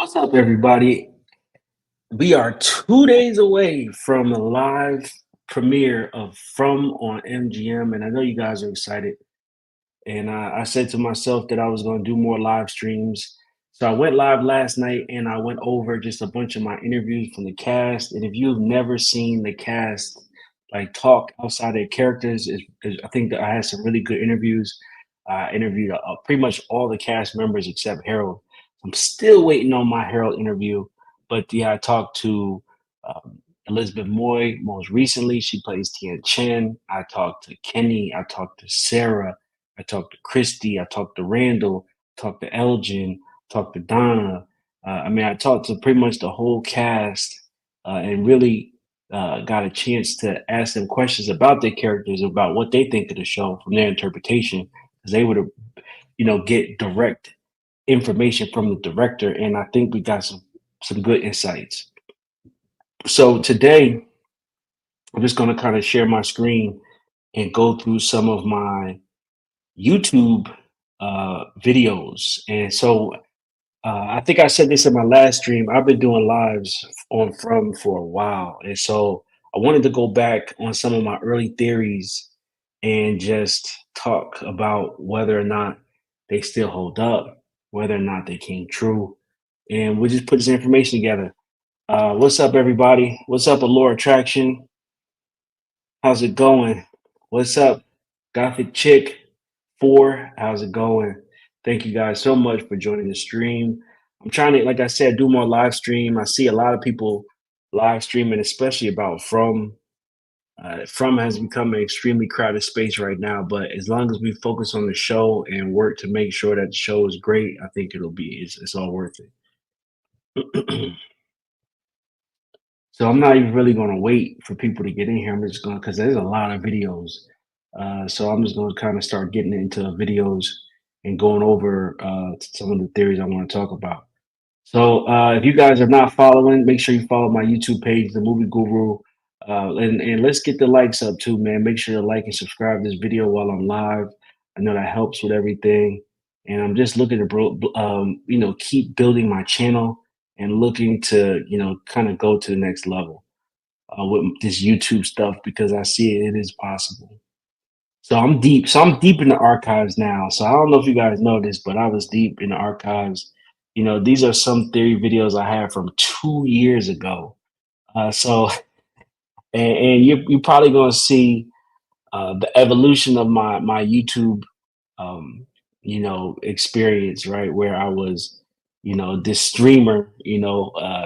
What's up, everybody? We are 2 days away from the live premiere of From on MGM, and I know you guys are excited. And I said to myself that I was going to do more live streams. So I went live last night and I went over just a bunch of my interviews from the cast. And if you've never seen the cast like talk outside their characters, I think that I had some really good interviews. I interviewed pretty much all the cast members except Harold. I'm still waiting on my Harold interview, but yeah, I talked to Elizabeth Moy most recently. She plays Tian Chen. I talked to Kenny. I talked to Sarah. I talked to Christy. I talked to Randall. Talked to Elgin. Talked to Donna. I talked to pretty much the whole cast and really got a chance to ask them questions about their characters, about what they think of the show from their interpretation, because they would, get direct information from the director, and I think we got some good insights. So today, I'm just going to kind of share my screen and go through some of my YouTube videos. And so I think I said this in my last stream. I've been doing lives on From for a while. And so I wanted to go back on some of my early theories and just talk about whether or not they still hold up, whether or not they came true. And we'll just put this information together. What's up, everybody? What's up, Allure Attraction? How's it going? What's up, Gothic Chick 4? How's it going? Thank you guys so much for joining the stream. I'm trying to, like I said, do more live stream. I see a lot of people live streaming, especially about From. From has become an extremely crowded space right now, but as long as we focus on the show and work to make sure that the show is great, I think it's all worth it. So I'm not even really going to wait for people to get in here. I'm just going because there's a lot of videos. So I'm just going to kind of start getting into videos and going over some of the theories I want to talk about. So if you guys are not following, make sure you follow my YouTube page, The Movie Guru, and let's get the likes up too, man. Make sure to like and subscribe this video while I'm live. I know that helps with everything, and I'm just looking to, keep building my channel and looking to, kind of go to the next level with this YouTube stuff because I see it is possible. So I'm deep. So I'm deep in the archives now. So I don't know if you guys know this, but I was deep in the archives. These are some theory videos I had from 2 years ago. So and you're probably going to see the evolution of my YouTube, experience, right? Where I was, this streamer,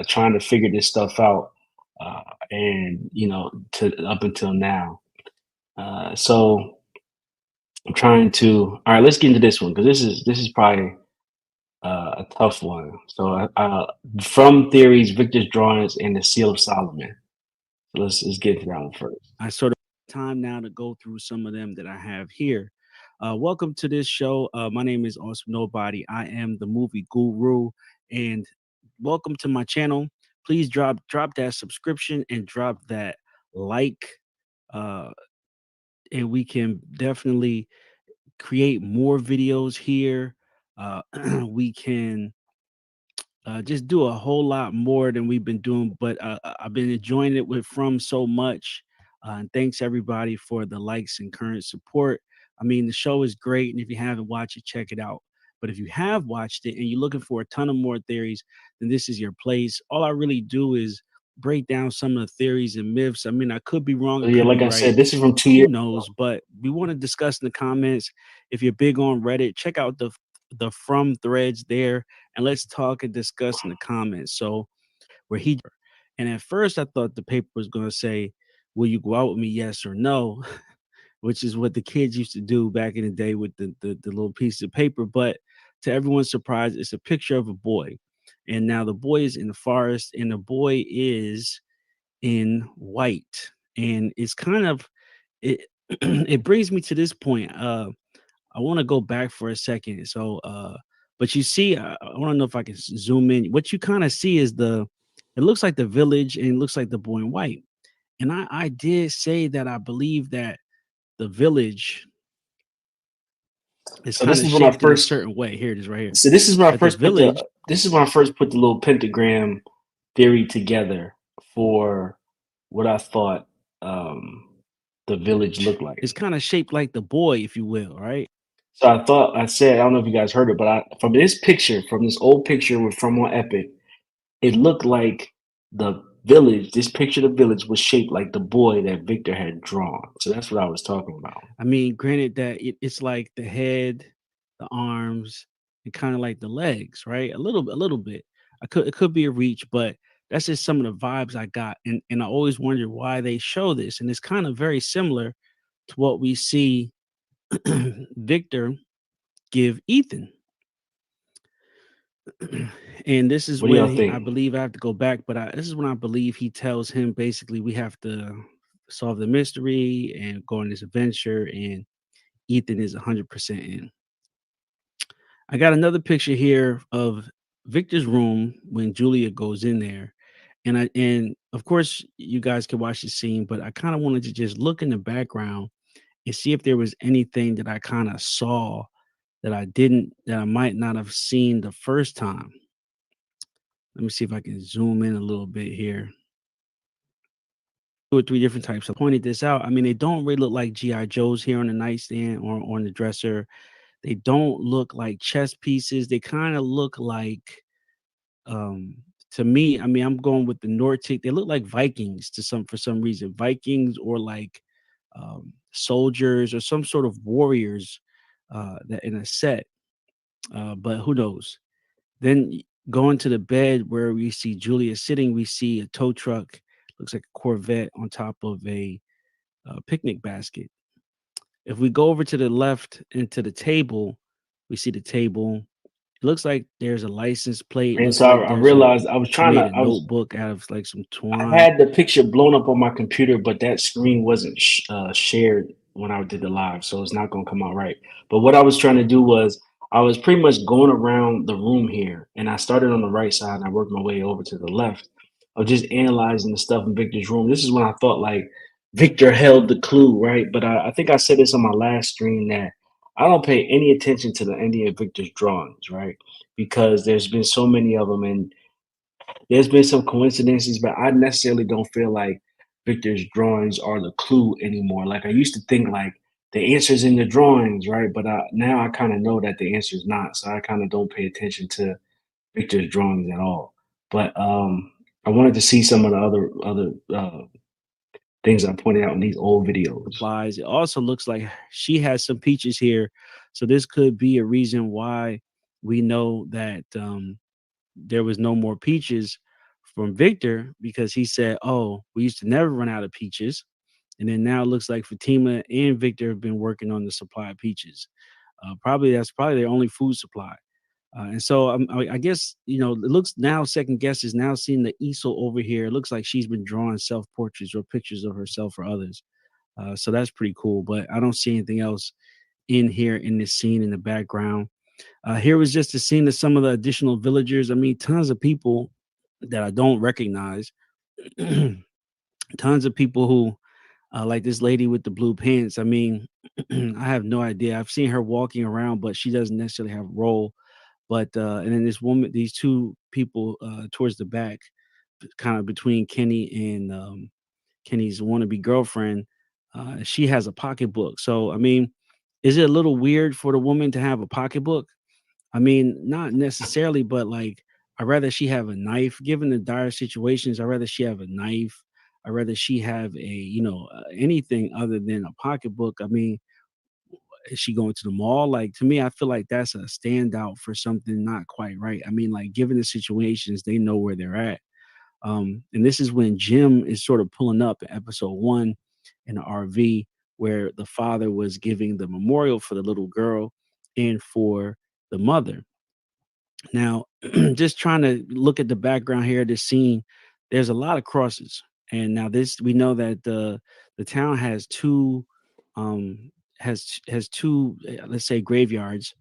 trying to figure this stuff out, and to up until now. So I'm trying to. All right, let's get into this one because this is probably a tough one. So, From theories, Victor's drawings, and the Seal of Solomon. So let's get to that one first. I sort of time now to go through some of them that I have here. Welcome to this show. My name is Awesome Nobody. I am the movie guru, and welcome to my channel. Please drop that subscription and drop that like, uh, and we can definitely create more videos here. We can just do a whole lot more than we've been doing, but I've been enjoying it with From so much. And thanks everybody for the likes and current support. I mean, the show is great, and if you haven't watched it, check it out. But if you have watched it and you're looking for a ton of more theories, then this is your place. All I really do is break down some of the theories and myths. I mean, I could be wrong. Yeah, like I said, this is from 2 years. Who knows? But we want to discuss in the comments. If you're big on Reddit, check out the From threads there, and let's talk and discuss in the comments. So where he and at first I thought the paper was going to say, "Will you go out with me? Yes or no?" Which is what the kids used to do back in the day with the little piece of paper. But to everyone's surprise, it's a picture of a boy, and now the boy is in the forest, and the boy is in white, and it's kind of it. It brings me to this point. I want to go back for a second. So, but you see, I want to know if I can zoom in. What you kind of see is it looks like the village and it looks like the boy in white. And I did say that I believe that the village It's So kind this of is when I shaped in a first. certain way. Here it is right here. So this is when I At the first put village the. This is when I first put the little pentagram theory together for what I thought the village looked like. is kind of shaped like the boy, if you will, right? So I said I don't know if you guys heard it, but from this picture, from this old picture with from on Epic, it looked like the village. This picture of the village was shaped like the boy that Victor had drawn. So that's what I was talking about. I mean, granted that it's like the head, the arms, and kind of like the legs, right? A little bit. It could be a reach, but that's just some of the vibes I got, and I always wondered why they show this, and it's kind of very similar to what we see Victor give Ethan. And this is What do when y'all I think? believe I have to go back, but this is when I believe he tells him basically we have to solve the mystery and go on this adventure, and Ethan is 100% in. I got another picture here of Victor's room when Julia goes in there. And of course you guys can watch the scene, but I kind of wanted to just look in the background and see if there was anything that I kind of saw that I might not have seen the first time. Let me see if I can zoom in a little bit here. Two or three different types. I pointed this out. I mean, they don't really look like GI Joes here on the nightstand or on the dresser. They don't look like chess pieces. They kind of look like to me, I mean, I'm going with the Nordic. They look like Vikings to some for some reason. Vikings or like soldiers or some sort of warriors that in a set. But who knows? Then going to the bed where we see Julia sitting, we see a tow truck, looks like a Corvette on top of a picnic basket. If we go over to the left into the table, we see the table. It looks like there's a license plate. And Looks so like I there's a realized I was she trying made to. a notebook out of like some I twine. had the picture blown up on my computer, but that screen wasn't shared when I did the live, so it's not going to come out right. But what I was trying to do was I was pretty much going around the room here, and I started on the right side and I worked my way over to the left of just analyzing the stuff in Victor's room. This is when I thought like Victor held the clue, right? But I think I said this on my last stream that I don't pay any attention to any of Victor's drawings, right? Because there's been so many of them, and there's been some coincidences, but I necessarily don't feel like Victor's drawings are the clue anymore. Like I used to think like the answer's in the drawings, right? But now I kind of know that the answer's not. So I kind of don't pay attention to Victor's drawings at all. But I wanted to see some of the other things I pointed out in these old videos. Supplies. It also looks like she has some peaches here. So this could be a reason why we know that there was no more peaches from Victor because he said, "Oh, we used to never run out of peaches." And then now it looks like Fatima and Victor have been working on the supply of peaches. Probably that's probably their only food supply. And so I guess it looks now second guess is now seeing the easel over here. It looks like she's been drawing self portraits or pictures of herself or others. So that's pretty cool. But I don't see anything else in here in this scene in the background. Here was just a scene of some of the additional villagers. I mean, tons of people that I don't recognize. Tons of people who like this lady with the blue pants. I mean, I have no idea. I've seen her walking around, but she doesn't necessarily have a role. But and then this woman, these two people towards the back, kind of between Kenny and Kenny's wannabe girlfriend, she has a pocketbook. So I mean, is it a little weird for the woman to have a pocketbook? I mean, not necessarily, but like I'd rather she have a knife. Given the dire situations, I'd rather she have a knife. I'd rather she have a anything other than a pocketbook. I mean, is she going to the mall? Like to me, I feel like that's a standout for something not quite right. I mean, like given the situations, they know where they're at. And this is when Jim is sort of pulling up in episode one in the RV where the father was giving the memorial for the little girl and for the mother. Now, just trying to look at the background here, this scene, there's a lot of crosses. And now this we know that the town has two has two let's say graveyards.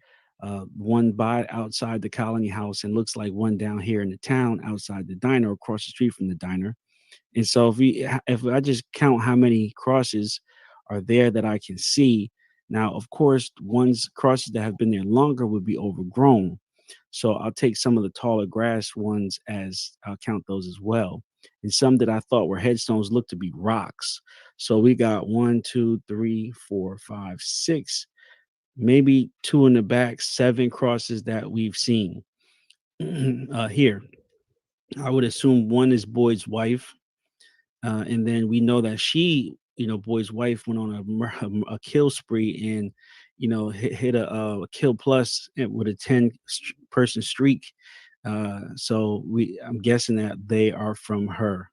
One by outside the colony house and looks like one down here in the town outside the diner across the street from the diner. And so if I just count how many crosses are there that I can see, Now, of course, ones crosses that have been there longer would be overgrown. So I'll take some of the taller grass ones as I'll count those as well. And some that I thought were headstones look to be rocks. So we got one, two, three, four, five, six, maybe two in the back, seven crosses that we've seen here. I would assume one is Boyd's wife, and then we know that she, Boyd's wife, went on a kill spree and, hit a kill plus with a person streak. So I'm guessing that they are from her.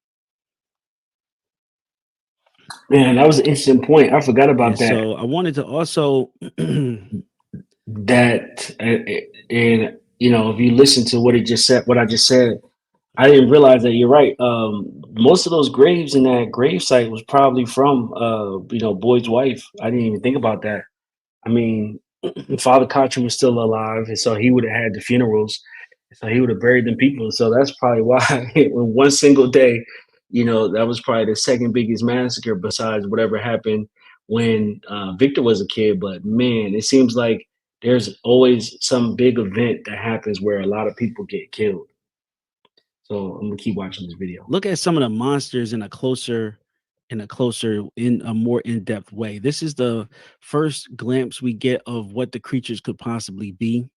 Man, that was an interesting point. I forgot And about that. so I wanted to also, That and if you listen to what he just said, what I just said, I didn't realize that you're right. Most of those graves in that grave site was probably from Boyd's wife. I didn't even think about that. I mean, Father Kotcher was still alive, and so he would have had the funerals. So he would have buried them people. So that's probably why in one single day, that was probably the second biggest massacre besides whatever happened when Victor was a kid. But man, it seems like there's always some big event that happens where a lot of people get killed. So I'm gonna keep watching this video. look at some of the monsters in a more in-depth way. This is the first glimpse we get of what the creatures could possibly be.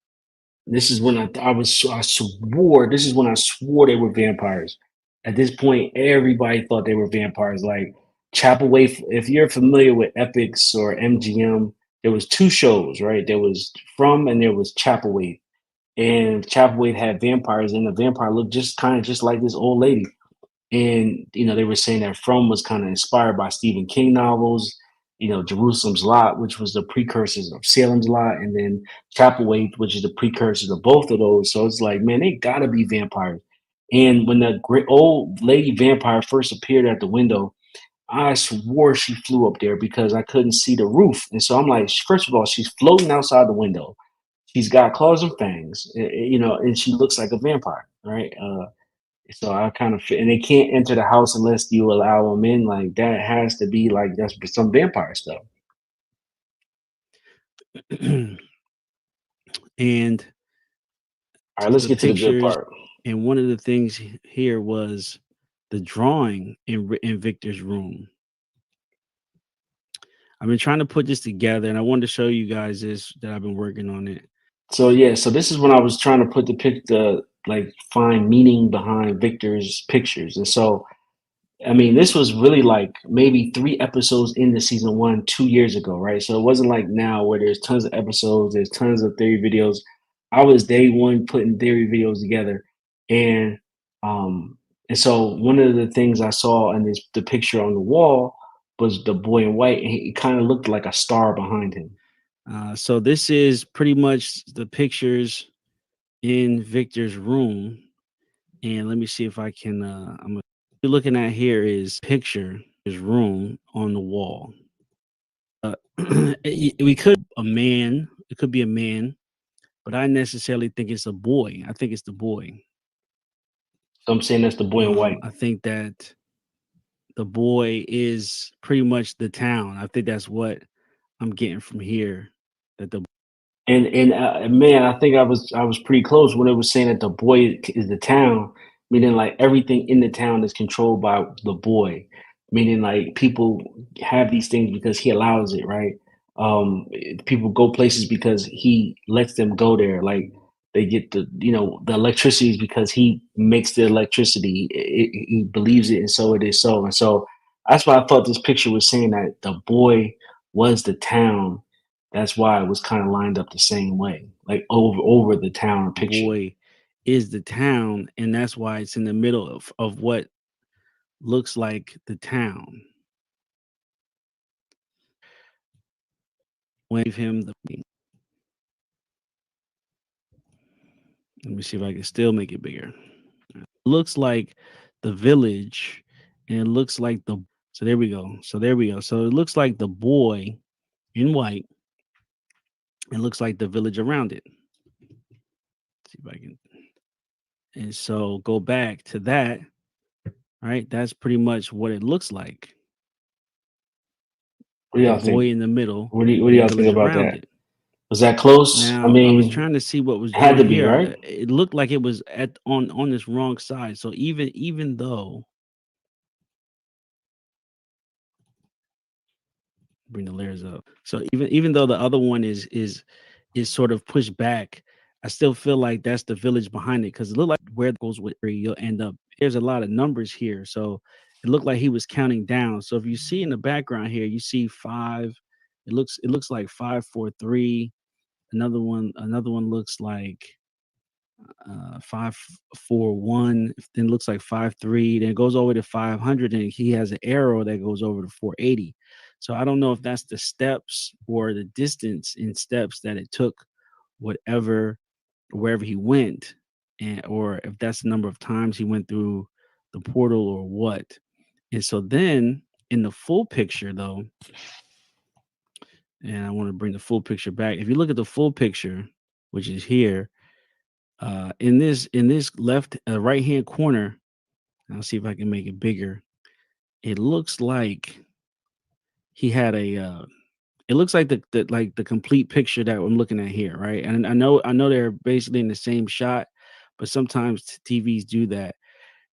This is when I swore this is when I swore they were vampires. At this point, everybody thought they were vampires. Like Chapel Wave, if you're familiar with Epics or MGM, there was two shows, right? There was From and there was Chapel Wave. And Chapel Wave had vampires, and the vampire looked just kind of just like this old lady. And they were saying that From was kind of inspired by Stephen King novels, Jerusalem's Lot, which was the precursors of Salem's Lot, and then Chapelwaite, which is the precursor to both of those. So it's like, man, they gotta be vampires. And when the great old lady vampire first appeared at the window, I swore she flew up there because I couldn't see the roof. And so I'm like, first of all, she's floating outside the window. She's got claws and fangs, and she looks like a vampire, right? So I kind of and they can't enter the house unless you allow them in. Like that has to be like that's some vampire stuff. And All right, let's the get to the good pictures, part. and one of the things here was the drawing in Victor's room. I've been trying to put this together, and I wanted to show you guys this that I've been working on it. So yeah, so this is when I was trying to put the like find meaning behind Victor's pictures, and so I mean, this was really like maybe 3 episodes into season one 2 years ago, right? So it wasn't like now where there's tons of episodes, there's tons of theory videos. I was day one putting theory videos together, and um, and so one of the things I saw in the picture on the wall was the boy in white, and he kind of looked like a star behind him. So this is pretty much the pictures in Victor's room, and let me see if I can. You're looking at here is picture his room on the wall. We could a man. It could be a man, but I necessarily think it's a boy. I think it's the boy. So I'm saying that's the boy in white. I think that the boy is pretty much the town. I think that's what I'm getting from here. That the And man, I think I was pretty close when it was saying that the boy is the town, meaning like everything in the town is controlled by the boy, meaning like people have these things because he allows it, right? People go places because he lets them go there. Like they get the electricity is because he makes the electricity. He believes it, and so it is so. And so that's why I thought this picture was saying that the boy was the town. That's why it was kinda lined up the same way, like over the town picture. boy is the town, and that's why it's in the middle of what looks like the town. When give him the let me see if I can still make it bigger. Looks like the village, and it looks like the so there we go. So there we go. So it looks like the boy in white. It looks like the village around it. Let's see if I can. And so go back to that. Right, that's pretty much what it looks like. What do a y'all think? boy in the middle, What do and a y'all think village about around that? it. Was that close? I Now, I was mean, trying to see what was it had going to be, here. right? It looked like it was at on this wrong side. So even though bring the layers up. So even though the other one is sort of pushed back, I still feel like that's the village behind it because it looked like where it goes with where you'll end up. There's a lot of numbers here, so it looked like he was counting down. So if you see in the background here, you see five. It looks like 543. Another one looks like 541. Then looks like 53. Then it goes over to 500, and he has an arrow that goes over to 480. So I don't know if that's the steps or the distance in steps that it took, whatever wherever he went, and or if that's the number of times he went through the portal or what. And so then in the full picture though, and I want to bring the full picture back. If you look at the full picture, which is here, in this left right hand corner, I'll see if I can make it bigger. It looks like he had a. It looks like the complete picture that I'm looking at here, right? And I know they're basically in the same shot, but sometimes TVs do that.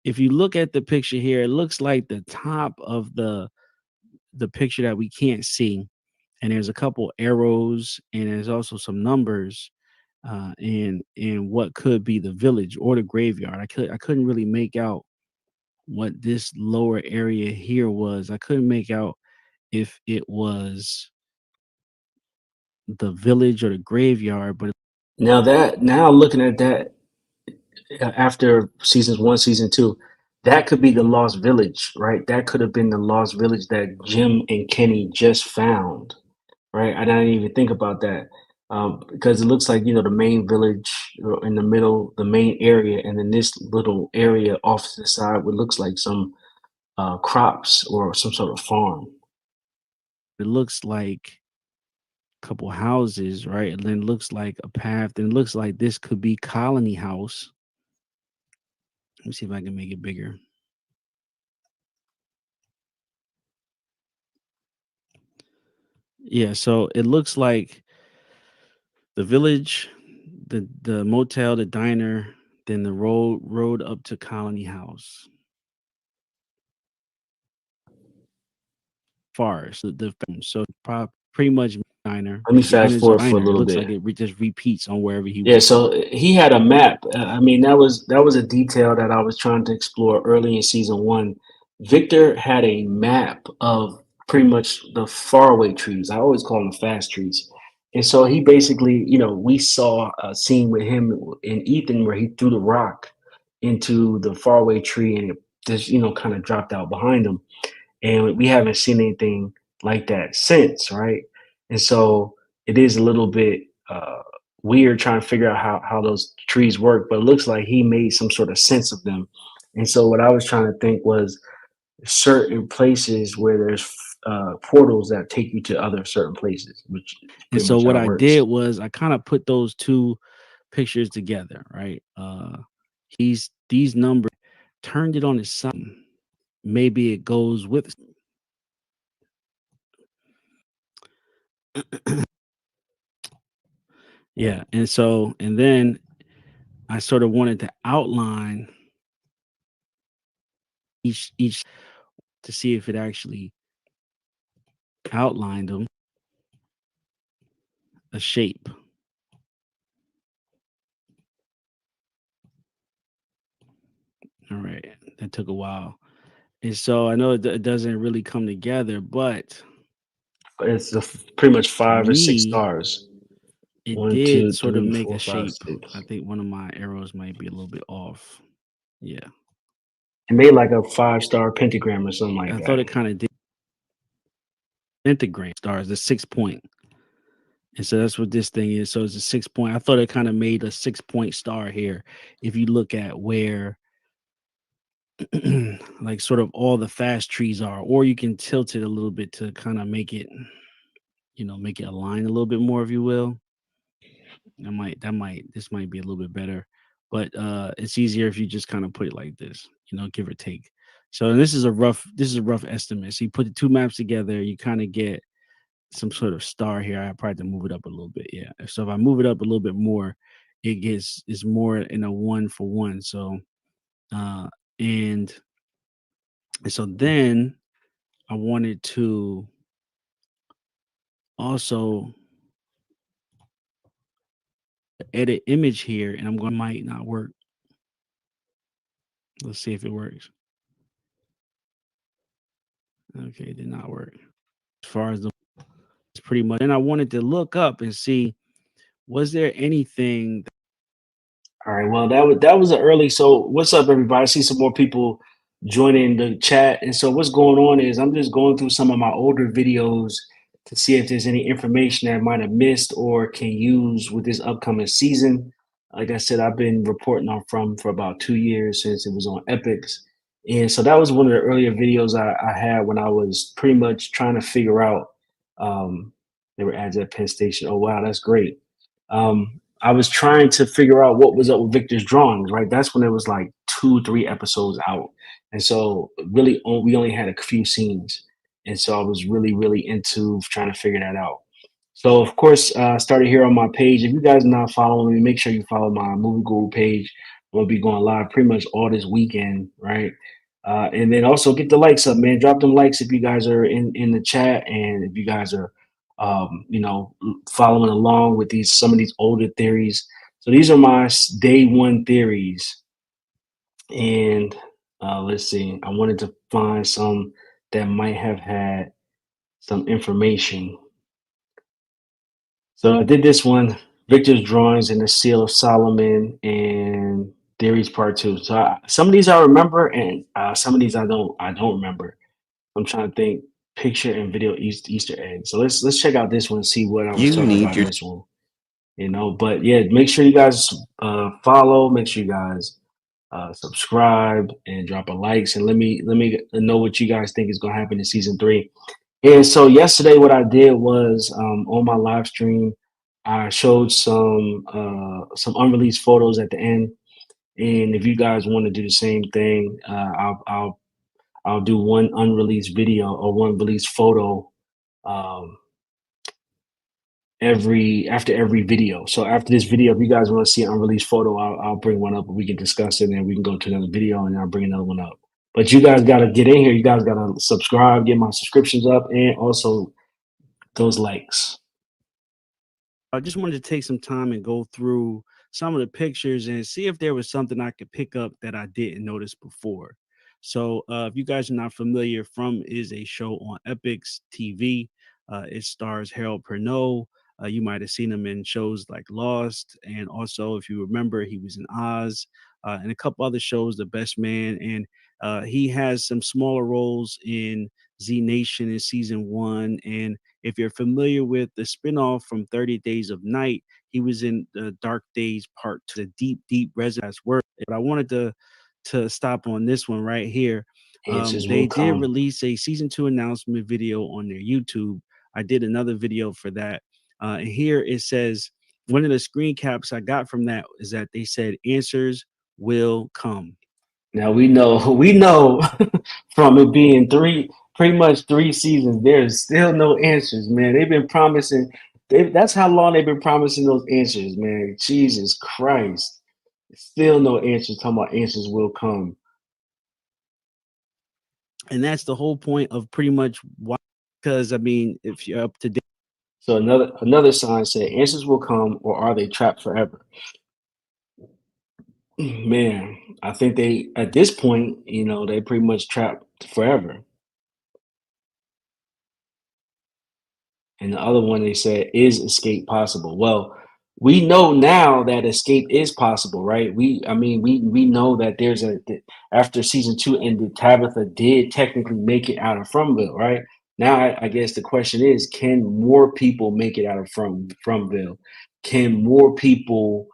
If you look at the picture here, it looks like the top of the picture that we can't see, and there's a couple arrows, and there's also some numbers, in what could be the village or the graveyard. I couldn't really make out what this lower area here was. I couldn't make out if it was the village or the graveyard, but Now looking at that after seasons one, season two, that could be the lost village, right? That could have been the lost village that Jim and Kenny just found, right? I didn't even think about that because it looks like the main village in the middle, the main area, and then this little area off to the side, what looks like some crops or some sort of farm. it looks like a couple houses, right? And then it looks like a path. Then it looks like this could be Colony House. Let me see if I can make it bigger. Yeah, so it looks like the village, the motel, the diner, then the road up to Colony House. Forest, so pretty much diner. Let me Then fast there's a forward for a diner. It little looks bit. like it just repeats on wherever he Yeah, went. so he had a map. I mean, that was a detail that I was trying to explore early in season one. Victor had a map of pretty much the faraway trees. I always call them fast trees. And so he basically, we saw a scene with him and Ethan where he threw the rock into the faraway tree and it just, kind of dropped out behind him, and we haven't seen anything like that since, right? And so it is a little bit weird trying to figure out how those trees work, but it looks like he made some sort of sense of them. And so what I was trying to think was certain places where there's portals that take you to other certain places, which is And pretty so much what how it I did works. was I kind of put those two pictures together, right? He's these numbers turned it on his side. Maybe it goes with Yeah. yeah. And then I sort of wanted to outline each to see if it actually outlined them a shape. All right, that took a while, and so I know it doesn't really come together, but It's pretty much to 5 or 6 me, stars. it One, did two, sort of three, make a four, five, shape. six. I think one of my arrows might be a little bit off. Yeah, It made like a 5-star pentagram or something like I that. thought it kind of did pentagram stars, the 6 point. And so that's what this thing is. So it's a 6 point. I thought it kind of made a 6 point star here. If you look at where like sort of all the fast trees are, or you can tilt it a little bit to kind of make it align a little bit more, if you will. This might be a little bit better, but it's easier if you just kind of put it like this, give or take. So this is a rough estimate. So you put the two maps together, you kind of get some sort of star here. I probably have to move it up a little bit. Yeah. So if I move it up a little bit more, it gets it's more in a 1 for 1. So uh and so then I wanted to also edit image here, and I'm going might not work. Let's see if it works. Okay, it did not work. As far as the it's pretty much, and I wanted to look up and see, was there anything All right. Well, that was an early. So, what's up, everybody? I see some more people joining the chat, and so what's going on is I'm just going through some of my older videos to see if there's any information that I might have missed or can use with this upcoming season. Like I said, I've been reporting on From for about 2 years since it was on Epics, and so that was one of the earlier videos I had when I was pretty much trying to figure out. Um, there were ads at Penn Station. Oh wow, that's great. I was trying to figure out what was up with Victor's drawings, right? That's when it was like 2, 3 episodes out. And so really we only had a few scenes. And so I was really, really into trying to figure that out. So of course, started here on my page. If you guys are not following me, make sure you follow my Movie Guru page. I'm gonna be going live pretty much all this weekend, right? And then also get the likes up, man. Drop them likes if you guys are in the chat and if you guys are, following along with these some of these older theories. So these are my day one theories, and let's see. I wanted to find some that might have had some information. So I did this one, Victor's drawings and the Seal of Solomon and theories part two. So some of these I remember, and some of these I don't. I don't remember. I'm trying to think. Picture and video Easter egg. So let's check out this one and see what I was You talking need about in your this one. But yeah, make sure you guys follow. Make sure you guys subscribe and drop a likes and let me know what you guys think is going to happen in season three. And so yesterday, what I did was on my live stream, I showed some unreleased photos at the end. And if you guys want to do the same thing, I'll do one unreleased video or one released photo um, every video. So after this video, if you guys want to see an unreleased photo, I'll bring one up and we can discuss it, and we can go to another video and I'll bring another one up. But you guys gotta get in here. You guys gotta subscribe, get my subscriptions up, and also those likes. I just wanted to take some time and go through some of the pictures and see if there was something I could pick up that I didn't notice before. So, if you guys are not familiar, From is a show on Epix TV. It stars Harold Perrineau. You might have seen him in shows like Lost, and also, if you remember, he was in Oz and a couple other shows, The Best Man, and he has some smaller roles in Z Nation in season 1. And if you're familiar with the spinoff from 30 Days of Night, he was in the Dark Days Part 2, the deep, deep residence work. But I wanted to stop on this one right here. Answers will They did come. release a season 2 announcement video on their YouTube. I did another video for that. And here it says one of the screen caps I got from that is that they said answers will come. Now we know from it being pretty much 3 seasons, there's still no answers, man. They've been promising. That's how long they've been promising those answers, man. Jesus Christ, still no answers. Talking about answers will come. And that's the whole point of pretty much why, because I mean, if you're up to date, So another sign said answers will come, or are they trapped forever? Man, I think they at this point, they pretty much trapped forever. And the other one they said, is escape possible? Well, we know now that escape is possible, right? I mean, we know that after season two ended, Tabitha did technically make it out of Fromville, right? Now, I guess the question is, can more people make it out of Fromville? Can more people,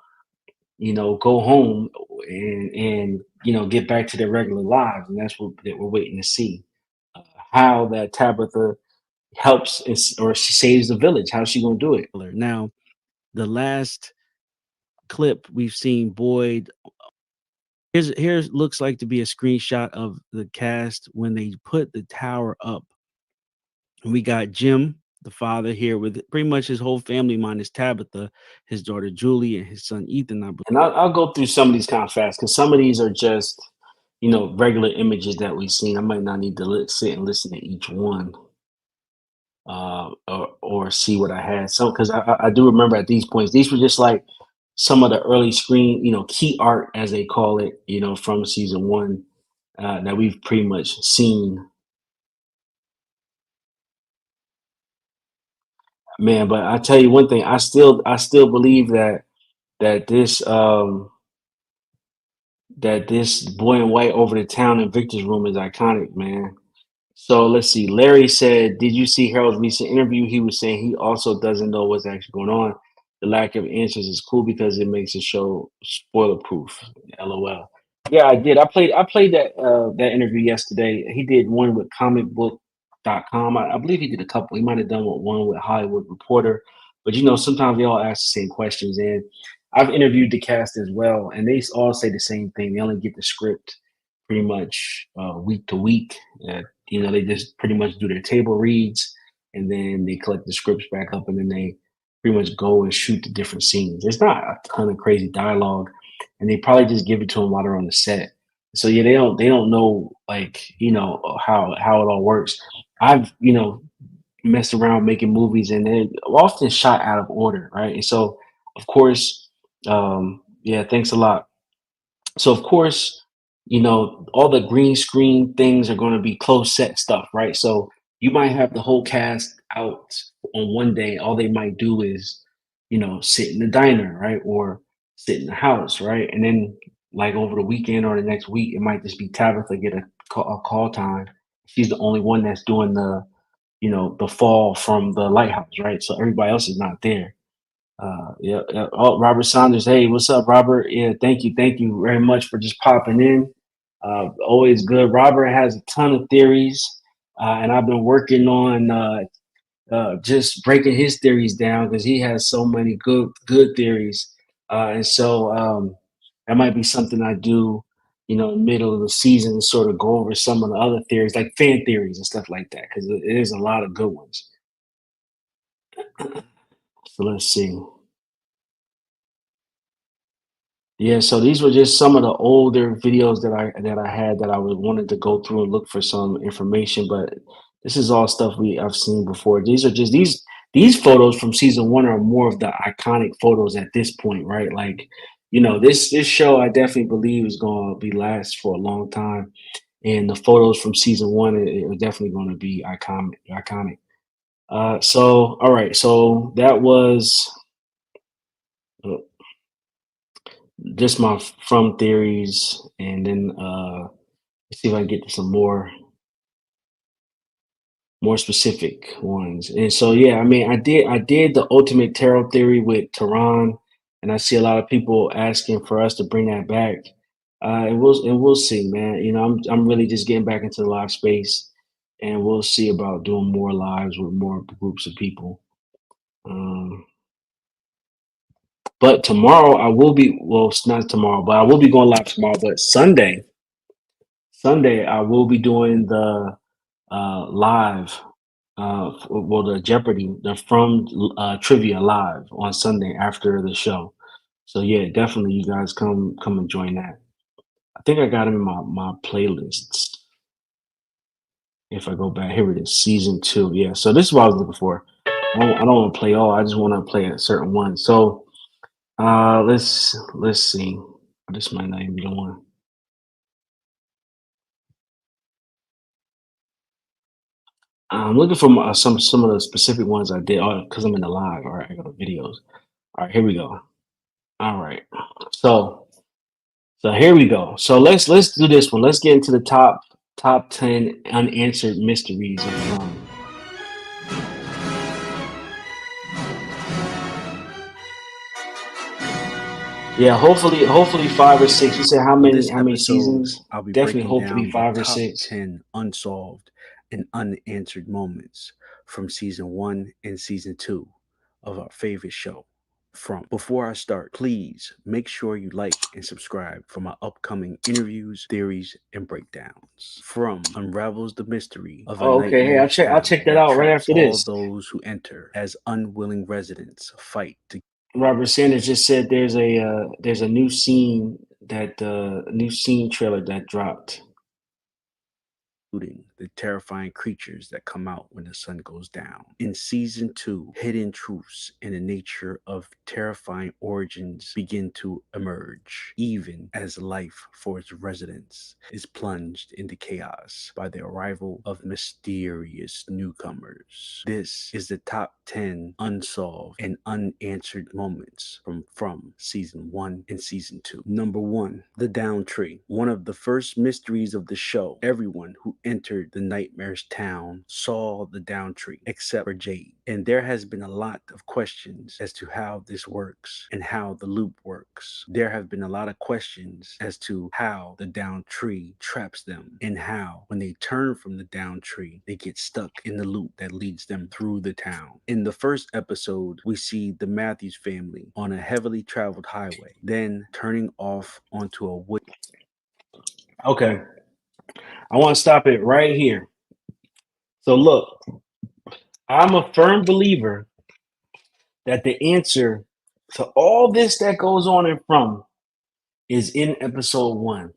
go home and get back to their regular lives? And that's what that we're waiting to see. How that Tabitha helps or she saves the village. How's she gonna do it? now the last clip we've seen Boyd. Here's looks like to be a screenshot of the cast when they put the tower up. And we got Jim, the father here with pretty much his whole family minus Tabitha, his daughter Julie, and his son Ethan, I And I'll go through some of these kind of fast because some of these are just, regular images that we've seen. I might not need to sit and listen to each one, or see what I had. So, because I do remember at these points, these were just like some of the early screen, key art as they call it, from season one, that we've pretty much seen, man. But I tell you one thing, I still believe that that this boy in white over the town in Victor's room is iconic, man. So let's see. Larry said, "Did you see Harold's recent interview? He was saying he also doesn't know what's actually going on. The lack of answers is cool because it makes the show spoiler proof." LOL. Yeah, I did. I played that interview yesterday. He did one with comicbook.com. I believe he did a couple. He might have done one with Hollywood Reporter. But sometimes they all ask the same questions. And I've interviewed the cast as well, and they all say the same thing. They only get the script pretty much week to week. They just pretty much do their table reads, and then they collect the scripts back up, and then they pretty much go and shoot the different scenes. There's not a ton of crazy dialogue, and they probably just give it to them while they're on the set. So yeah, they don't know, like, how it all works. I've messed around making movies, and they're often shot out of order, right? And so, of course, yeah, thanks a lot. So of course, all the green screen things are going to be close set stuff, right? So you might have the whole cast out on one day. All they might do is, sit in the diner, right? Or sit in the house, right? And then, like, over the weekend or the next week, it might just be Tabitha get a call time. She's the only one that's doing the fall from the lighthouse, right? So everybody else is not there. Yeah, yeah. Oh, Robert Saunders. Hey, what's up, Robert? Yeah, thank you very much for just popping in. Always good. Robert has a ton of theories, and I've been working on just breaking his theories down because he has so many good theories, and so that might be something I do, middle of the season, sort of go over some of the other theories, like fan theories and stuff like that, because it is a lot of good ones. So let's see. Yeah, so these were just some of the older videos that I had that I would wanted to go through and look for some information, but this is all stuff I've seen before. These are just these photos from season one are more of the iconic photos at this point, right? Like, this show I definitely believe is going to be last for a long time, and the photos from season one are definitely going to be iconic. So all right, so that was uh, just my from theories, and then let's see if I can get to some more specific ones. And so yeah, I mean, I did the ultimate tarot theory with Tehran, and I see a lot of people asking for us to bring that back. And we'll see, man. I'm really just getting back into the live space, and we'll see about doing more lives with more groups of people. Um, but tomorrow I will be, well, it's not tomorrow, but I will be going live tomorrow. But Sunday, I will be doing the live, well, the Jeopardy, the from trivia live on Sunday after the show. So yeah, definitely, you guys come and join that. I think I got them in my playlists. If I go back, here it is, season two. Yeah, so this is what I was looking for. I don't want to play all. I just want to play a certain one. So let's see. This might not even be the one. I'm looking for some of the specific ones I did. Oh, because I'm in the live. All right, I got the videos. All right, here we go. All right. So here we go. So let's do this one. Let's get into the top 10 unanswered mysteries of From. Yeah, hopefully five or six. You said how On many this how many episode, seasons? I'll be Definitely breaking hopefully down the five or top six. 10 unsolved and unanswered moments from season one and season two of our favorite show, From. Before I start, please make sure you like and subscribe for my upcoming interviews, theories, and breakdowns. From unravels the mystery of a Oh, okay. Hey, nightmarish I'll town check that that out right traps after all this. those who enter as unwilling residents fight to Robert Sanders just said there's a new scene that new scene trailer that dropped. including the terrifying creatures that come out when the sun goes down. In season 2, hidden truths and the nature of terrifying origins begin to emerge, even as life for its residents is plunged into chaos by the arrival of mysterious newcomers. This is the top 10 unsolved and unanswered moments from season 1 and season 2. Number 1, the down tree. One of the first mysteries of the show. Everyone who entered the nightmarish town saw the down tree, except for Jade. And there has been a lot of questions as to how this works and how the loop works. There have been a lot of questions as to how the down tree traps them and how, when they turn from the down tree, they get stuck in the loop that leads them through the town. In the first episode, we see the Matthews family on a heavily traveled highway, then turning off onto a wood. Okay, I want to stop it right here. So look, I'm a firm believer that the answer to all this that goes on in From is in episode 1,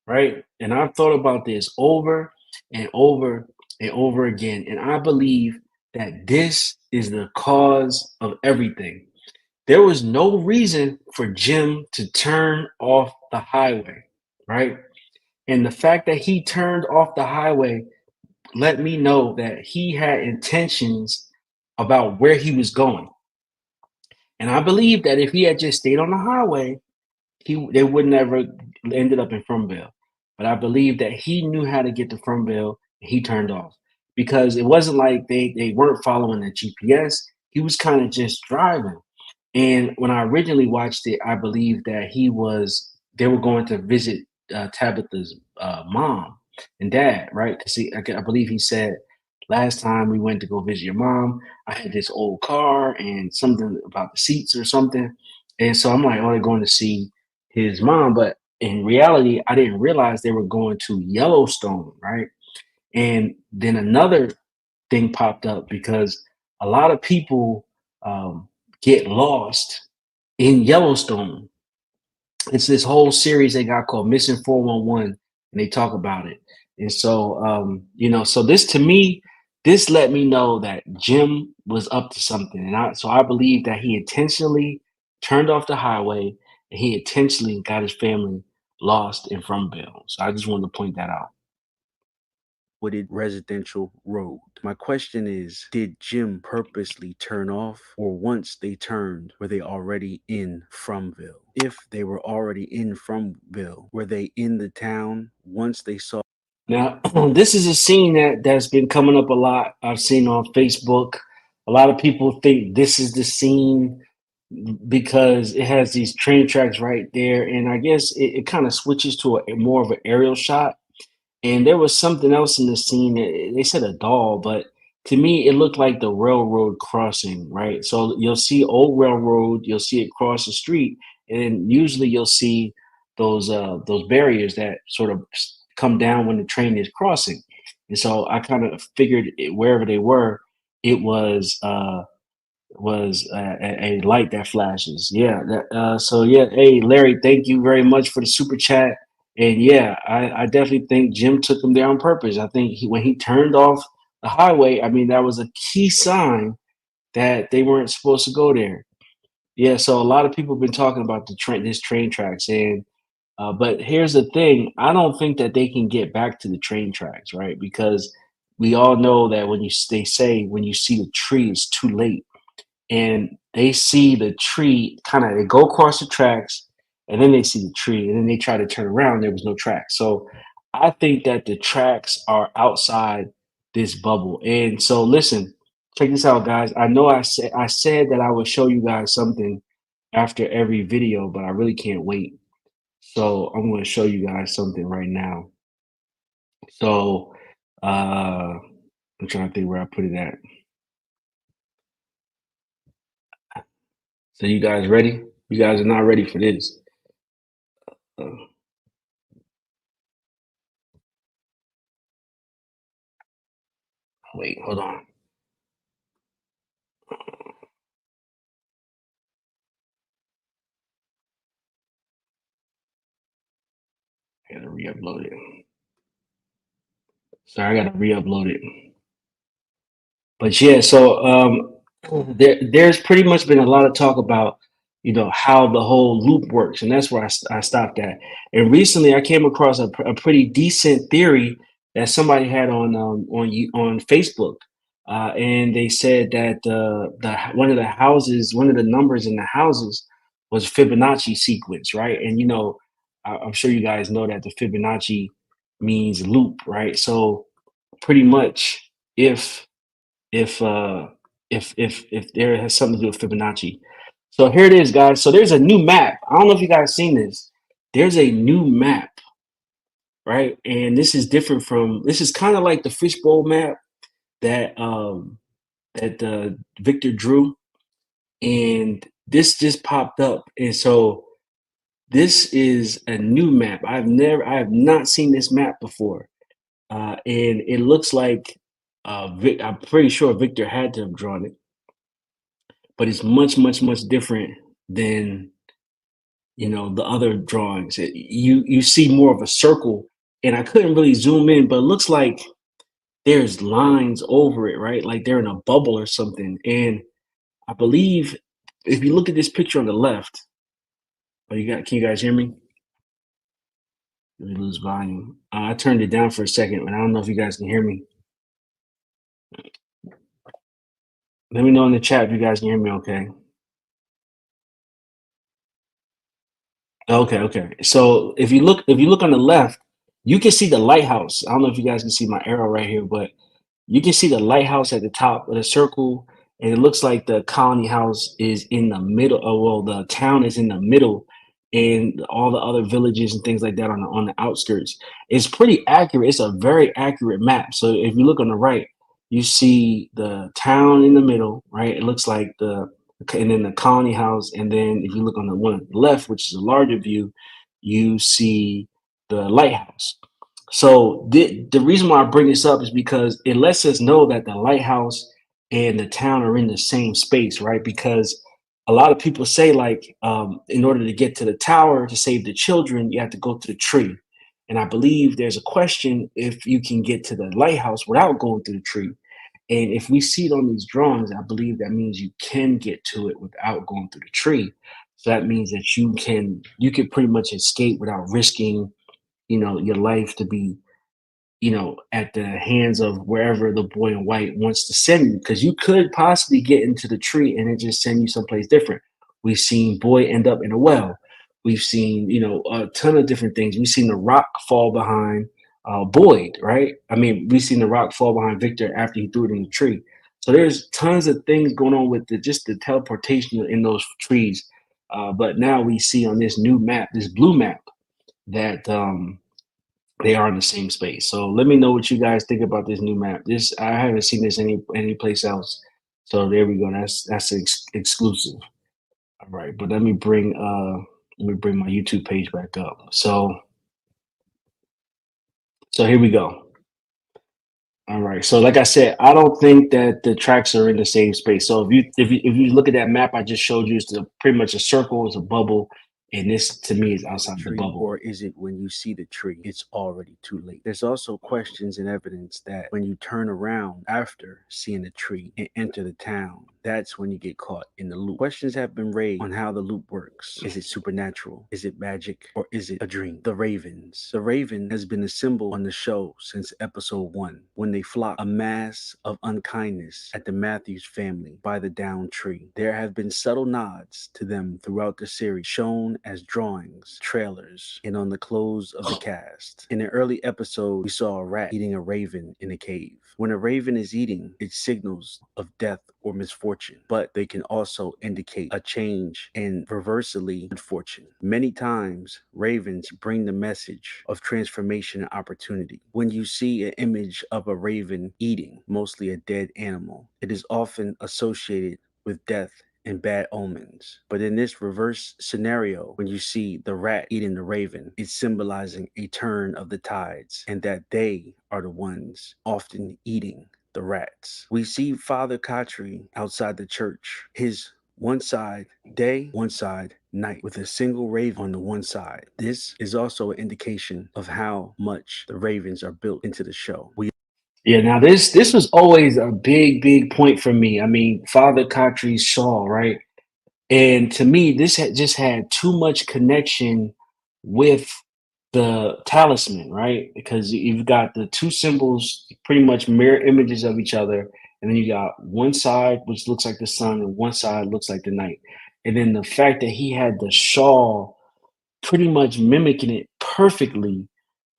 right? And I've thought about this over and over and over again, and I believe that this is the cause of everything. There was no reason for Jim to turn off the highway, right? And the fact that he turned off the highway let me know that he had intentions about where he was going. And I believe that if he had just stayed on the highway, they would never ended up in Fromville. But I believe that he knew how to get to Fromville and he turned off. Because it wasn't like they weren't following the GPS. He was kind of just driving. And when I originally watched it, I believe that they were going to visit Tabitha's mom and dad, right? Because I believe he said, last time we went to go visit your mom, I had this old car and something about the seats or something. And so I'm like, oh, they're going to see his mom. But in reality, I didn't realize they were going to Yellowstone, right? And then another thing popped up because a lot of people get lost in Yellowstone. It's this whole series they got called Missing 411, and they talk about it. And so, so this to me, this let me know that Jim was up to something. And I believe that he intentionally turned off the highway and he intentionally got his family lost in Fromville. So I just wanted to point that out. Wooded residential road. My question is, did Jim purposely turn off, or once they turned, were they already in Fromville? If they were already in Fromville, were they in the town once they saw? Now, this is a scene that's been coming up a lot. I've seen on Facebook. A lot of people think this is the scene because it has these train tracks right there, and I guess it kind of switches to a more of an aerial shot. And there was something else in the scene. They said a doll, but to me, it looked like the railroad crossing, right? So you'll see old railroad, you'll see it cross the street, and then usually you'll see those barriers that sort of come down when the train is crossing. And so I kind of figured wherever they were, it was a light that flashes. Yeah. So yeah. Hey, Larry, thank you very much for the super chat. And yeah, I definitely think Jim took him there on purpose. I think when he turned off the highway, I mean that was a key sign that they weren't supposed to go there. Yeah. So a lot of people have been talking about this train tracks, and but here's the thing: I don't think that they can get back to the train tracks, right? Because we all know that they say when you see the tree, it's too late, and they see the tree kind of they go across the tracks and then they see the tree and then they try to turn around, there was no tracks. So I think that the tracks are outside this bubble. And so listen, check this out, guys. I know I said that I would show you guys something after every video, but I really can't wait. So I'm going to show you guys something right now. So I'm trying to think where I put it at. So you guys ready? You guys are not ready for this. Uh, wait, hold on. I gotta re-upload it. Sorry, I gotta re-upload it. But yeah, so there's pretty much been a lot of talk about how the whole loop works, and that's where I stopped at. And recently, I came across a pretty decent theory that somebody had on Facebook, and they said that one of the numbers in the houses was Fibonacci sequence, right? And I'm sure you guys know that the Fibonacci means loop, right? So pretty much if if uh if there has something to do with Fibonacci. So here it is, guys. So there's a new map. I don't know if you guys seen this. There's a new map, right? And this is kind of like the fishbowl map that Victor drew, and this just popped up. And so this is a new map. I have not seen this map before. And it looks like I'm pretty sure Victor had to have drawn it, but it's much, much, much different than the other drawings. You see more of a circle, and I couldn't really zoom in, but it looks like there's lines over it, right? Like they're in a bubble or something. And I believe if you look at this picture on the left, can you guys hear me? Let me lose volume. I turned it down for a second, and I don't know if you guys can hear me. Let me know in the chat if you guys can hear me okay. Okay, okay. So if you look on the left, you can see the lighthouse. I don't know if you guys can see my arrow right here, but you can see the lighthouse at the top of the circle, and it looks like the colony house is in the middle. Oh, well, the town is in the middle, and all the other villages and things like that on the outskirts. It's pretty accurate. It's a very accurate map. So if you look on the right, you see the town in the middle, right? It looks like and then the colony house, and then if you look on the one on the left, which is a larger view, you see the lighthouse. So the reason why I bring this up is because it lets us know that the lighthouse and the town are in the same space, right? Because a lot of people say like, in order to get to the tower to save the children, you have to go to the tree. And I believe there's a question if you can get to the lighthouse without going through the tree. And if we see it on these drawings, I believe that means you can get to it without going through the tree. So that means that you can pretty much escape without risking, your life to be at the hands of wherever the boy in white wants to send you, because you could possibly get into the tree and it just send you someplace different. We've seen boy end up in a well. We've seen, a ton of different things. We've seen the rock fall behind Boyd, right? I mean, we've seen the rock fall behind Victor after he threw it in the tree. So there's tons of things going on with just the teleportation in those trees. But now we see on this new map, this blue map, that they are in the same space. So let me know what you guys think about this new map. This I haven't seen this any place else. So there we go. That's exclusive. All right, but let me bring my YouTube page back up. So here we go. All right. So like I said, I don't think that the tracks are in the same space. So if you look at that map I just showed you, it's pretty much a circle, it's a bubble, and this to me is outside the Tree, bubble. or is it when you see the tree, it's already too late? There's also questions and evidence that when you turn around after seeing the tree and enter the town, that's when you get caught in the loop. Questions have been raised on how the loop works. Is it supernatural? Is it magic? Or is it a dream? The ravens. The raven has been a symbol on the show since episode 1, when they flock a mass of unkindness at the Matthews family by the downed tree. There have been subtle nods to them throughout the series, shown as drawings, trailers, and on the clothes of the cast. In an early episode, we saw a rat eating a raven in a cave. When a raven is eating, it signals of death or misfortune, but they can also indicate a change and reversely good fortune. Many times, ravens bring the message of transformation and opportunity. When you see an image of a raven eating, mostly a dead animal, it is often associated with death and bad omens. But in this reverse scenario, when you see the rat eating the raven, it's symbolizing a turn of the tides and that they are the ones often eating the rats. We see Father Khatri outside the church. His one side day, one side night, with a single raven on the one side. This is also an indication of how much the ravens are built into the show. Yeah, now this was always a big point for me. I mean, Father Khatri's Shaw, right? And to me, this had just had too much connection with the talisman, right? Because you've got the two symbols pretty much mirror images of each other, and then you got one side which looks like the sun, and one side looks like the night. And then the fact that he had the shawl pretty much mimicking it perfectly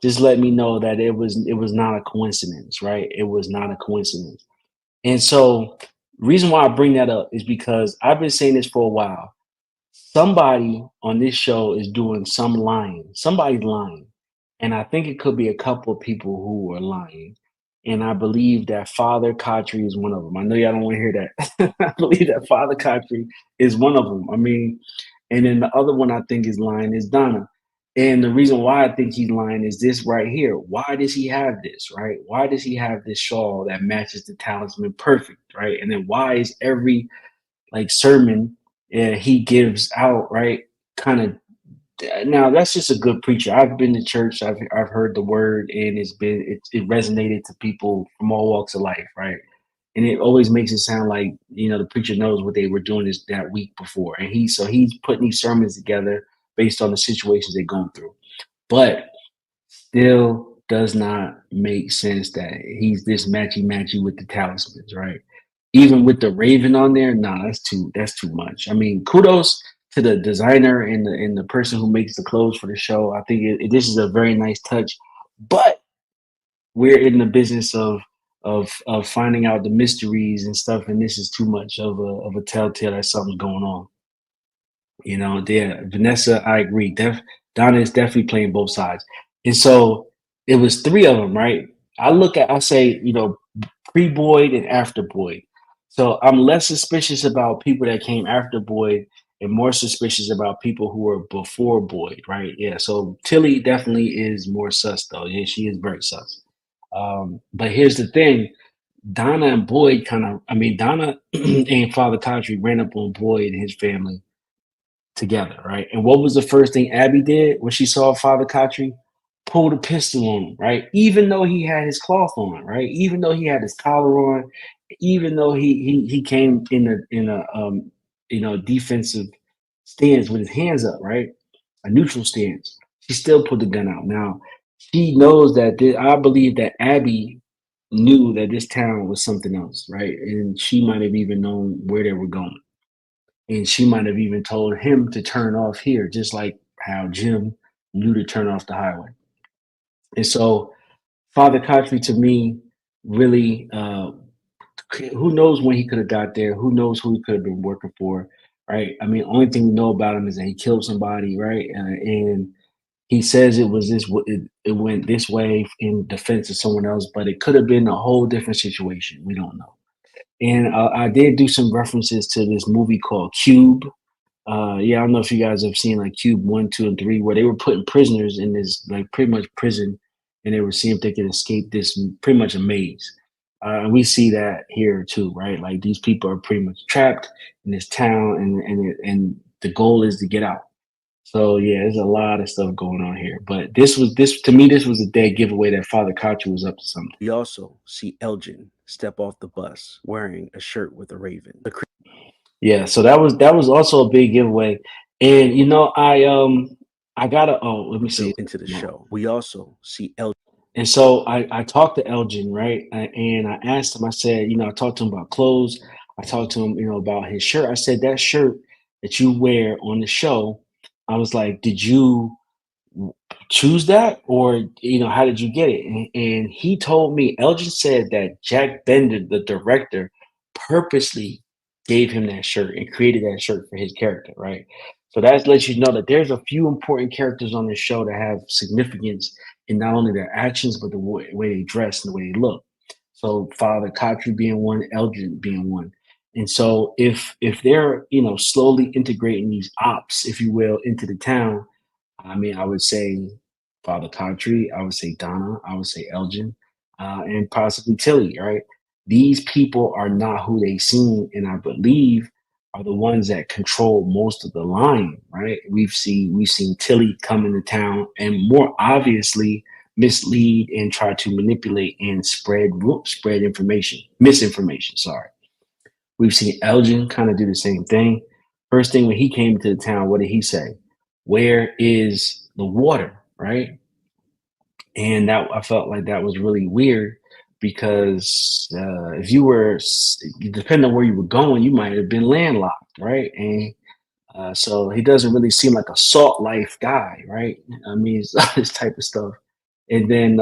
just let me know that it was not a coincidence, right? It was not a coincidence. And so, reason why I bring that up is because I've been saying this for a while. Somebody on this show is doing some lying. Somebody's lying. And I think it could be a couple of people who are lying. And I believe that Father Khatri is one of them. I know y'all don't want to hear that. I believe that Father Khatri is one of them. I mean, and then the other one I think is lying is Donna. And the reason why I think he's lying is this right here. Why does he have this, right? Why does he have this shawl that matches the talisman perfect, right? And then why is every like sermon he gives out, right? Kind of now that's just a good preacher. I've been to church, I've heard the word, and it resonated to people from all walks of life, right? And it always makes it sound like the preacher knows what they were doing this that week before, and he's putting these sermons together based on the situations they're going through. But still does not make sense that he's this matchy with the talismans, right? Even with the Raven on there, nah, that's too much. I mean, kudos to the designer and the person who makes the clothes for the show. I think this is a very nice touch, but we're in the business of finding out the mysteries and stuff, and this is too much of a telltale that something's going on. Vanessa, I agree. Donna is definitely playing both sides. And so it was three of them, right? I say, pre Boyd and after Boyd. So I'm less suspicious about people that came after Boyd and more suspicious about people who were before Boyd, right? Yeah. So Tilly definitely is more sus, though. Yeah, she is very sus. But here's the thing. Donna and Boyd Donna and Father Country ran up on Boyd and his family together, right? And what was the first thing Abby did when she saw Father Khatri? Pulled a pistol on him, right? Even though he had his cloth on, right? Even though he had his collar on, even though he came in a defensive stance with his hands up, right? A neutral stance. She still pulled the gun out. Now she knows that I believe that Abby knew that this town was something else, right? And she might have even known where they were going. And she might have even told him to turn off here, just like how Jim knew to turn off the highway. And so Father Khatri to me really who knows when he could have got there, who knows who he could have been working for, right? I mean, only thing we know about him is that he killed somebody, right? And he says it went this way in defense of someone else, but it could have been a whole different situation. We don't know. And I did do some references to this movie called Cube. Yeah, I don't know if you guys have seen like Cube 1, 2, and 3, where they were putting prisoners in this like pretty much prison, and they were seeing if they could escape this pretty much a maze. And we see that here too, right? Like these people are pretty much trapped in this town, and the goal is to get out. So yeah, there's a lot of stuff going on here. But this to me, this was a dead giveaway that Father Kachu was up to something. We also see Elgin step off the bus wearing a shirt with a raven. Yeah, so that was also a big giveaway. And I gotta let me say Built it. into the No. show. We also see Elgin. And so I talked to Elgin, right? And I asked him, I said, I talked to him about clothes. I talked to him, about his shirt. I said, that shirt that you wear on the show, I was like, did you choose that, or how did you get it? And he told me, Elgin said that Jack Bender, the director, purposely gave him that shirt and created that shirt for his character, right? So that lets you know that there's a few important characters on this show that have significance in not only their actions but the way they dress and the way they look. So Father Khatri being one, Elgin being one. And so if they're slowly integrating these ops, if you will, into the town, I mean, I would say Father Country, I would say Donna, I would say Elgin, and possibly Tilly, right? These people are not who they seem, and I believe are the ones that control most of the line, right? We've seen Tilly come into town and more obviously mislead and try to manipulate and spread information, misinformation. Sorry. We've seen Elgin kind of do the same thing. First thing when he came to the town, what did he say? Where is the water? Right. And that I felt like that was really weird because if you were, depending on where you were going, you might have been landlocked. Right. And so he doesn't really seem like a salt life guy. Right. I mean, it's all this type of stuff. And then,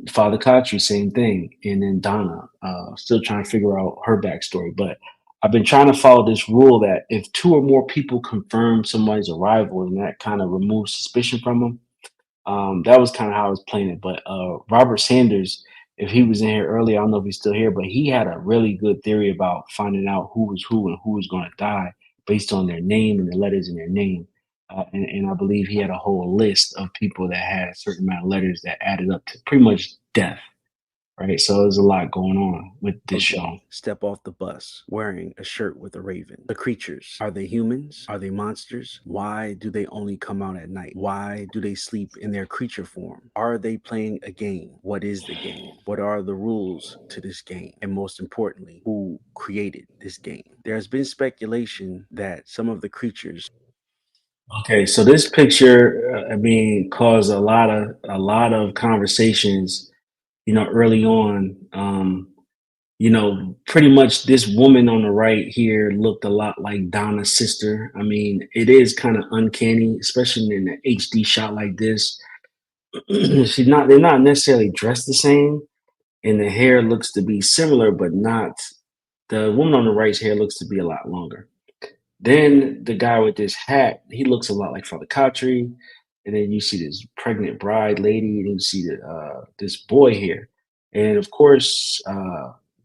Father Katri, same thing. And then Donna, still trying to figure out her backstory. But I've been trying to follow this rule that if two or more people confirm somebody's arrival, and that kind of removes suspicion from them. That was kind of how I was playing it. But Robert Sanders, if he was in here earlier, I don't know if he's still here, but he had a really good theory about finding out who was who and who was going to die based on their name and the letters in their name. And I believe he had a whole list of people that had a certain amount of letters that added up to pretty much death, right? So there's a lot going on with this show. Step off the bus wearing a shirt with a raven. The creatures, are they humans? Are they monsters? Why do they only come out at night? Why do they sleep in their creature form? Are they playing a game? What is the game? What are the rules to this game? And most importantly, who created this game? There has been speculation that some of the creatures. Okay, so this picture, I mean, caused a lot of conversations, early on. Pretty much this woman on the right here looked a lot like Donna's sister. I mean, it is kind of uncanny, especially in an HD shot like this. They're not necessarily dressed the same, and the hair looks to be similar, but not. The woman on the right's hair looks to be a lot longer. Then the guy with this hat, he looks a lot like Father Katri. And then you see this pregnant bride lady, and you see this boy here. And of course,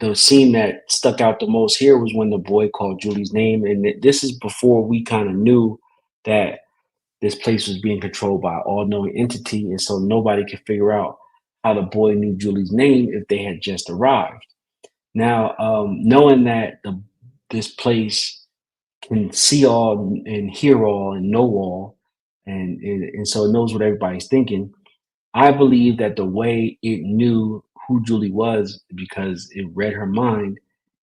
the scene that stuck out the most here was when the boy called Julie's name. And this is before we kind of knew that this place was being controlled by an all-knowing entity. And so nobody could figure out how the boy knew Julie's name if they had just arrived. Now, knowing that this place can see all and hear all and know all, and so it knows what everybody's thinking. I believe that the way it knew who Julie was because it read her mind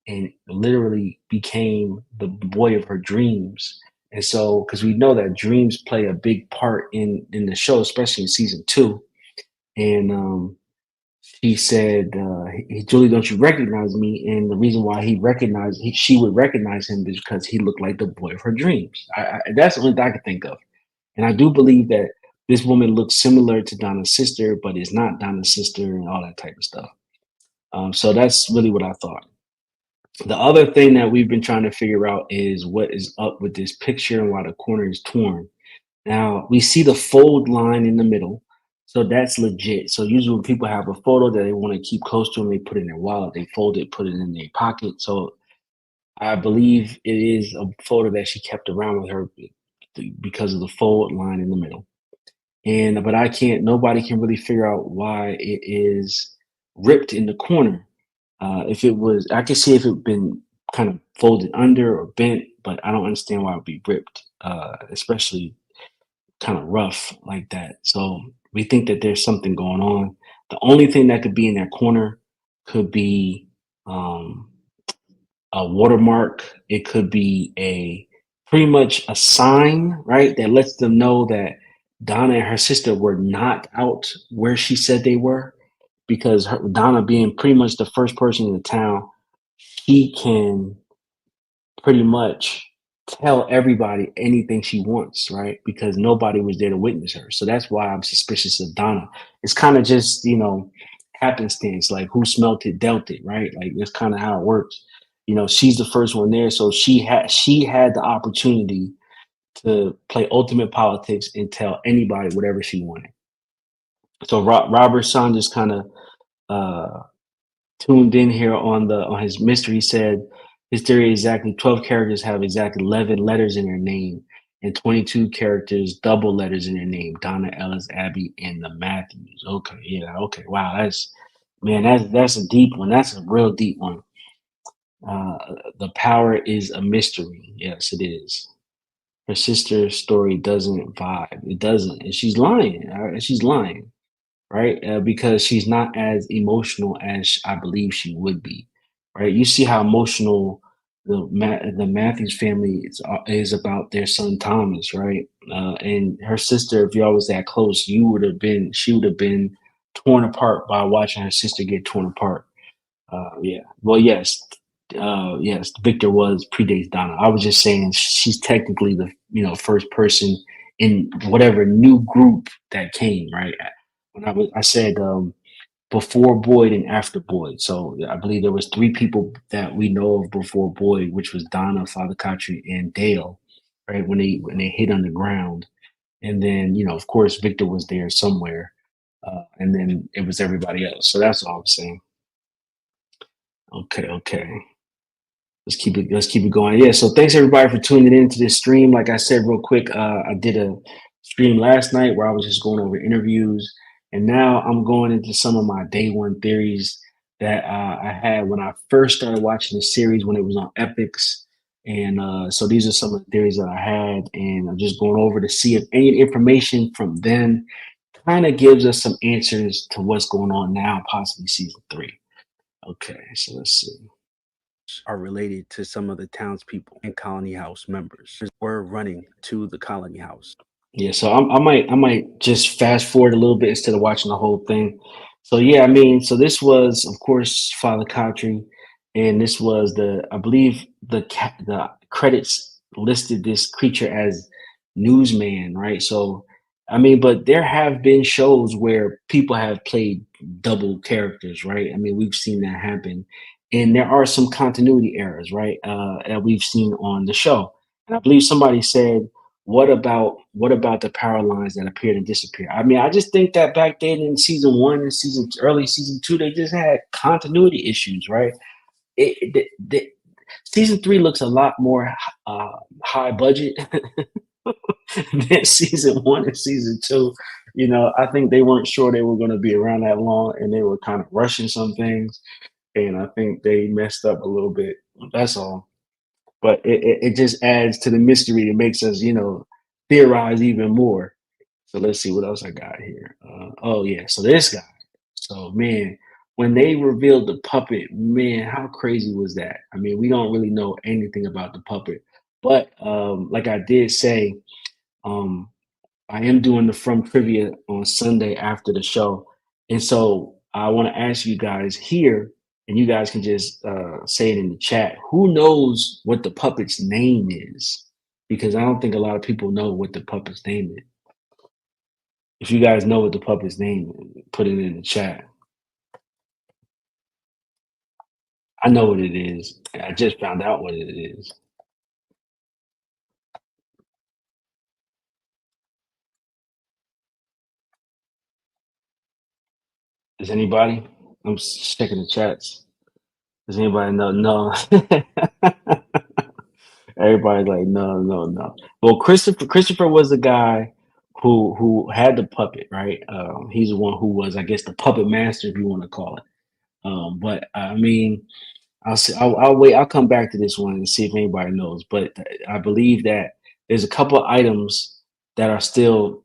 and literally became the boy of her dreams. And so, because we know that dreams play a big part in the show, especially in season two. And she said, Julie, don't you recognize me? And the reason why she would recognize him is because he looked like the boy of her dreams. That's the only thing I could think of. And I do believe that this woman looks similar to Donna's sister, but is not Donna's sister and all that type of stuff. So that's really what I thought. The other thing that we've been trying to figure out is what is up with this picture and why the corner is torn. Now we see the fold line in the middle. So that's legit. So usually when people have a photo that they want to keep close to them, they put it in their wallet, they fold it, put it in their pocket. So I believe it is a photo that she kept around with her because of the fold line in the middle. And but nobody can really figure out why it is ripped in the corner. If it was, I could see if it been kind of folded under or bent, but I don't understand why it would be ripped, especially kind of rough like that. So we think that there's something going on. The only thing that could be in that corner could be um, a watermark. It could be a pretty much a sign, right, that lets them know that Donna and her sister were not out where she said they were, because Donna being pretty much the first person in the town, she can pretty much tell everybody anything she wants, right? Because nobody was there to witness her. So that's why I'm suspicious of Donna. It's kind of just, happenstance, like who smelt it, dealt it, right? Like that's kind of how it works. She's the first one there. So she had the opportunity to play ultimate politics and tell anybody whatever she wanted. So Robert Saunders kind of tuned in here on his mystery. He said his theory is exactly 12 characters have exactly 11 letters in their name, and 22 characters double letters in their name. Donna, Ellis, Abby, and the Matthews. Okay, yeah, okay. Wow, that's man, that's a deep one. That's a real deep one. Uh, the power is a mystery. Yes, it is. Her sister's story doesn't vibe. It doesn't, and she's lying. She's lying, right? Because she's not as emotional as I believe she would be, right? You see how emotional the Matthews family is about their son Thomas, right? And her sister, if y'all was that close, she would have been torn apart by watching her sister get torn apart. Yeah. Well, yes. Yes, Victor was predates Donna. I was just saying she's technically the first person in whatever new group that came, right? I said before Boyd and after Boyd. So I believe there was three people that we know of before Boyd, which was Donna, Father Kotri, and Dale, right? When they hit on the ground, and then of course Victor was there somewhere, and then it was everybody else. So that's all I'm saying. Okay, okay. Let's keep it going. Yeah, so thanks everybody for tuning in to this stream. Like I said real quick, I did a stream last night where I was just going over interviews, and now I'm going into some of my day one theories that I had when I first started watching the series when it was on Epics. And so these are some of the theories that I had, and I'm just going over to see if any information from them kind of gives us some answers to what's going on now, possibly season three. Okay, so let's see. Are related to some of the townspeople and colony house members were running to the colony house. Yeah, so I might just fast forward a little bit instead of watching the whole thing. So yeah, I mean, so this was of course Father Kotri, and this was I believe the credits listed this creature as newsman, right? So I mean, but there have been shows where people have played double characters, right? I mean, we've seen that happen, and there are some continuity errors, right? That we've seen on the show, and I believe somebody said what about the power lines that appeared and disappear? I mean, I just think that back then in season one and early season two, they just had continuity issues, right? Season three looks a lot more uh, high budget than season one and season two. I think they weren't sure they were going to be around that long, and they were kind of rushing some things, and I think they messed up a little bit. That's all. But it just adds to the mystery. It makes us, theorize even more. So let's see what else I got here. Oh yeah, so this guy. So man, when they revealed the puppet, man, how crazy was that? I mean, we don't really know anything about the puppet, but like I did say, um, I am doing the From Trivia on Sunday after the show. And so I want to ask you guys here, and you guys can just say it in the chat. Who knows what the puppet's name is? Because I don't think a lot of people know what the puppet's name is. If you guys know what the puppet's name is, put it in the chat. I know what it is. I just found out what it is. Does anybody? I'm checking the chats. Does anybody know? No. Everybody's like, no, no, no. Well, Christopher was the guy who had the puppet, right? He's the one who was, I guess, the puppet master, if you want to call it. But I mean, I'll see. I'll wait. I'll come back to this one and see if anybody knows. But I believe that there's a couple of items that are still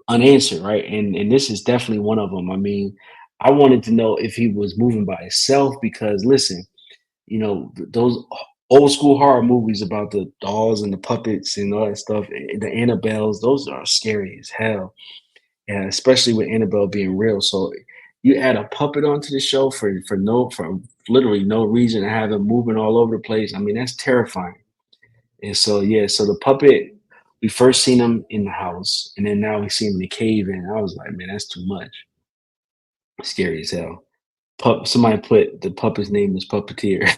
unanswered, right? And this is definitely one of them. I mean, I wanted to know if he was moving by himself because listen, those old school horror movies about the dolls and the puppets and all that stuff, the Annabelles, those are scary as hell. Yeah, especially with Annabelle being real. So you add a puppet onto the show for literally no reason to have him moving all over the place. I mean, that's terrifying. And so yeah, so the puppet, we first seen him in the house, and then now we see him in the cave, and I was like, man, that's too much. Scary as hell. Somebody put the puppet's name is Puppeteer.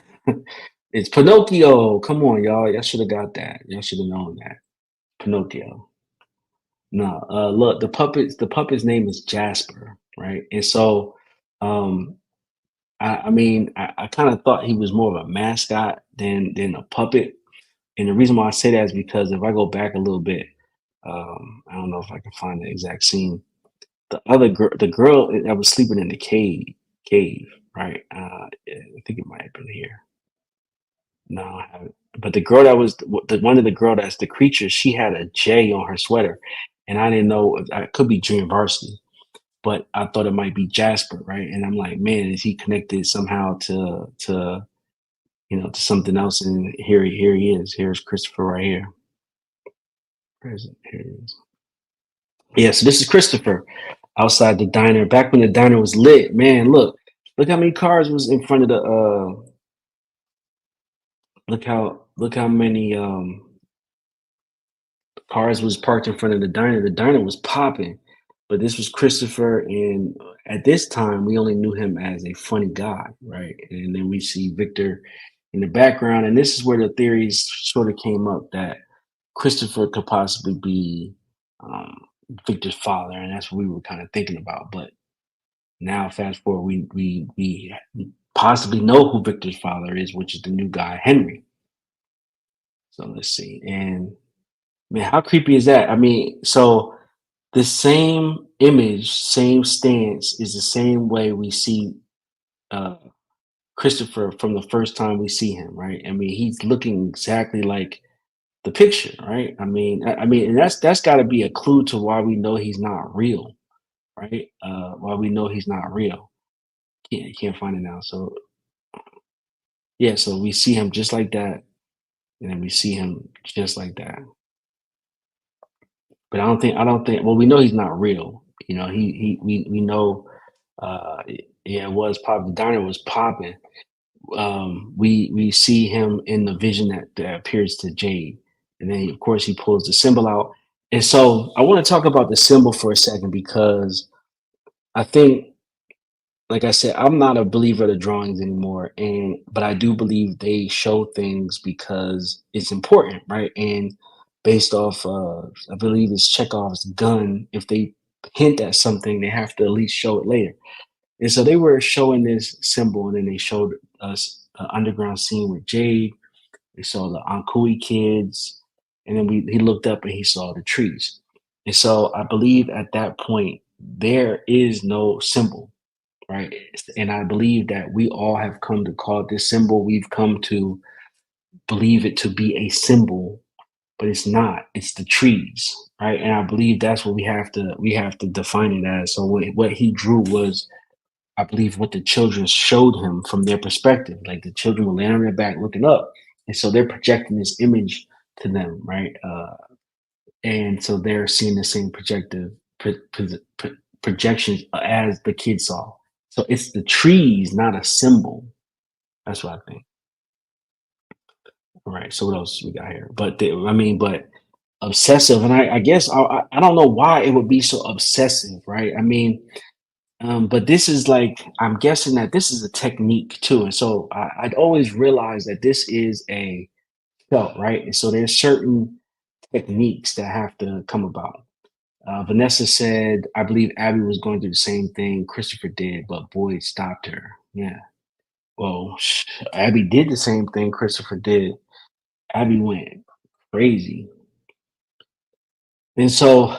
It's Pinocchio. Come on, y'all. Y'all should have got that. Y'all should have known that. Pinocchio. No, look, the puppet's name is Jasper, right? And so, um, I kind of thought he was more of a mascot than a puppet. And the reason why I say that is because if I go back a little bit, I don't know if I can find the exact scene. The girl that was sleeping in the cave, right? I think it might have been here. No, I haven't. But the girl that was the one of the girl that's the creature, she had a J on her sweater, and I didn't know I could be Dream Varsity, but I thought it might be Jasper, right? And I'm like, man, is he connected somehow to something else? And here he is. Here's Christopher right here. Where is it? Here it is. Yeah, so this is Christopher outside the diner. Back when the diner was lit, man. Look how many cars was in front of the. Look how many cars was parked in front of the diner. The diner was popping, but this was Christopher, and at this time we only knew him as a funny guy, right? And then we see Victor in the background, and this is where the theories sort of came up that Christopher could possibly be um, Victor's father, and that's what we were kind of thinking about. But now, fast forward, we possibly know who Victor's father is, which is the new guy, Henry. So let's see, and man, how creepy is that? I mean, so the same image, same stance is the same way we see uh, Christopher from the first time we see him, right? I mean, he's looking exactly like the picture, right? I mean, and that's got to be a clue to why we know he's not real, right? Why we know he's not real. Can't find it now. So yeah, so we see him just like that, and then we see him just like that. But I don't think. Well, we know he's not real. We know. Yeah, it was pop. The diner was popping. We see him in the vision that appears to Jade, and then of course he pulls the symbol out. And so I want to talk about the symbol for a second because I think, like I said, I'm not a believer of the drawings anymore, and but I do believe they show things because it's important, right? And based off, I believe it's Chekhov's gun. If they hint at something, they have to at least show it later. And so they were showing this symbol, and then they showed us an underground scene with Jade. They saw the Ankui kids, and then he looked up and he saw the trees. And so I believe at that point there is no symbol, right? And I believe that we all have come to call this symbol. We've come to believe it to be a symbol, but it's not. It's the trees, right? And I believe that's what we have to define it as. So what he drew was, I believe, what the children showed him from their perspective. Like the children were laying on their back looking up, and so they're projecting this image to them, right? And so they're seeing the same projections as the kids saw. So it's the trees, not a symbol. That's what I think. All right. So what else we got here? But obsessive, and I guess I don't know why it would be so obsessive, right? I mean, but this is like, I'm guessing that this is a technique too, and so I'd always realize that this is a spell, right? And so there's certain techniques that have to come about. Vanessa said, I believe Abby was going through the same thing Christopher did, but Boyd stopped her. Yeah. Well, Abby did the same thing Christopher did. Abby went crazy. And so,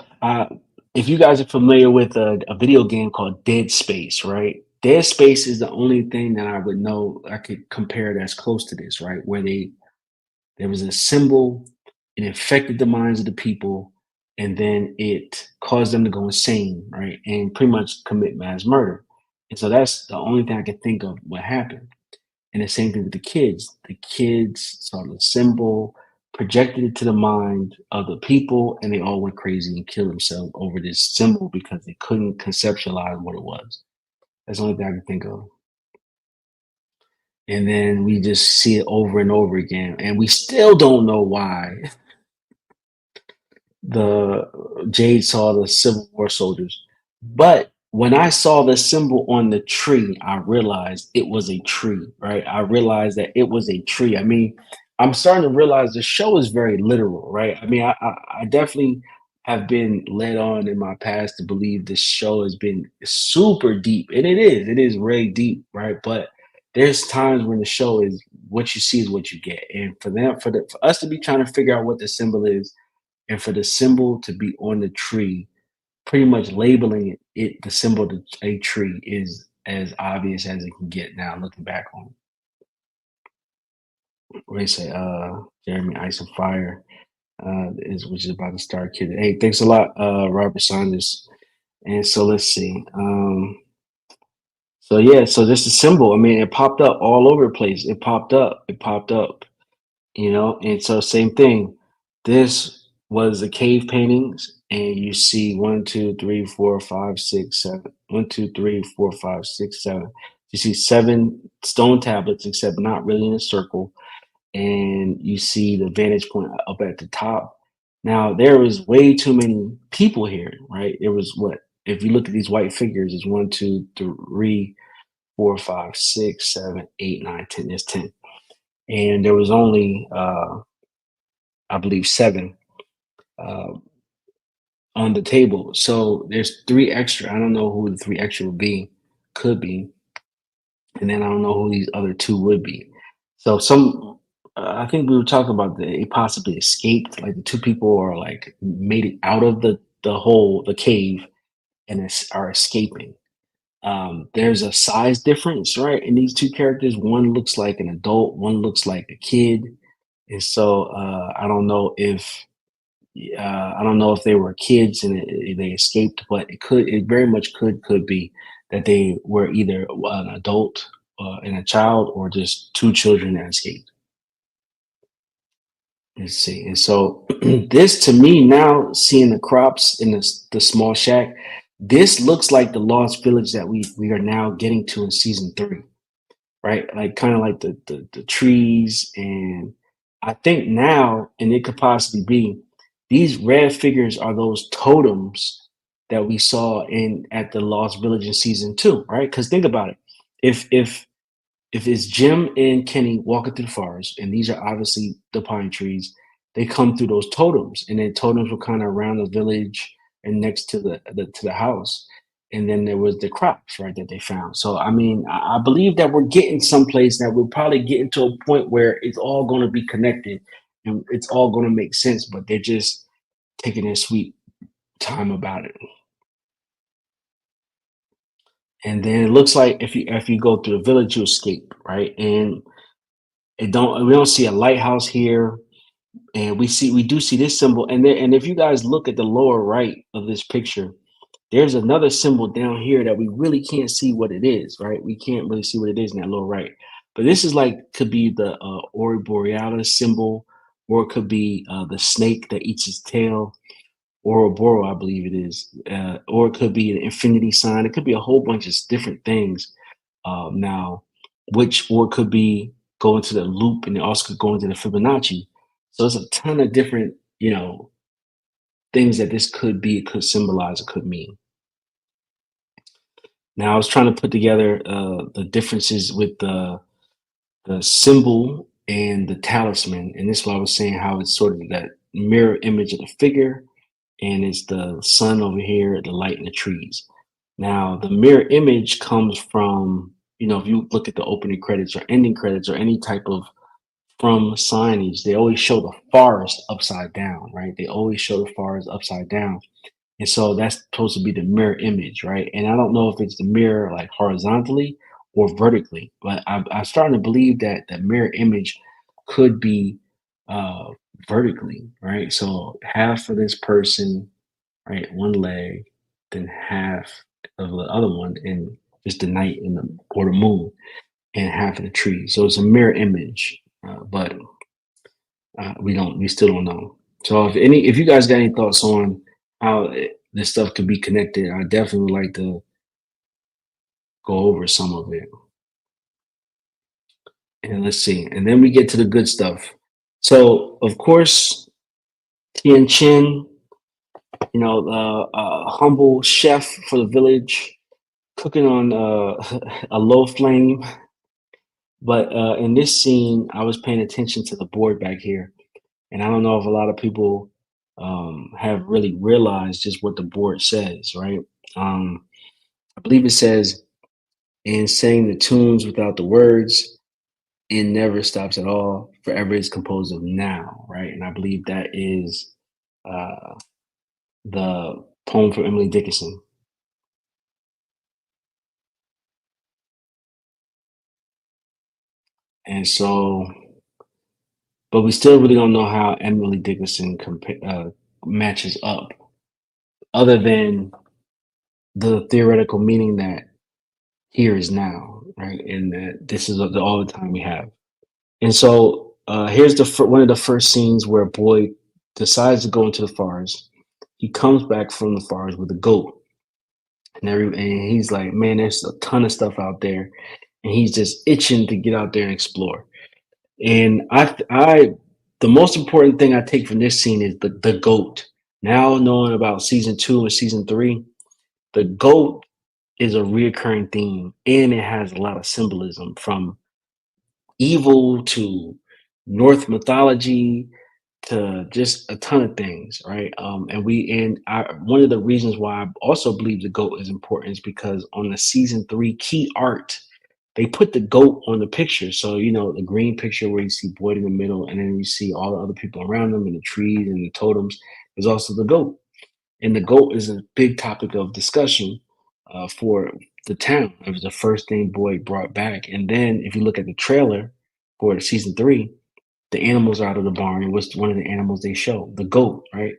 if you guys are familiar with a video game called Dead Space, right? Dead Space is the only thing that I would know I could compare that's close to this, right? Where there was a symbol, it infected the minds of the people, and then it caused them to go insane, right? And pretty much commit mass murder. And so that's the only thing I could think of what happened. And the same thing with the kids. The kids saw the symbol, projected it to the mind of the people, and they all went crazy and killed themselves over this symbol because they couldn't conceptualize what it was. That's the only thing I can think of. And then we just see it over and over again. And we still don't know why the Jade saw the Civil War soldiers. But when I saw the symbol on the tree, I realized it was a tree, right? I realized that it was a tree. I'm starting to realize the show is very literal, right? I mean, I definitely have been led on in my past to believe this show has been super deep, and it is very deep, right? But there's times when the show is what you see is what you get, and for us to be trying to figure out what the symbol is, and for the symbol to be on the tree, pretty much labeling it the symbol to a tree is as obvious as it can get now. Looking back on, what they say, Jeremy Ice and Fire is which is about to start kidding. Hey, thanks a lot, Robert Saunders. And so let's see. So yeah, so this is symbol. I mean, it popped up all over the place. It popped up. It popped up. You know, and so same thing. This was the cave paintings, and you see 1, 2, 3, 4, 5, 6, 7. 1, 2, 3, 4, 5, 6, 7. You see 7 stone tablets, except not really in a circle, and you see the vantage point up at the top. Now there was way too many people here, right? It was what if you look at these white figures, it's 1, 2, 3, 4, 5, 6, 7, 8, 9, 10. There's 10, and there was only I believe 7 uh, on the table. So there's 3 extra. I don't know who the 3 extra would be, could be, and then I don't know who these other 2 would be. So I think we were talking about it possibly escaped. Like the 2 people are like made it out of the hole, the cave, and are escaping. There's a size difference, right? In these 2 characters, one looks like an adult, one looks like a kid, and so I don't know if they were kids and they escaped, but it very much could be that they were either an adult and a child, or just 2 children that escaped. Let's see. And so this to me now, seeing the crops in the small shack, this looks like the lost village that we are now getting to in season 3, right? Like kind of like the trees, and I think now, and it could possibly be these red figures are those totems that we saw in at the Lost Village in season 2, right? Because think about it, if it's Jim and Kenny walking through the forest, and these are obviously the pine trees, they come through those totems, and then totems were kind of around the village and next to the house, and then there was the crops, right, that they found. So I mean, I believe that we're getting someplace that we're probably getting to a point where it's all going to be connected, and it's all going to make sense, but they're just taking their sweet time about it. And then it looks like if you go through the village, you escape, right? And we don't see a lighthouse here, and we do see this symbol, and if you guys look at the lower right of this picture, there's another symbol down here that we really can't see what it is, right? We can't really see what it is in that lower right, but this is like could be the Ori Borealis symbol, or it could be the snake that eats its tail, Ouroboros, I believe it is, or it could be an infinity sign. It could be a whole bunch of different things now, or it could be going to the loop, and it also could go into the Fibonacci. So there's a ton of different, things that this could be, it could symbolize, it could mean. Now I was trying to put together the differences with the symbol and the talisman, and this is why I was saying how it's sort of that mirror image of the figure, and it's the sun over here, the light in the trees. Now, the mirror image comes from, if you look at the opening credits or ending credits or any type of from signage, they always show the forest upside down, right? They always show the forest upside down. And so that's supposed to be the mirror image, right? And I don't know if it's the mirror like horizontally or vertically, but I'm starting to believe that the mirror image could be uh, vertically, right? So half of this person, right, one leg, then half of the other one, and just the night and or the moon, and half of the tree. So it's a mirror image, but we still don't know. So if you guys got any thoughts on how this stuff could be connected, I definitely would like to go over some of it. And let's see, and then we get to the good stuff. So of course, Tian Chin, a humble chef for the village, cooking on a low flame. But in this scene, I was paying attention to the board back here, and I don't know if a lot of people have really realized just what the board says, right? Um, I believe it says, "And saying the tunes without the words, and never stops at all. Forever is composed of now," right? And I believe that is uh, the poem from Emily Dickinson. And so, but we still really don't know how Emily Dickinson matches up, other than the theoretical meaning that here is now, right? And that this is all the time we have. And so here's one of the first scenes where a boy decides to go into the forest. He comes back from the forest with a goat, and he's like, "Man, there's a ton of stuff out there," and he's just itching to get out there and explore. And the most important thing I take from this scene is the goat. Now knowing about season two and season three, the goat is a reoccurring theme, and it has a lot of symbolism, from evil to North mythology to just a ton of things, right? One of the reasons why I also believe the goat is important is because on the season three key art, they put the goat on the picture. So the green picture where you see Boyd in the middle, and then you see all the other people around them and the trees and the totems. There's also the goat, and the goat is a big topic of discussion for the town. It was the first thing Boyd brought back, and then if you look at the trailer for season three, the animals are out of the barn, and what's one of the animals they show? The goat, right?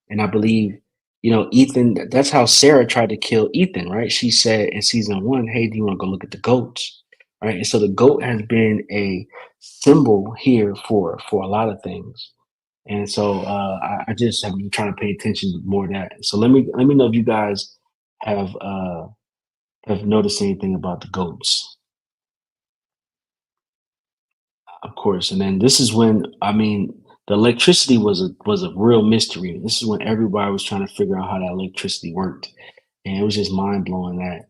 And I believe, Ethan, that's how Sarah tried to kill Ethan, right? She said in season one, "Hey, do you want to go look at the goats?" Right? And so the goat has been a symbol here for a lot of things. And so I just have been trying to pay attention to more of that. So let me know if you guys have noticed anything about the goats, of course. And then this is when, the electricity was a real mystery. This is when everybody was trying to figure out how that electricity worked, and it was just mind blowing that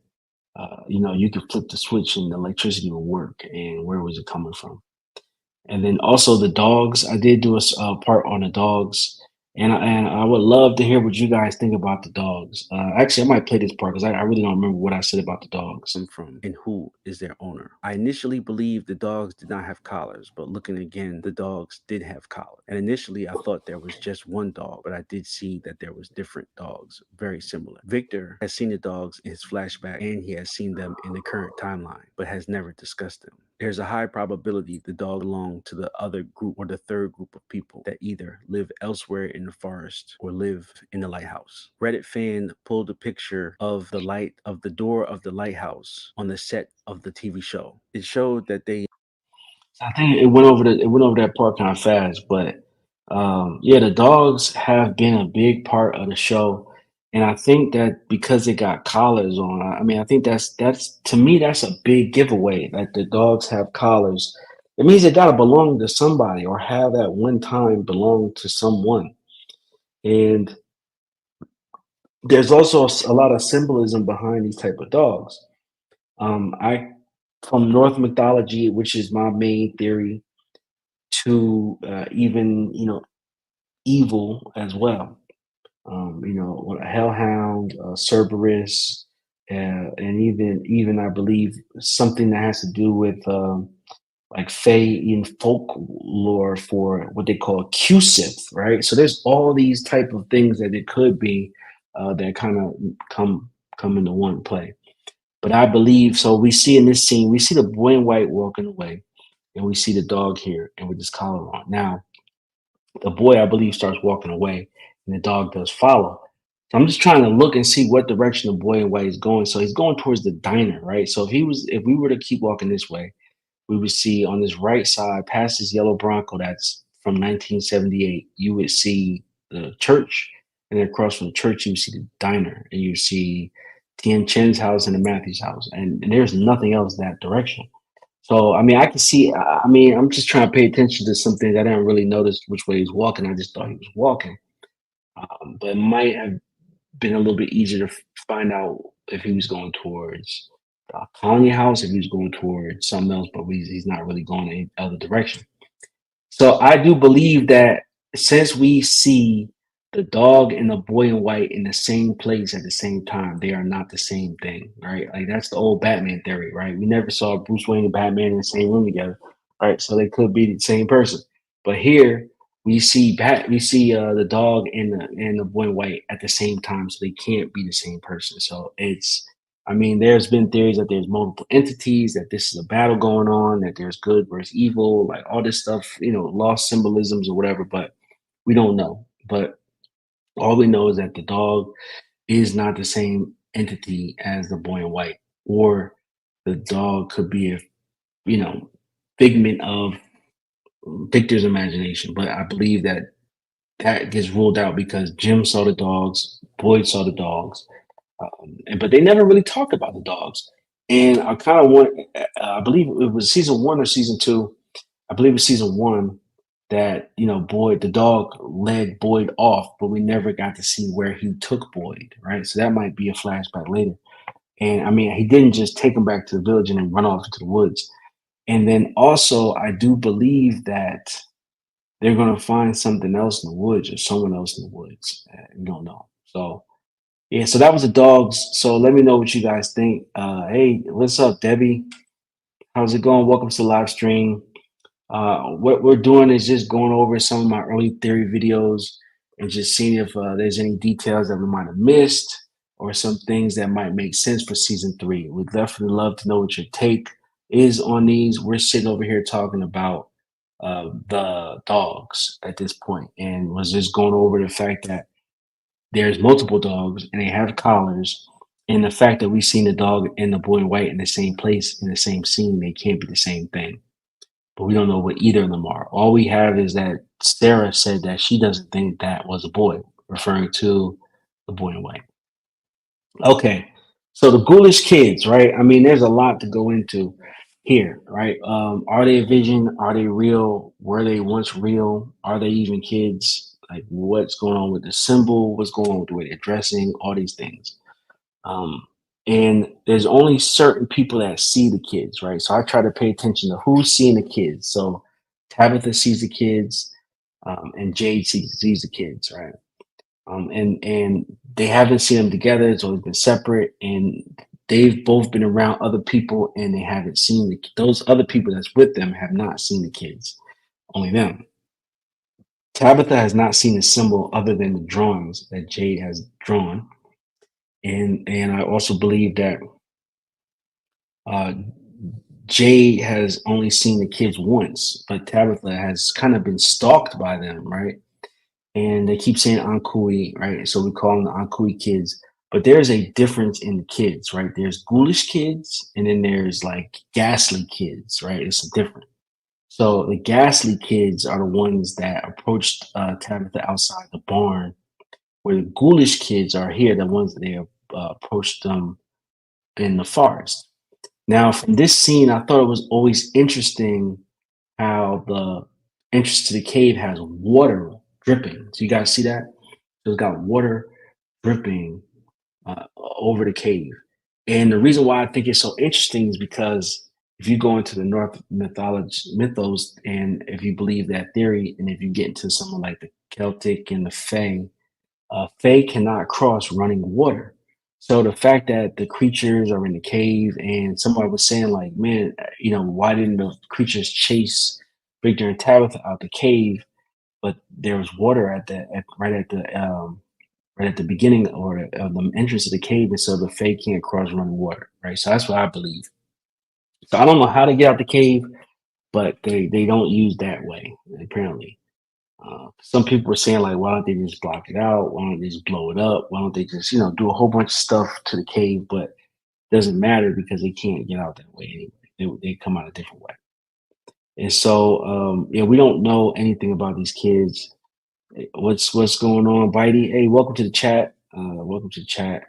you could flip the switch and the electricity would work, and where was it coming from? And then also the dogs. I did do a part on the dogs, and I would love to hear what you guys think about the dogs. Actually, I might play this part because I really don't remember what I said about the dogs. Come from and who is their owner. I initially believed the dogs did not have collars, but looking again, the dogs did have collars. And initially I thought there was just one dog, but I did see that there was different dogs, very similar. Victor has seen the dogs in his flashback and he has seen them in the current timeline, but has never discussed them. There's a high probability the dog belonged to the other group or the third group of people that either live elsewhere in the forest or live in the lighthouse. Reddit fan pulled a picture of the door of the lighthouse on the set of the TV show. It showed that they I think it went over that part kind of fast, but yeah, the dogs have been a big part of the show, and I think that because it got collars on, I think that's to me that's a big giveaway. That the dogs have collars, it means they gotta belong to somebody or have at one time belonged to someone. And there's also a lot of symbolism behind these type of dogs. I From North mythology, which is my main theory, to even evil as well. A hellhound, Cerberus, and even I believe something that has to do with like Fae in folklore for what they call Cusith, right? So there's all these type of things that it could be that kind of come into one play. But I believe so. We see in this scene, we see the boy in white walking away, and we see the dog here, and with his collar on. Now, the boy, I believe, starts walking away, and the dog does follow. So I'm just trying to look and see what direction the boy in white is going. So he's going towards the diner, right? So if we were to keep walking this way, we would see on this right side, past this yellow Bronco that's from 1978, you would see the church, and then across from the church, you would see the diner, and you see Tien Chen's house and the Matthews house, and there's nothing else that direction. So I can see. I'm just trying to pay attention to something that I didn't really notice which way he's walking. I just thought he was walking, but it might have been a little bit easier to find out if he was going towards the Kanye house, if he was going towards something else, but he's not really going any other direction. So I do believe that since we see the dog and the boy in white in the same place at the same time, they are not the same thing, right? Like that's the old Batman theory, right? We never saw Bruce Wayne and Batman in the same room together, right? So they could be the same person. But here we see the dog and the boy in white at the same time, so they can't be the same person. So it's I mean, there's been theories that there's multiple entities, that this is a battle going on, that there's good versus evil, like all this stuff, lost symbolisms or whatever, but we don't know. But all we know is that the dog is not the same entity as the boy in white, or the dog could be a you know figment of Victor's imagination. But I believe that that gets ruled out because Jim saw the dogs, Boyd saw the dogs, but they never really talked about the dogs. And I kind of want, I believe it was season one or season two. I believe it was season one that Boyd, the dog, led Boyd off, but we never got to see where he took Boyd, right? So that might be a flashback later. And I mean, he didn't just take him back to the village and then run off into the woods. And then also, I do believe that they're going to find something else in the woods or someone else in the woods. We don't know. So yeah, so that was the dogs. So let me know what you guys think. Hey, what's up, Debbie? How's it going? Welcome to the live stream. What we're doing is just going over some of my early theory videos and just seeing if there's any details that we might have missed or some things that might make sense for season three. We'd definitely love to know what your take is on these. We're sitting over here talking about the dogs at this point, and was just going over the fact that there's multiple dogs and they have collars. And the fact that we've seen the dog and the boy in white in the same place in the same scene, they can't be the same thing. But we don't know what either of them are. All we have is that Sarah said that she doesn't think that was a boy, referring to the boy in white. Okay, so the ghoulish kids, right? I mean, there's a lot to go into here, right? Are they a vision? Are they real? Were they once real? Are they even kids? Like, what's going on with the symbol? What's going on with the way they're dressing? All these things. Um, and there's only certain people that see the kids, right? So I try to pay attention to who's seeing the kids. So Tabitha sees the kids, and Jade sees the kids, right? And they haven't seen them together. It's always been separate, and they've both been around other people, and they haven't seen those other people that's with them have not seen the kids. Only them. Tabitha has not seen a symbol other than the drawings that Jade has drawn, and I also believe that uh, Jade has only seen the kids once, but Tabitha has kind of been stalked by them, right? And they keep saying Ankui, right? So we call them the Ankui kids. But there's a difference in the kids, right? There's ghoulish kids, and then there's like ghastly kids, right? It's different. So the ghastly kids are the ones that approached Tabitha outside the barn, where the ghoulish kids are here, the ones that they approached them in the forest. Now, from this scene, I thought it was always interesting how the entrance to the cave has water dripping. So you guys see that? So it's got water dripping over the cave. And the reason why I think it's so interesting is because if you go into the North mythos, and if you believe that theory, and if you get into something like the Celtic and the Fae cannot cross running water. So the fact that the creatures are in the cave, and somebody was saying like, man, why didn't the creatures chase Victor and Tabitha out the cave? But there was water right at the beginning of the entrance of the cave, and so the Fae can't cross running water, right? So that's what I believe. So I don't know how to get out the cave, but they don't use that way apparently. Some people were saying like, why don't they just block it out? Why don't they just blow it up? Why don't they just do a whole bunch of stuff to the cave? But it doesn't matter because they can't get out that way anyway. They come out a different way. And so yeah, we don't know anything about these kids. What's going on, Bitey? Hey, welcome to the chat. Welcome to the chat.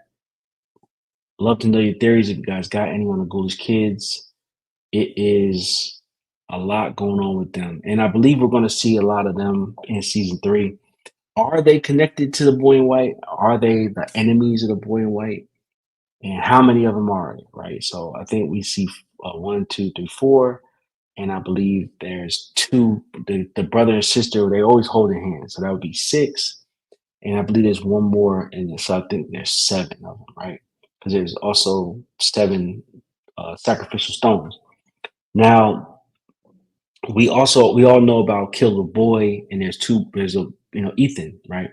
Love to know your theories if you guys got any on the Ghoulish kids. It is a lot going on with them, and I believe we're going to see a lot of them in season three. Are they connected to the boy in white? Are they the enemies of the boy in white? And how many of them are they, right? So I think we see one, two, three, four, and I believe there's two. The brother and sister, they always hold their hands, so that would be six. and I believe there's one more in this. So I think there's seven of them, right? Because there's also seven sacrificial stones. Now we all know about Kill the Boy, and there's two. There's a Ethan, right?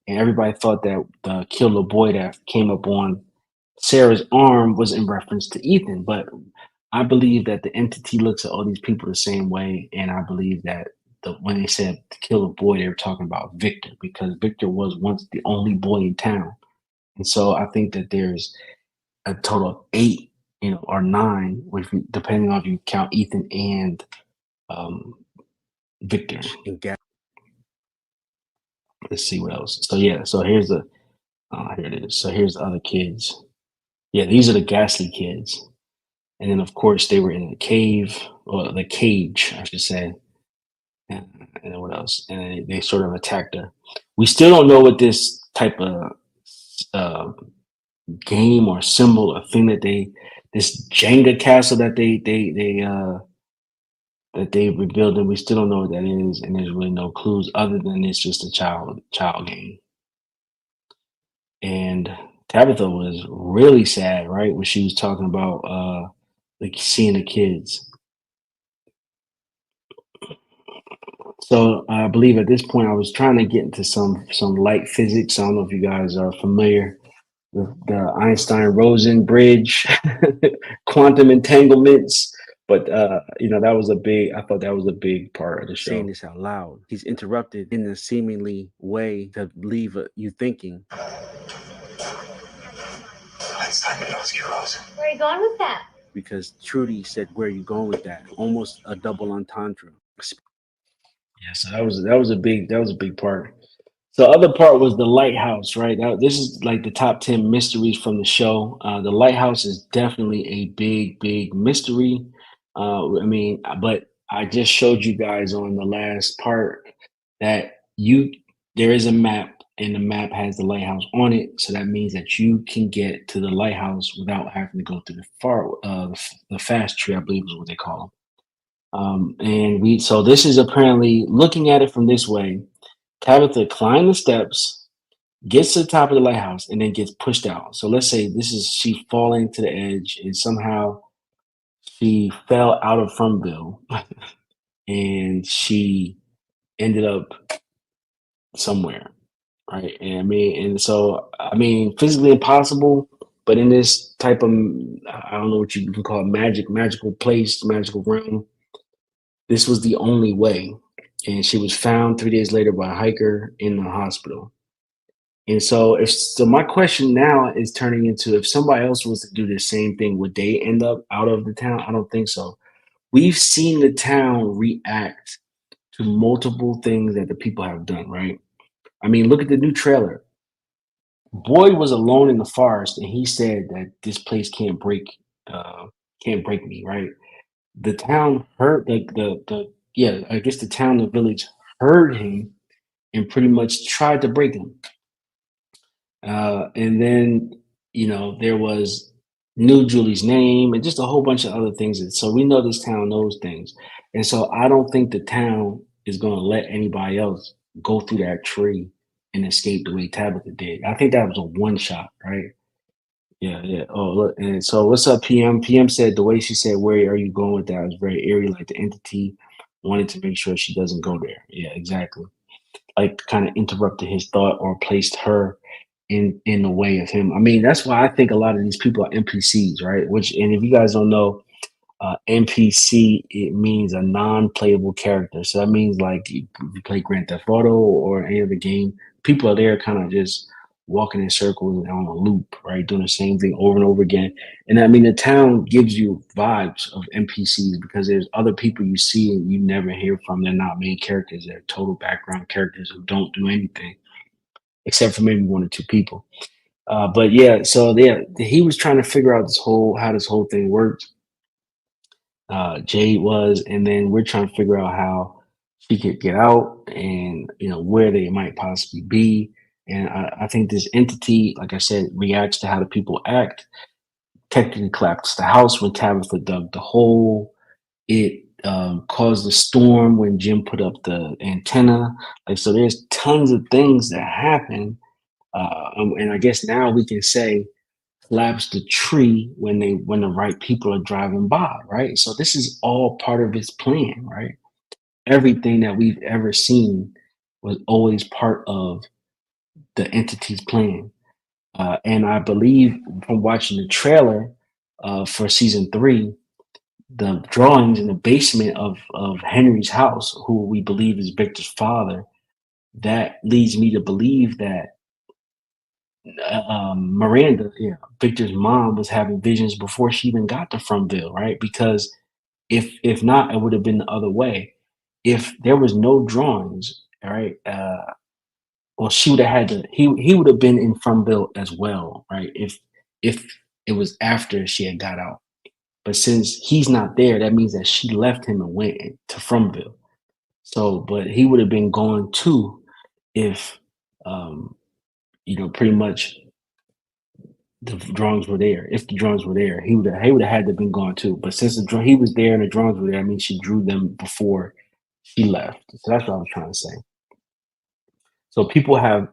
And everybody thought that the Kill the Boy that came up on Sarah's arm was in reference to Ethan, but I believe that the entity looks at all these people the same way, and I believe that when they said to kill a boy, they were talking about Victor because Victor was once the only boy in town, and so I think that there's a total of eight, or nine, depending on if you count Ethan and um, Victor. And Gab Let's see what else. So yeah, so here's the here it is. So here's the other kids. Yeah, these are the ghastly kids. And then, of course, they were in the cave, or the cage, I should say. And then what else? And they sort of attacked her. We still don't know what this type of uh, game or symbol or thing this Jenga castle that they rebuilt, and we still don't know what that is. And there's really no clues other than it's just a child game. And Tabitha was really sad, right, when she was talking about like seeing the kids. So I believe at this point I was trying to get into some light physics. I don't know if you guys are familiar with the Einstein-Rosen bridge, quantum entanglements, but that was a big. I thought that was a big part of the saying show. this out loud. He's interrupted in a seemingly way to leave you thinking. It's time to ask you, Rose. Where are you going with that? Because Trudy said, "Where are you going with that?" Almost a double entendre. Yeah, so that was a big part. So other part was the lighthouse, right? Now, this is like the top 10 mysteries from the show. The lighthouse is definitely a big mystery. But I just showed you guys on the last part that there is a map, and the map has the lighthouse on it. So that means that you can get to the lighthouse without having to go through the fast tree, I believe is what they call them. So this is apparently looking at it from this way. Tabitha climbed the steps, gets to the top of the lighthouse, and then gets pushed out. So let's say this is she falling to the edge, and somehow she fell out of Fromville, and she ended up somewhere, right? And physically impossible, but in this type of I don't know what you can call it, magical place, magical realm. This was the only way, and she was found 3 days later by a hiker in the hospital. And so my question now is turning into if somebody else was to do the same thing, would they end up out of the town? I don't think so. We've seen the town react to multiple things that the people have done, right? I mean, look at the new trailer. Boyd was alone in the forest, and he said that this place can't break me, right? The town heard the yeah, I guess the town, the village heard him and pretty much tried to break him. And then, there was New Julie's name and just a whole bunch of other things. And so we know this town knows things. And so I don't think the town is going to let anybody else go through that tree and escape the way Tabitha did. I think that was a one shot, right? Yeah, yeah. Oh, look. And so what's up, PM? PM said the way she said, "Where are you going with that?" was very eerie, like the entity wanted to make sure she doesn't go there. Yeah, exactly. Like kind of interrupted his thought or placed her in the way of him. I mean, that's why I think a lot of these people are NPCs, right? And if you guys don't know, NPC, it means a non-playable character. So that means like if you play Grand Theft Auto or any other game, people are there kind of just walking in circles and on a loop, right? Doing the same thing over and over again. And I mean, the town gives you vibes of NPCs because there's other people you see and you never hear from. They're not main characters. They're total background characters who don't do anything except for maybe one or two people. But yeah, so yeah, he was trying to figure out how this whole thing worked. Jade was, and then we're trying to figure out how she could get out, and where they might possibly be. And I think this entity, like I said, reacts to how the people act. Technically collapsed the house when Tabitha dug the hole. It caused the storm when Jim put up the antenna. Like, so there's tons of things that happen. And I guess now we can say collapse the tree when the right people are driving by, right? So this is all part of his plan, right? Everything that we've ever seen was always part of the entity's plan. And I believe from watching the trailer for season 3, the drawings in the basement of Henry's house, who we believe is Victor's father, that leads me to believe that Miranda, yeah, Victor's mom, was having visions before she even got to Fromville, right? Because if not, it would have been the other way. If there was no drawings, all right, well, she would have had to. He would have been in Fromville as well, right? If it was after she had got out. But since he's not there, that means that she left him and went to Fromville. So, but he would have been gone too if, um, pretty much the drawings were there. If the drawings were there, he would have had to been gone too. But since he was there and the drawings were there, I mean, she drew them before she left. So that's what I was trying to say. So people have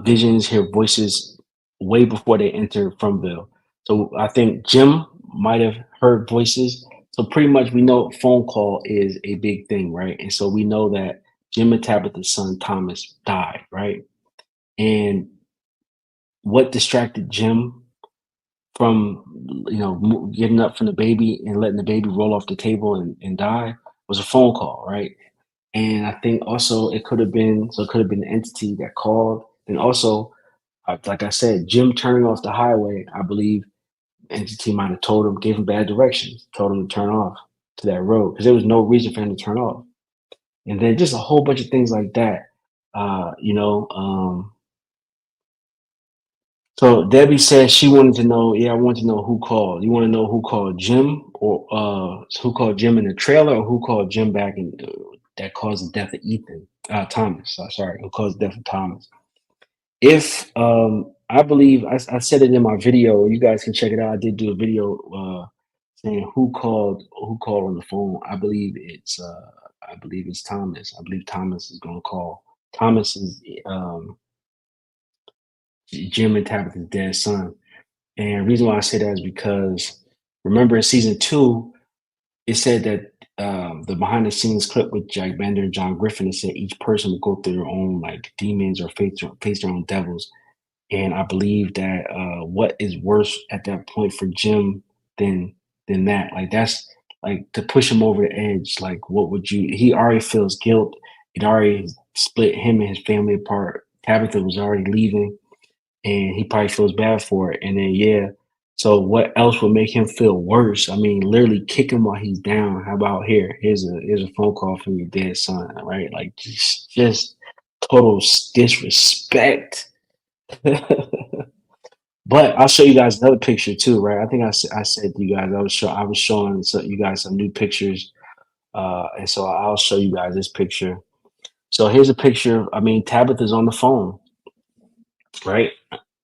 visions, hear voices way before they enter Fromville. So I think Jim might have heard voices. So pretty much we know phone call is a big thing, right? And so we know that Jim and Tabitha's son Thomas died, right? And what distracted Jim from getting up from the baby and letting the baby roll off the table and die was a phone call, right? And I think also it could have been the entity that called, and also like I said, Jim turning off the highway, I believe entity might have told him, gave him bad directions, told him to turn off to that road because there was no reason for him to turn off. And then just a whole bunch of things like that. So Debbie said she wanted to know, I wanted to know who called. You want to know who called Jim, or who called Jim in the trailer, or who called Jim back and that caused the death of Thomas. Sorry, who caused the death of Thomas. If I believe I said it in my video, you guys can check it out. I did do a video saying who called on the phone. I believe it's Thomas. I believe Thomas is going to call. Thomas is Jim and Tabitha's dead son. And the reason why I say that is because remember in season 2, it said that the behind the scenes clip with Jack Bender and John Griffin, it said each person would go through their own like demons or face their own devils. And I believe that what is worse at that point for Jim than that? Like that's like to push him over the edge. Like what would you? He already feels guilt. It already split him and his family apart. Tabitha was already leaving, and he probably feels bad for it. And then so what else would make him feel worse? I mean, literally kick him while he's down. How about here's a phone call from your dead son, right? Like just total disrespect. But I'll show you guys another picture too, right? I think I said to you guys I was showing you guys some new pictures, and so I'll show you guys this picture. So here's a picture. I mean, Tabitha's on the phone, right?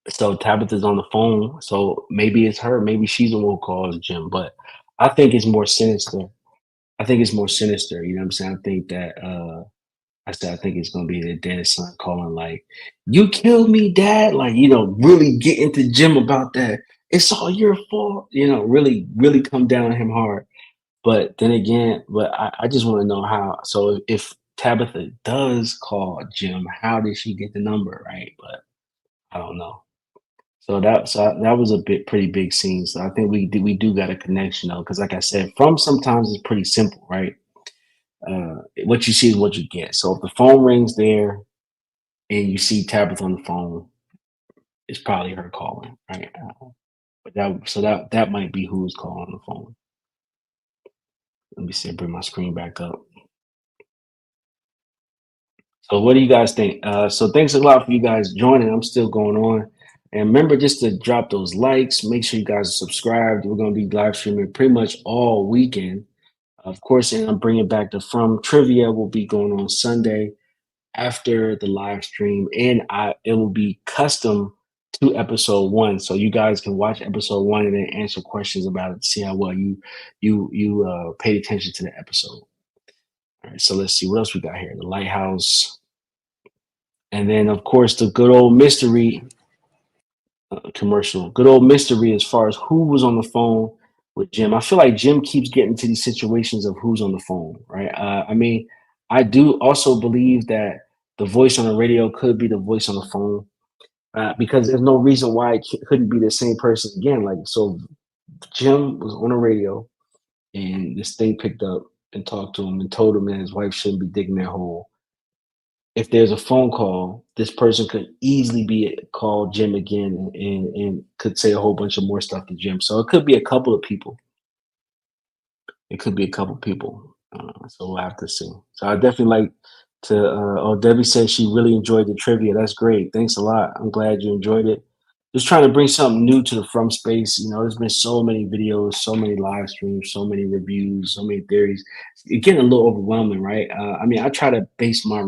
So Tabitha's on the phone. So maybe it's her. Maybe she's the one who calls Jim. But I think it's more sinister. You know what I'm saying? I think that I think it's gonna be the dead son calling like, "You killed me, Dad!" Like really get into Jim about that. It's all your fault. Really, really come down on him hard. But then again, I just want to know how. So if Tabitha does call Jim, how did she get the number, right? But I don't know. So that was a pretty big scene. So I think we do got a connection though, because like I said, from sometimes it's pretty simple, right? What you see is what you get. So if the phone rings there and you see Tabitha on the phone, it's probably her calling, right? But that might be who's calling on the phone. Let me see. Bring my screen back up. So what do you guys think? So thanks a lot for you guys joining. I'm still going on. And remember just to drop those likes. Make sure you guys are subscribed. We're going to be live streaming pretty much all weekend. Of course, and I'm bringing back the From Trivia will be going on Sunday after the live stream. And it will be custom to episode 1, so you guys can watch episode 1 and then answer questions about it. See how well you paid attention to the episode. All right, so let's see what else we got here. The Lighthouse, and then of course the good old mystery commercial. Good old mystery as far as who was on the phone with Jim. I feel like Jim keeps getting to these situations of who's on the phone, right? I mean, I do also believe that the voice on the radio could be the voice on the phone, because there's no reason why it couldn't be the same person again. Like, so Jim was on the radio and this thing picked up and talked to him and told him that his wife shouldn't be digging that hole. If there's a phone call, this person could easily be called Jim again and could say a whole bunch of more stuff to Jim. So it could be a couple of people. It could be a couple people. So we'll have to see. So I definitely like to. Oh, Debbie says she really enjoyed the trivia. That's great. Thanks a lot. I'm glad you enjoyed it. Just trying to bring something new to the From Space. You know, there's been so many videos, so many live streams, so many reviews, so many theories. It's getting a little overwhelming, right? I mean, I try to base my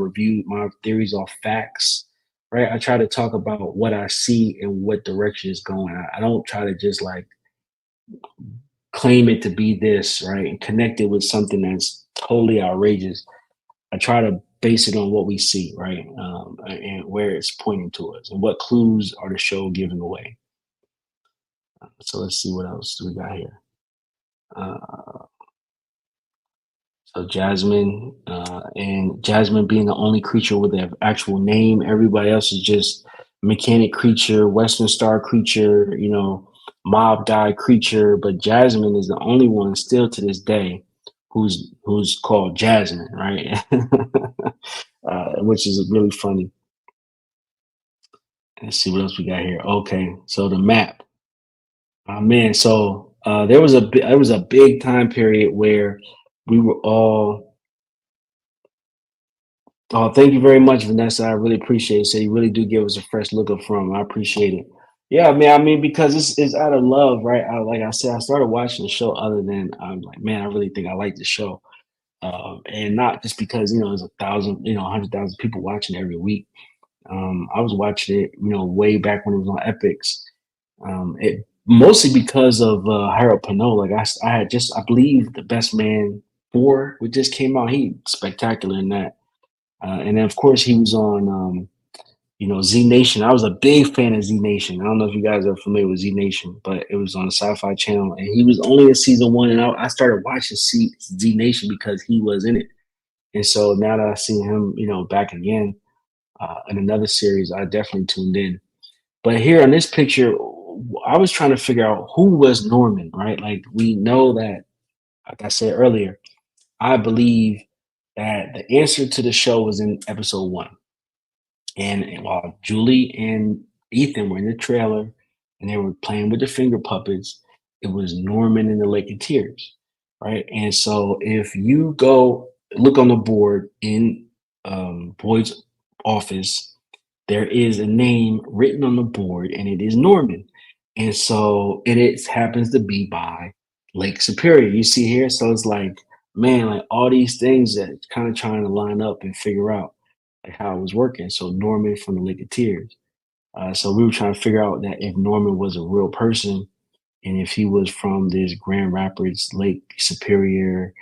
theories off facts, right? I try to talk about what I see and what direction it's going. I don't try to just like claim it to be this, right? And connect it with something that's totally outrageous. I try to base it on what we see, right? And where it's pointing to us and what clues are the show giving away. So let's see what else do we got here. So Jasmine, and Jasmine being the only creature with an actual name. Everybody else is just mechanic creature, Western Star creature, you know, mob guy creature. But Jasmine is the only one still to this day who's called Jasmine, right? Which is really funny. Let's see what else we got here. Okay, so the map. Man, so there was a big time period where we were all. Oh, thank you very much, Vanessa. I really appreciate it. So you really do give us a fresh look up from. I appreciate it. Yeah, man. I mean, because it's out of love, right? Like I said, I started watching the show other than I'm like, man, I really think I like the show, and not just because there's 1,000, 100,000 people watching every week. I was watching it, way back when it was on Epics. It mostly because of Harold Pinot. Like I believe the Best Man 4, which just came out. He spectacular in that. And then of course he was on, Z Nation. I was a big fan of Z Nation. I don't know if you guys are familiar with Z Nation, but it was on the Sci-Fi Channel, and he was only in season 1. And I started watching Z Nation because he was in it. And so now that I see him, back again in another series, I definitely tuned in. But here on this picture, I was trying to figure out who was Norman, right? Like we know that, like I said earlier, I believe that the answer to the show was in episode 1. And while Julie and Ethan were in the trailer and they were playing with the finger puppets, it was Norman in the Lake of Tears, right? And so if you go look on the board in Boyd's office, there is a name written on the board and it is Norman. And so it happens to be by Lake Superior. You see here? So it's like, man, like all these things that kind of trying to line up and figure out like how it was working. So Norman from the Lake of Tears. So we were trying to figure out that if Norman was a real person and if he was from this Grand Rapids, Lake Superior,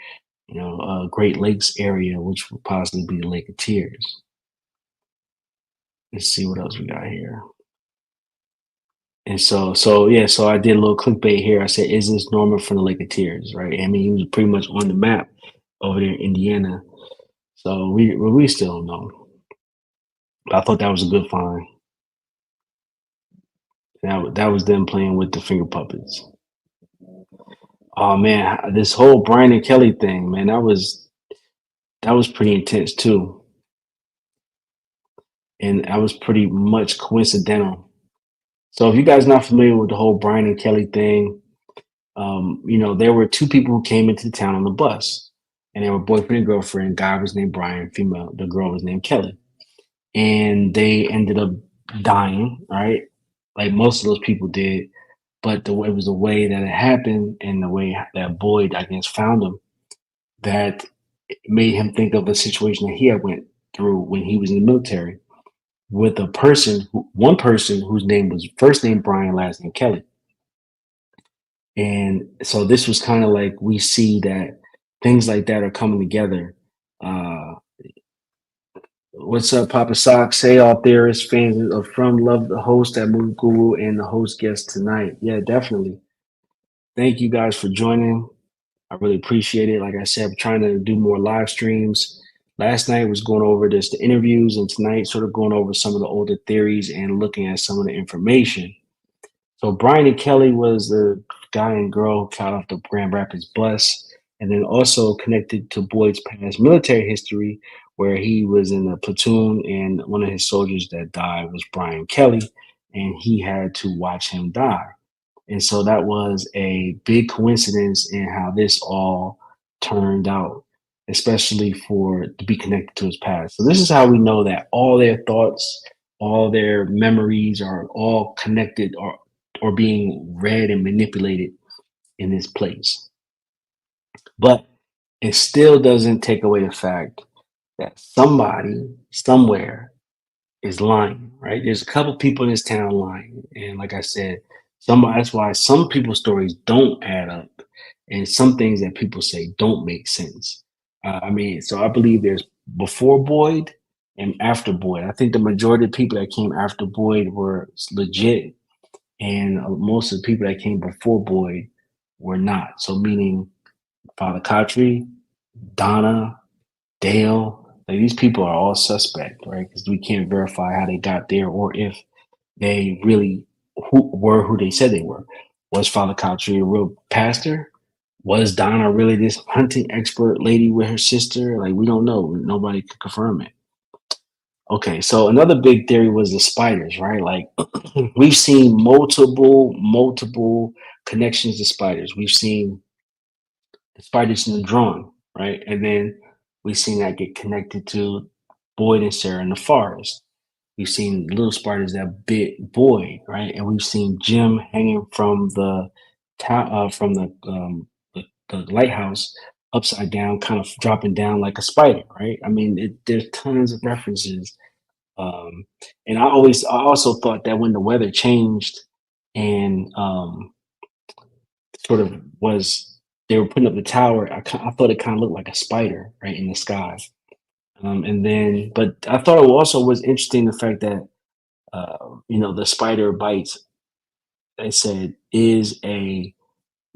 Great Lakes area, which would possibly be the Lake of Tears. Let's see what else we got here. And so I did a little clickbait here. I said, is this Norman from the Lake of Tears, right? I mean, he was pretty much on the map over there in Indiana. So we still don't know. I thought that was a good find. That was them playing with the finger puppets. Oh man, this whole Brian and Kelly thing, man, that was pretty intense too. And that was pretty much coincidental. So if you guys not familiar with the whole Brian and Kelly thing, there were 2 people who came into town on the bus, and they were boyfriend and girlfriend. Guy was named Brian, female, the girl was named Kelly, and they ended up dying, right? Like most of those people did, but it was the way that it happened and the way that Boyd, I guess, found them that made him think of a situation that he had went through when he was in the military. with one person whose name was first name Brian, last name Kelly. And so this was kind of like we see that things like that are coming together. Uh, what's up, Papa Socks? Hey, all theorists, fans of From love the host at Movie Guru and the host guest tonight. Yeah, definitely. Thank you guys for joining. I really appreciate it. Like I said, I'm trying to do more live streams. Last night was going over just the interviews, and tonight sort of going over some of the older theories and looking at some of the information. So Brian and Kelly was the guy and girl who caught off the Grand Rapids bus, and then also connected to Boyd's past military history, where he was in a platoon, and one of his soldiers that died was Brian Kelly, and he had to watch him die. And so that was a big coincidence in how this all turned out, especially for to be connected to his past. So this is how we know that all their thoughts, all their memories are all connected or being read and manipulated in this place. But it still doesn't take away the fact that somebody somewhere is lying, right? There's a couple people in this town lying, and like I said, that's why some people's stories don't add up, and some things that people say don't make sense. I mean, so I believe there's before Boyd and after Boyd. I think the majority of people that came after Boyd were legit, and most of the people that came before Boyd were not. So, meaning Father Kotri, Donna, Dale, like these people are all suspect, right? Because we can't verify how they got there or if they really who they said they were. Was Father Kotri a real pastor? Was Donna really this hunting expert lady with her sister? Like, we don't know. Nobody could confirm it. Okay, so another big theory was the spiders, right? Like, we've seen multiple connections to spiders. We've seen the spiders in the drawing, right? And then we've seen that get connected to Boyd and Sarah in the forest. We've seen little spiders that bit Boyd, right? And we've seen Jim hanging from the the lighthouse upside down, kind of dropping down like a spider, right? I mean, there's tons of references. Um, and I also thought that when the weather changed and sort of was they were putting up the tower, I thought it kind of looked like a spider, right, in the sky. And then, but I thought it also was interesting the fact that the spider bites. They said is a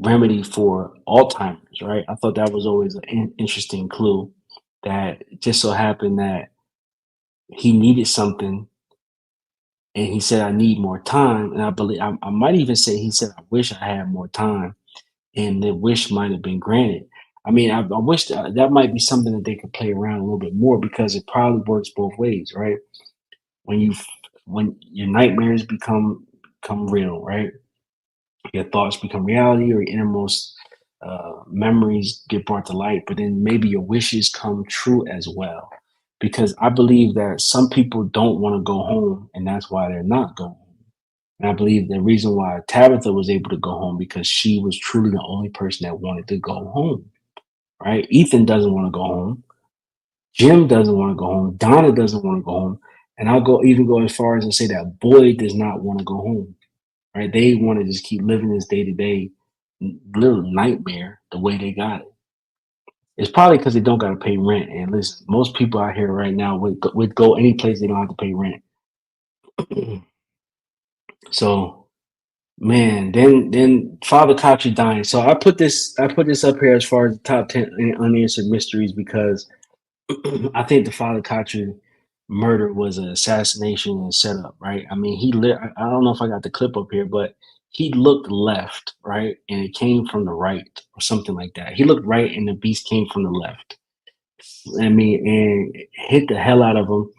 remedy for Alzheimer's, right? I thought that was always an interesting clue. That just so happened that he needed something, and he said, "I need more time." And I believe I might even say he said, "I wish I had more time." And the wish might have been granted. I mean, I wish that might be something that they could play around a little bit more because it probably works both ways, right? When you when your nightmares become real, right? Your thoughts become reality, or your innermost memories get brought to light. But then maybe your wishes come true as well, because I believe that some people don't want to go home, and that's why they're not going home. And I believe the reason why Tabitha was able to go home because she was truly the only person that wanted to go home, right? Ethan doesn't want to go home. Jim doesn't want to go home. Donna doesn't want to go home. And I'll go as far as to say that Boyd does not want to go home, right? They want to just keep living this day to day little nightmare the way they got it. It's probably because they don't got to pay rent. And listen, most people out here right now would go any place they don't have to pay rent. So man, then Father Kotri dying. So I put this up here as far as the top 10 unanswered mysteries because I think the Father Kotri murder was an assassination and setup, right? I mean, I don't know if I got the clip up here, but he looked left, right, and it came from the right or something like that. He looked right, and the beast came from the left. I mean, and it hit the hell out of him.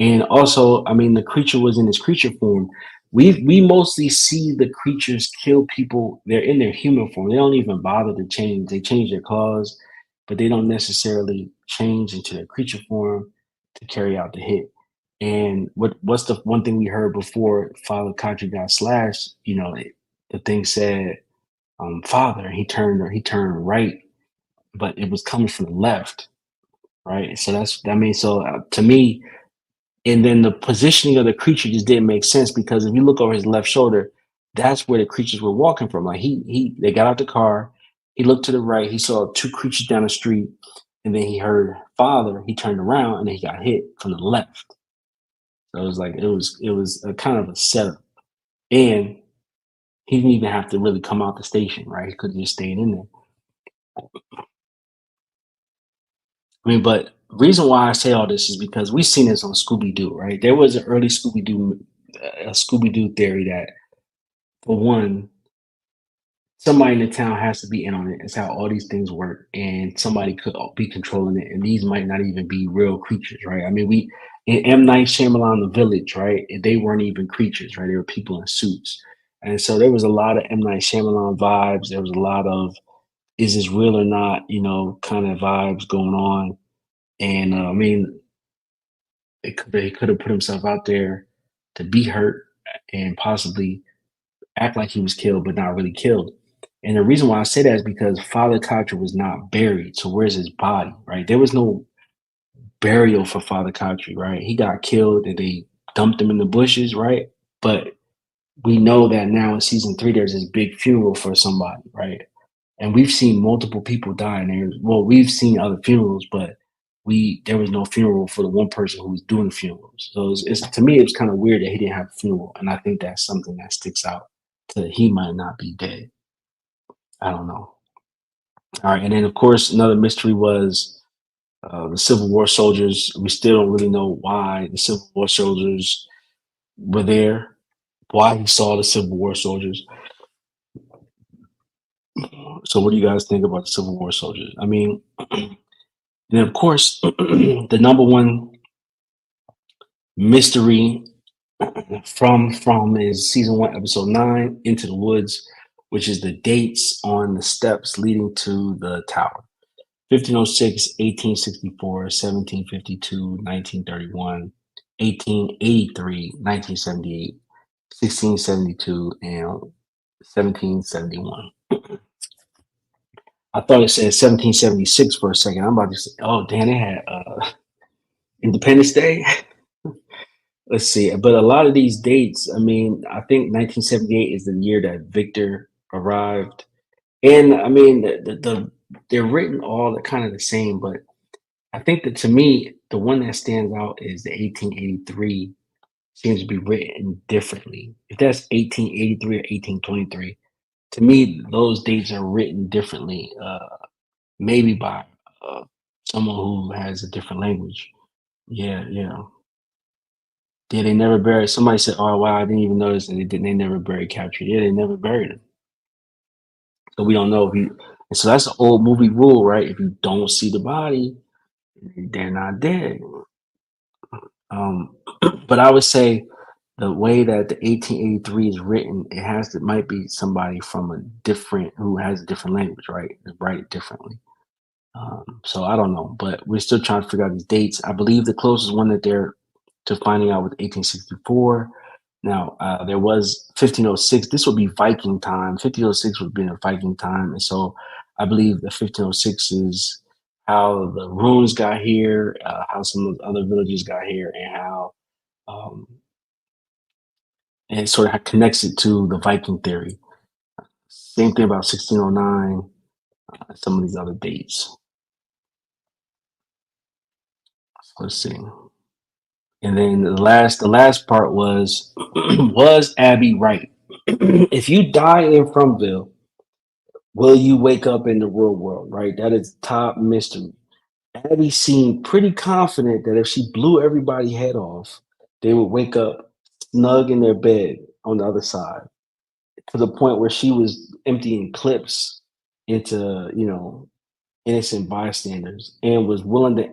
And also, I mean, the creature was in its creature form. We mostly see the creatures kill people. They're in their human form. They don't even bother to change. They change their claws, but they don't necessarily change into their creature form to carry out the hit. And what's the one thing we heard before Father Kotri got slashed? The thing said, "Father." He turned right, but it was coming from the left, right? So to me, And then the positioning of the creature just didn't make sense, because if you look over his left shoulder, that's where the creatures were walking from. Like they got out the car, he looked to the right, he saw two creatures down the street, and then he heard father. He turned around and he got hit from the left. So it was like it was a kind of a setup, and he didn't even have to really come out the station, right? He could have just stayed in there. I mean, but reason why I say all this is because we've seen this on Scooby Doo, right? There was an early Scooby Doo theory that, for one, somebody in the town has to be in on it. It's how all these things work, and somebody could be controlling it, and these might not even be real creatures, right? I mean, we in M. Night Shyamalan, The Village, right? They weren't even creatures, right? They were people in suits, and so there was a lot of M. Night Shyamalan vibes. There was a lot of, is this real or not, kind of vibes going on. And I mean, he could have put himself out there to be hurt and possibly act like he was killed, but not really killed. And the reason why I say that is because Father Katra was not buried. So where's his body, right? There was no burial for Father Katra, right? He got killed and they dumped him in the bushes, right? But we know that now in season 3, there's this big funeral for somebody, right? And we've seen multiple people die in there. Well, we've seen other funerals, but there was no funeral for the one person who was doing funerals. So it's to me, it was kind of weird that he didn't have a funeral, and I think that's something that sticks out. To he might not be dead. I don't know. All right, and then of course another mystery was the Civil War soldiers. We still don't really know why the Civil War soldiers were there. Why he saw the Civil War soldiers. So what do you guys think about the Civil War soldiers? I mean, and of course, the number one mystery from is season 1, episode 9, Into the Woods, which is the dates on the steps leading to the tower. 1506, 1864, 1752, 1931, 1883, 1978, 1672, and 1771. I thought it said 1776 for a second. I'm about to say, oh, damn, it had Independence Day. Let's see. But a lot of these dates, I mean, I think 1978 is the year that Victor arrived. And I mean, they're written all kind of the same, but I think that to me, the one that stands out is the 1883 seems to be written differently. If that's 1883 or 1823, to me, those dates are written differently, maybe by uh, someone who has a different language. Yeah, yeah. Yeah, they never buried. Somebody said, "Oh wow, I didn't even notice that they didn't. They never buried Capture." Yeah, they never buried him, so we don't know if he. And so that's the old movie rule, right? If you don't see the body, they're not dead. Um, but I would say the way that the 1883 is written, it might be somebody from a different who has a different language, right? They write it differently. So I don't know, but we're still trying to figure out these dates. I believe the closest one that they're to finding out with 1864. Now, there was 1506. This would be Viking time. 1506 would be in Viking time. And so I believe the 1506 is how the runes got here, how some of the other villages got here, and how um, and it sort of connects it to the Viking theory. Same thing about 1609, some of these other dates. So let's see. And then the last part was was Abby right? If you die in Fromville, will you wake up in the real world? Right, that is top mystery. Abby seemed pretty confident that if she blew everybody's head off, they would wake up snug in their bed on the other side. To the point where she was emptying clips into innocent bystanders and was willing to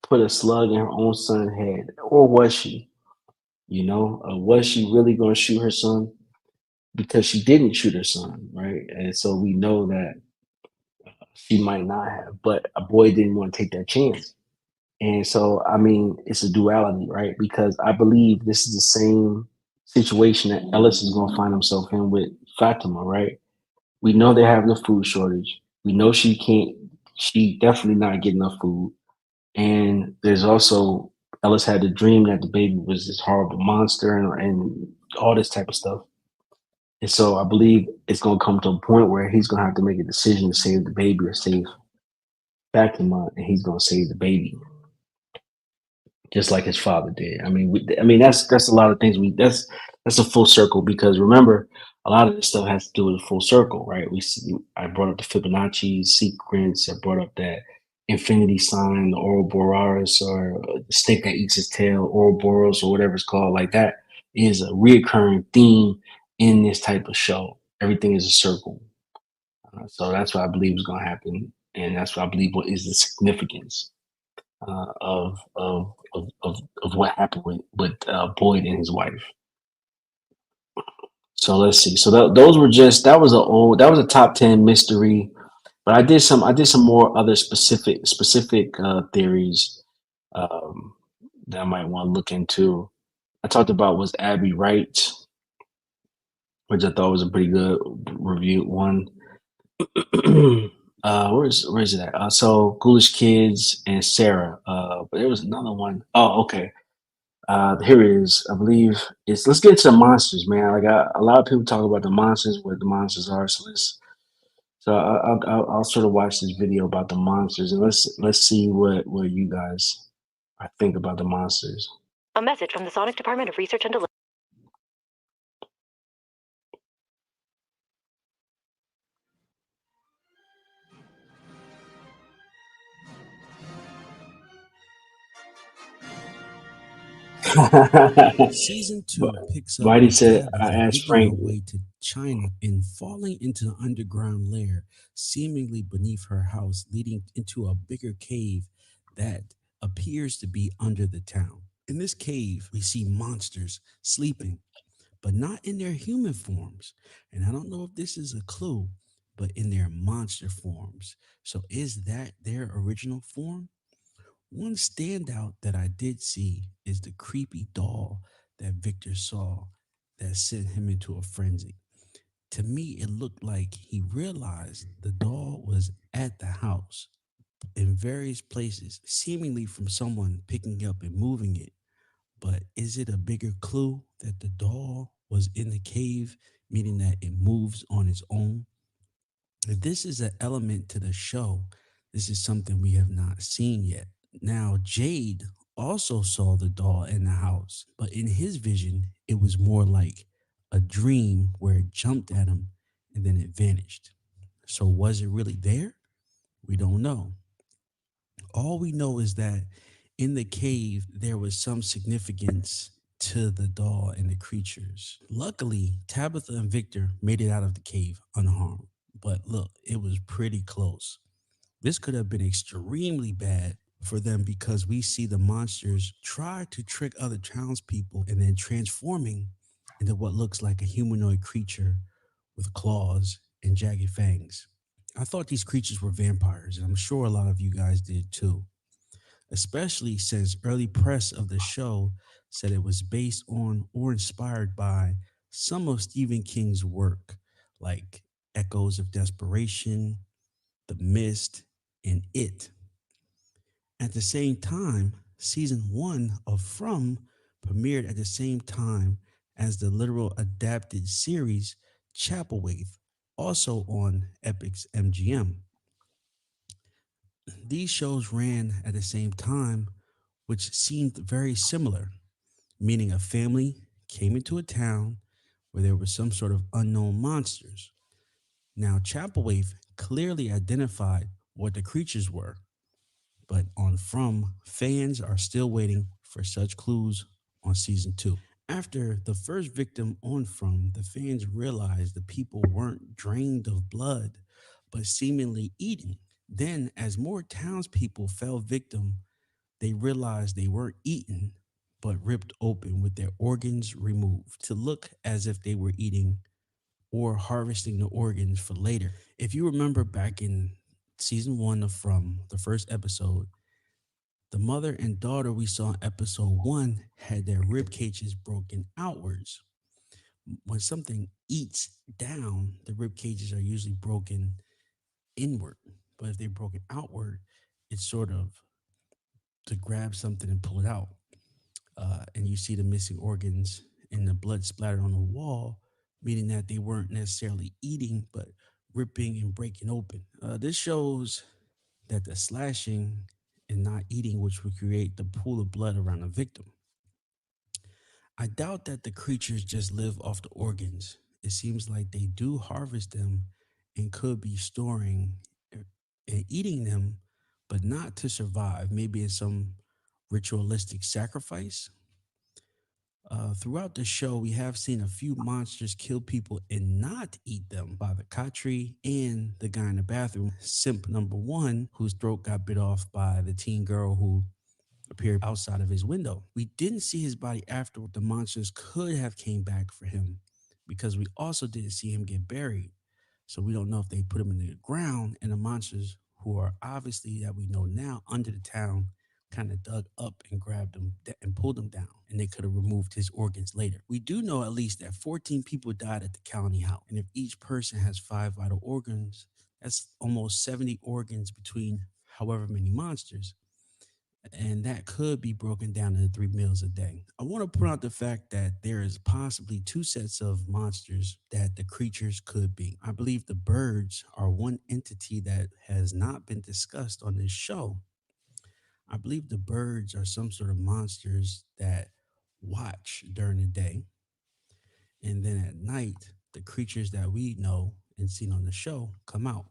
put a slug in her own son's head, or was she? Was she really going to shoot her son? Because she didn't shoot her son, right? And so we know that she might not have, but a boy didn't want to take that chance. And so, I mean, it's a duality, right? Because I believe this is the same situation that Ellis is going to find himself in with Fatima, right? We know they're having a food shortage. We know she definitely not getting enough food. And there's also Ellis had the dream that the baby was this horrible monster and all this type of stuff. And so I believe it's gonna come to a point where he's gonna have to make a decision to save the baby or save Fatima, and he's gonna save the baby, just like his father did. I mean that's a lot of things. That's a full circle because remember, a lot of this stuff has to do with a full circle, right? We see, I brought up the Fibonacci sequence. I brought up that infinity sign, the Ouroboros, or the snake that eats its tail, Ouroboros, or whatever it's called. Like that is a reoccurring theme in this type of show. Everything is a circle, so that's what I believe is going to happen, and that's what I believe what is the significance of what happened with Boyd and his wife. So let's see. So those were just that was a top 10 mystery, but I did some more other specific theories um, that I might want to look into. I talked about was Abby Wright, which I thought was a pretty good review one. Where's it at? So Ghoulish Kids and Sarah. But there was another one. Oh, okay. Here it is. I believe it's. Let's get into the monsters, man. A lot of people talk about the monsters, where the monsters are. I'll sort of watch this video about the monsters, and let's see what you guys think about the monsters. A message from the Sonic Department of Research and Delivery. Season 2 picks up Whitey with said, Tabitha "I asked digging Frank." her way to China and falling into the underground lair, seemingly beneath her house, leading into a bigger cave that appears to be under the town. In this cave, we see monsters sleeping, but not in their human forms. And I don't know if this is a clue, but in their monster forms. So is that their original form? One standout that I did see is the creepy doll that Victor saw that sent him into a frenzy. To me, it looked like he realized the doll was at the house in various places, seemingly from someone picking up and moving it. But is it a bigger clue that the doll was in the cave, meaning that it moves on its own? If this is an element to the show, this is something we have not seen yet. Now, Jade also saw the doll in the house, but in his vision, it was more like a dream where it jumped at him and then it vanished. So, was it really there? We don't know. All we know is that in the cave, there was some significance to the doll and the creatures. Luckily, Tabitha and Victor made it out of the cave unharmed. But look, it was pretty close. This could have been extremely bad for them because we see the monsters try to trick other townspeople and then transforming into what looks like a humanoid creature with claws and jagged fangs. I thought these creatures were vampires, and I'm sure a lot of you guys did too, especially since early press of the show said it was based on or inspired by some of Stephen King's work, like Echoes of Desperation, The Mist, and It. At the same time, season 1 of From premiered at the same time as the literal adapted series Chapelwaith, also on Epix MGM. These shows ran at the same time, which seemed very similar, meaning a family came into a town where there was some sort of unknown monsters. Now, Chapelwaith clearly identified what the creatures were, but on From, fans are still waiting for such clues on season 2. After the first victim on From, the fans realized the people weren't drained of blood, but seemingly eaten. Then, as more townspeople fell victim, they realized they weren't eaten, but ripped open with their organs removed to look as if they were eating or harvesting the organs for later. If you remember back in season 1 of From, the first episode, the mother and daughter we saw in episode 1 had their rib cages broken outwards. When something eats down, the rib cages are usually broken inward. But if they're broken outward, it's sort of to grab something and pull it out. and you see the missing organs and the blood splattered on the wall, meaning that they weren't necessarily eating, but ripping and breaking open. This shows that the slashing and not eating, which would create the pool of blood around the victim. I doubt that the creatures just live off the organs. It seems like they do harvest them and could be storing and eating them, but not to survive. Maybe in some ritualistic sacrifice. Throughout the show, we have seen a few monsters kill people and not eat them by the Katri and the guy in the bathroom, simp number one, whose throat got bit off by the teen girl who appeared outside of his window. We didn't see his body afterward. The monsters could have came back for him because we also didn't see him get buried. So we don't know if they put him in the ground and the monsters who are obviously that we know now under the town kind of dug up and grabbed him and pulled him down, and they could have removed his organs later. We do know at least that 14 people died at the county house, and if each person has 5 vital organs, that's almost 70 organs between however many monsters, and that could be broken down into 3 meals a day. I want to point out the fact that there is possibly 2 sets of monsters that the creatures could be. I believe the birds are one entity that has not been discussed on this show. I believe the birds are some sort of monsters that watch during the day, and then at night, the creatures that we know and seen on the show come out.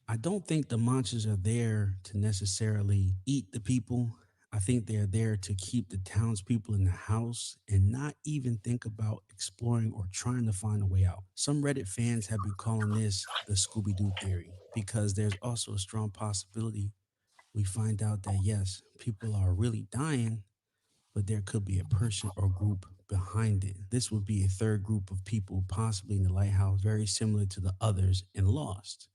I don't think the monsters are there to necessarily eat the people. I think they're there to keep the townspeople in the house and not even think about exploring or trying to find a way out. Some Reddit fans have been calling this the Scooby Doo theory because there's also a strong possibility we find out that yes, people are really dying, but there could be a person or group behind it. This would be a third group of people, possibly in the lighthouse, very similar to the others in Lost.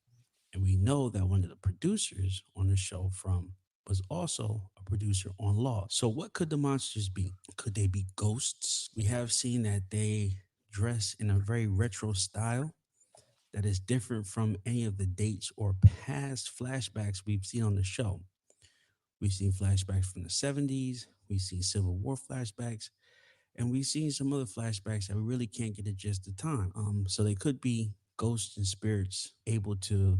And we know that one of the producers on the show from was also a producer on Lost. So what could the monsters be? Could they be ghosts? We have seen that they dress in a very retro style that is different from any of the dates or past flashbacks we've seen on the show. We've seen flashbacks from the 70s, we've seen Civil War flashbacks, and we've seen some other flashbacks that we really can't get a gist of time. So they could be ghosts and spirits able to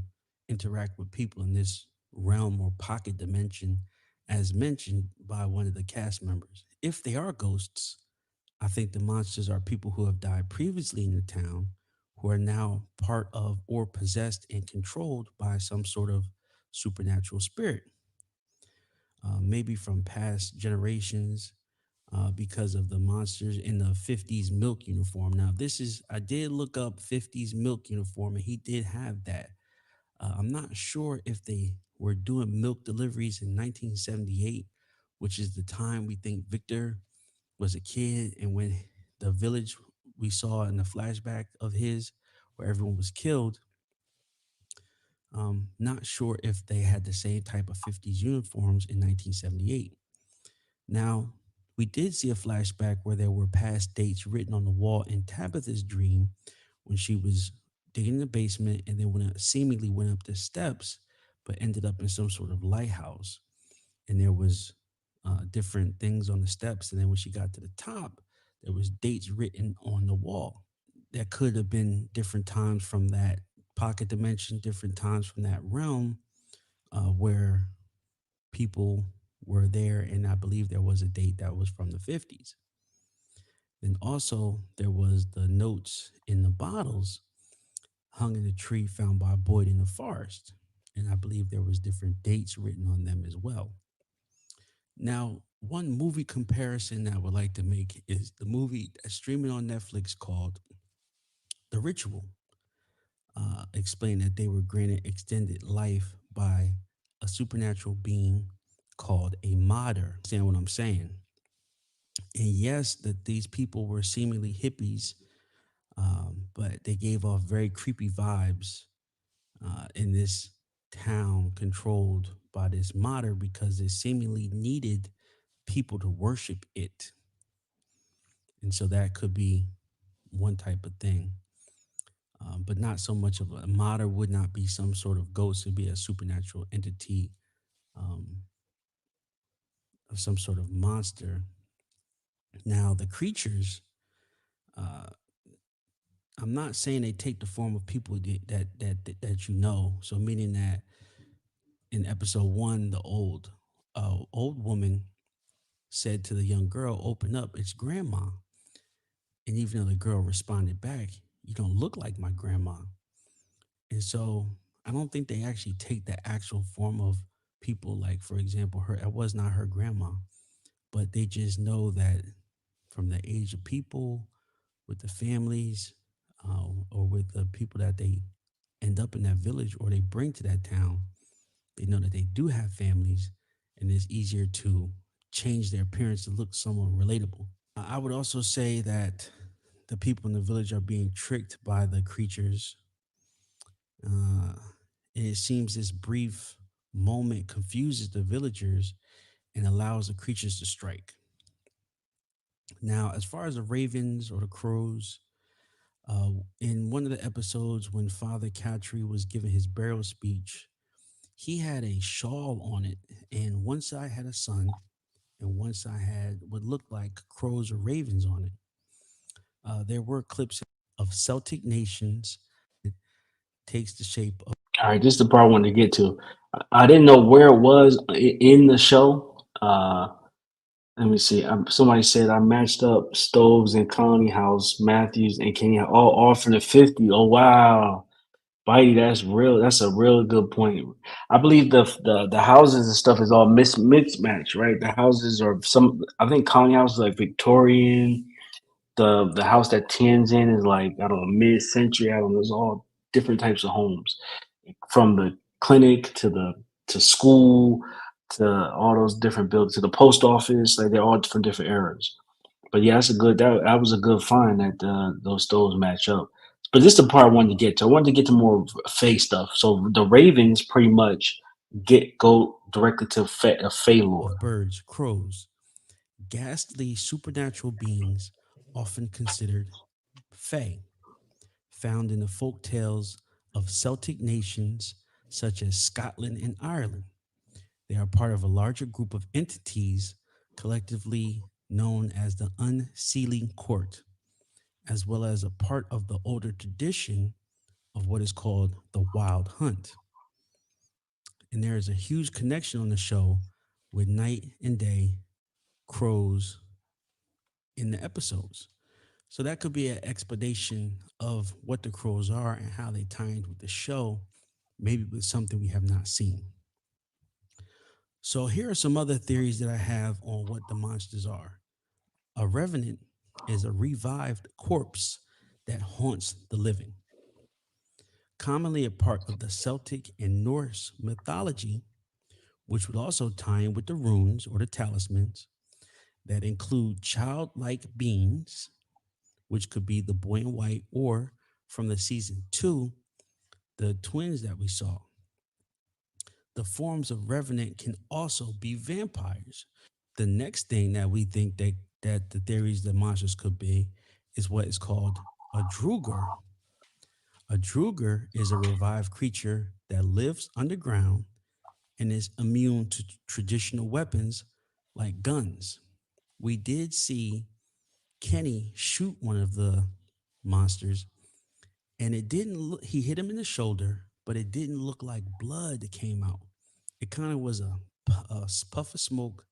interact with people in this realm or pocket dimension, as mentioned by one of the cast members. If they are ghosts, I think the monsters are people who have died previously in the town, who are now part of or possessed and controlled by some sort of supernatural spirit, maybe from past generations, because of the monsters in the 50s milk uniform. Now, I did look up 50s milk uniform, and he did have that. I'm not sure if they were doing milk deliveries in 1978, which is the time we think Victor was a kid, and when the village we saw in the flashback of his, where everyone was killed. Not sure if they had the same type of 50s uniforms in 1978. Now, we did see a flashback where there were past dates written on the wall in Tabitha's dream when she was digging in the basement and then seemingly went up the steps, but ended up in some sort of lighthouse. And there was different things on the steps. And then when she got to the top, there was dates written on the wall. That could have been different times from that pocket dimension, different times from that realm, where people were there, and I believe there was a date that was from the 50s. Then also there was the notes in the bottles hung in a tree found by Boyd in the forest, and I believe there was different dates written on them as well. Now, one movie comparison that I would like to make is the movie that's streaming on Netflix called The Ritual. Explained that they were granted extended life by a supernatural being called a modder. Understand what I'm saying? And yes, that these people were seemingly hippies, but they gave off very creepy vibes in this town controlled by this modder because it seemingly needed people to worship it. And so that could be one type of thing. But not so much of a modder would not be some sort of ghost, it'd be a supernatural entity, of some sort of monster. Now, the creatures, uh, I'm not saying they take the form of people that you know. So, meaning that in episode one, the old woman said to the young girl, "Open up, it's grandma." And even though the girl responded back, "You don't look like my grandma." And so I don't think they actually take the actual form of people. Like, for example, her, it was not her grandma, but they just know that from the age of people, with the families, or with the people that they end up in that village or they bring to that town, they know that they do have families, and it's easier to change their appearance to look somewhat relatable. I would also say that the people in the village are being tricked by the creatures. Uh, and it seems this brief moment confuses the villagers and allows the creatures to strike. Now, as far as the ravens or the crows, in one of the episodes when Father Catry was giving his burial speech, he had a shawl on it, and one side had a sun, and one side had what looked like crows or ravens on it. There were clips of Celtic nations. It takes the shape of All right, this is the part I wanted to get to. I didn't know where it was in the show. Let me see. Somebody said I matched up Stoves and Colony House, Matthews and Kenny, all from the 50. Oh wow, Bitey, that's real. That's a real good point. I believe the houses and stuff is all mixed match, right? The houses are some. I think Colony House is like Victorian. The house that Tins in is like I don't know mid century. I don't know. It's all different types of homes, from the clinic to school to all those different buildings to the post office. Like they're all from different eras. But yeah, that's a good that was a good find that those stoves match up. But this is the part I wanted to get to. I wanted to get to more Fae stuff. So the Ravens pretty much go directly to Fae lore. birds, crows, ghastly supernatural beings, often considered fae, found in the folk tales of Celtic nations such as Scotland and Ireland. They are part of a larger group of entities collectively known as the Unsealing Court, as well as a part of the older tradition of what is called the Wild Hunt. And there is a huge connection on the show with night and day crows in the episodes. So that could be an explanation of what the crows are and how they tie in with the show, maybe with something we have not seen. So here are some other theories that I have on what the monsters are. A revenant is a revived corpse that haunts the living. Commonly a part of the Celtic and Norse mythology, which would also tie in with the runes or the talismans that include childlike beings, which could be the boy in white, or from the season two, the twins that we saw. The forms of revenant can also be vampires. The next thing that we think that the theories the monsters could be is what is called a druger. A druger is a revived creature that lives underground and is immune to traditional weapons like guns. We did see Kenny shoot one of the monsters, and it didn't look, he hit him in the shoulder, but it didn't look like blood that came out. It kind of was a puff of smoke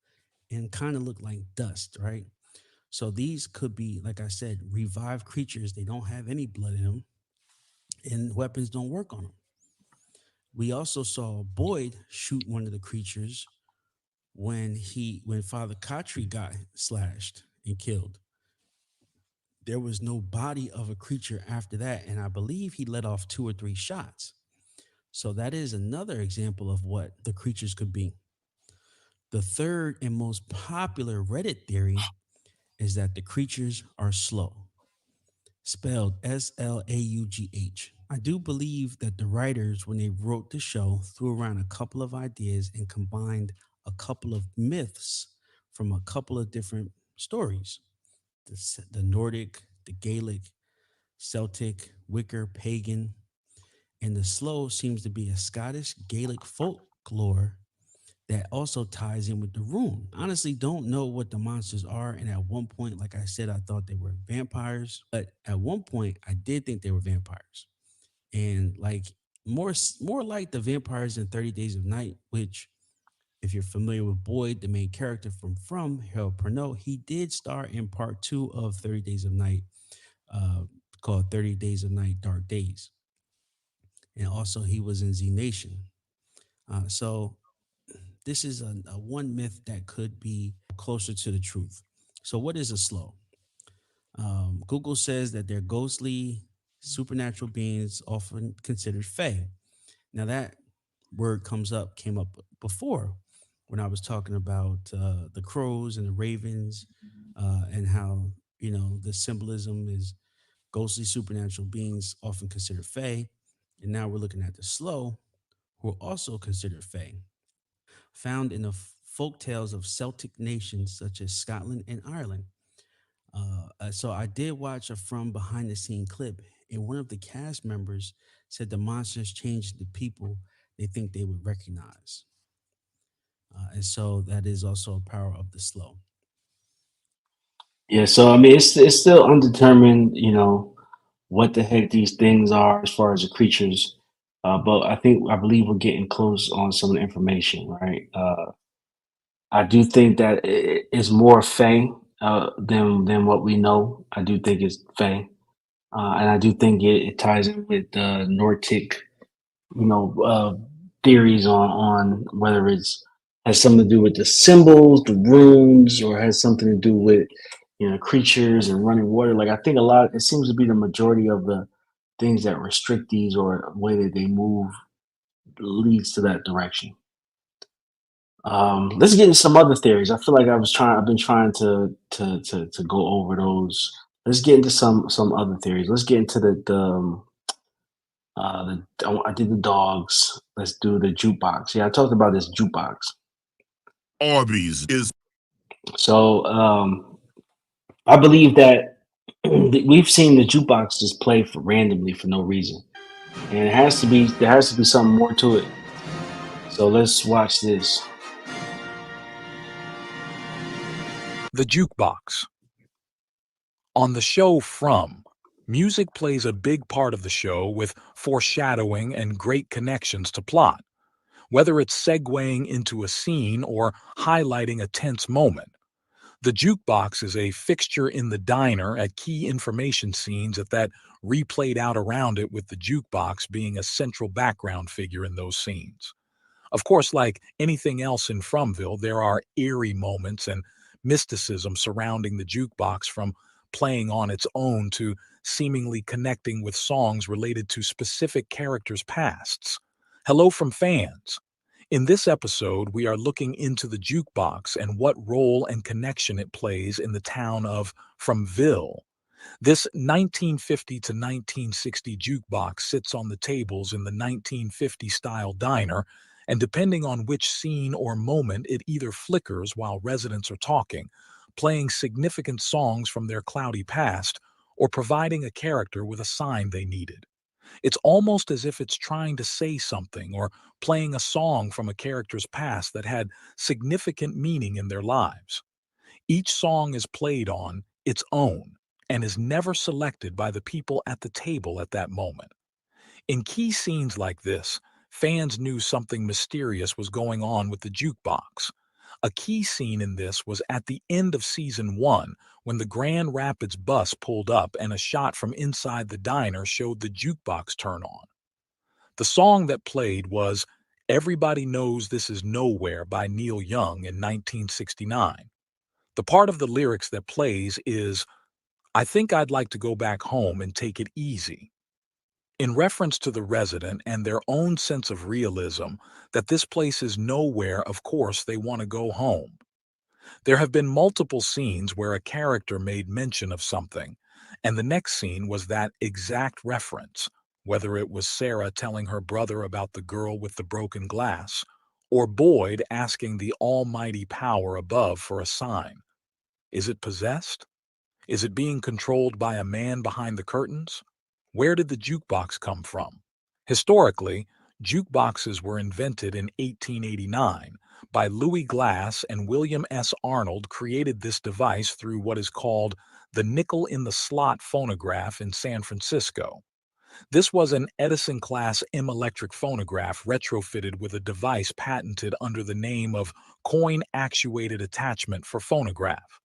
and kind of looked like dust, right? So these could be, like I said, revived creatures. They don't have any blood in them, and weapons don't work on them. We also saw Boyd shoot one of the creatures when Father Khatri got slashed and killed. There was no body of a creature after that, and I believe he let off two or three shots. So that is another example of what the creatures could be. The third and most popular Reddit theory is that the creatures are slow, spelled Slaugh. I do believe that the writers, when they wrote the show, threw around a couple of ideas and combined a couple of myths from a couple of different stories: the Nordic, the Gaelic, Celtic, Wicker, pagan, and the slow seems to be a Scottish Gaelic folklore that also ties in with the room. Honestly, don't know what the monsters are. And at one point, like I said, I thought they were vampires. But at one point, I did think they were vampires. And like more like the vampires in 30 Days of Night, which if you're familiar with Boyd, the main character from Harold Perneau, he did star in part 2 of 30 Days of Night, uh, called 30 Days of Night, Dark Days. And also he was in Z Nation. So this is a one myth that could be closer to the truth. So what is a slow? Google says that they're ghostly, supernatural beings, often considered fae. Now that word came up before when I was talking about the crows and the ravens, and how the symbolism is ghostly, supernatural beings, often considered fae. And now we're looking at the slow, who are also considered fae, found in the folk tales of Celtic nations such as Scotland and Ireland. So I did watch a from behind the scene clip, and one of the cast members said the monsters changed the people they think they would recognize. And so that is also a power of the slow. Yeah, so I mean, it's still undetermined, what the heck these things are as far as the creatures. But I believe we're getting close on some of the information, right? I do think that it's more Fey than what we know. I do think it's Fey, and I do think it ties in with Nordic, you know, uh, theories on whether it's has something to do with the symbols, the runes, or has something to do with creatures and running water. Like I think a lot, it seems to be the majority of the things that restrict these or way that they move leads to that direction. Let's get into some other theories. I feel like I've been trying to go over those. Let's get into some other theories. Let's get into I did the dogs. Let's do the jukebox. Yeah, I talked about this jukebox. Arby's is So I believe that we've seen the jukebox just play for randomly for no reason, and there has to be something more to it. So let's watch this. The Jukebox. On the show From, music plays a big part of the show with foreshadowing and great connections to plot, whether it's segueing into a scene or highlighting a tense moment. The jukebox is a fixture in the diner at key information scenes that replayed out around it, with the jukebox being a central background figure in those scenes. Of course, like anything else in Fromville, there are eerie moments and mysticism surrounding the jukebox, from playing on its own to seemingly connecting with songs related to specific characters' pasts. Hello from fans. In this episode, we are looking into the jukebox and what role and connection it plays in the town of Fromville. This 1950 to 1960 jukebox sits on the tables in the 1950 style diner, and depending on which scene or moment, it either flickers while residents are talking, playing significant songs from their cloudy past, or providing a character with a sign they needed. It's almost as if it's trying to say something, or playing a song from a character's past that had significant meaning in their lives. Each song is played on its own and is never selected by the people at the table at that moment. In key scenes like this, fans knew something mysterious was going on with the jukebox. A key scene in this was at the end of season 1, when the Grand Rapids bus pulled up and a shot from inside the diner showed the jukebox turn on. The song that played was Everybody Knows This Is Nowhere by Neil Young in 1969. The part of the lyrics that plays is, I think I'd like to go back home and take it easy, in reference to the resident and their own sense of realism that this place is nowhere. Of course, they want to go home. There have been multiple scenes where a character made mention of something, and the next scene was that exact reference, whether it was Sarah telling her brother about the girl with the broken glass, or Boyd asking the almighty power above for a sign. Is it possessed? Is it being controlled by a man behind the curtains? Where did the jukebox come from? Historically, jukeboxes were invented in 1889, by Louis Glass and William S. Arnold created this device through what is called the nickel in the slot phonograph in San Francisco. This was an Edison-class M-electric phonograph retrofitted with a device patented under the name of coin-actuated attachment for phonograph.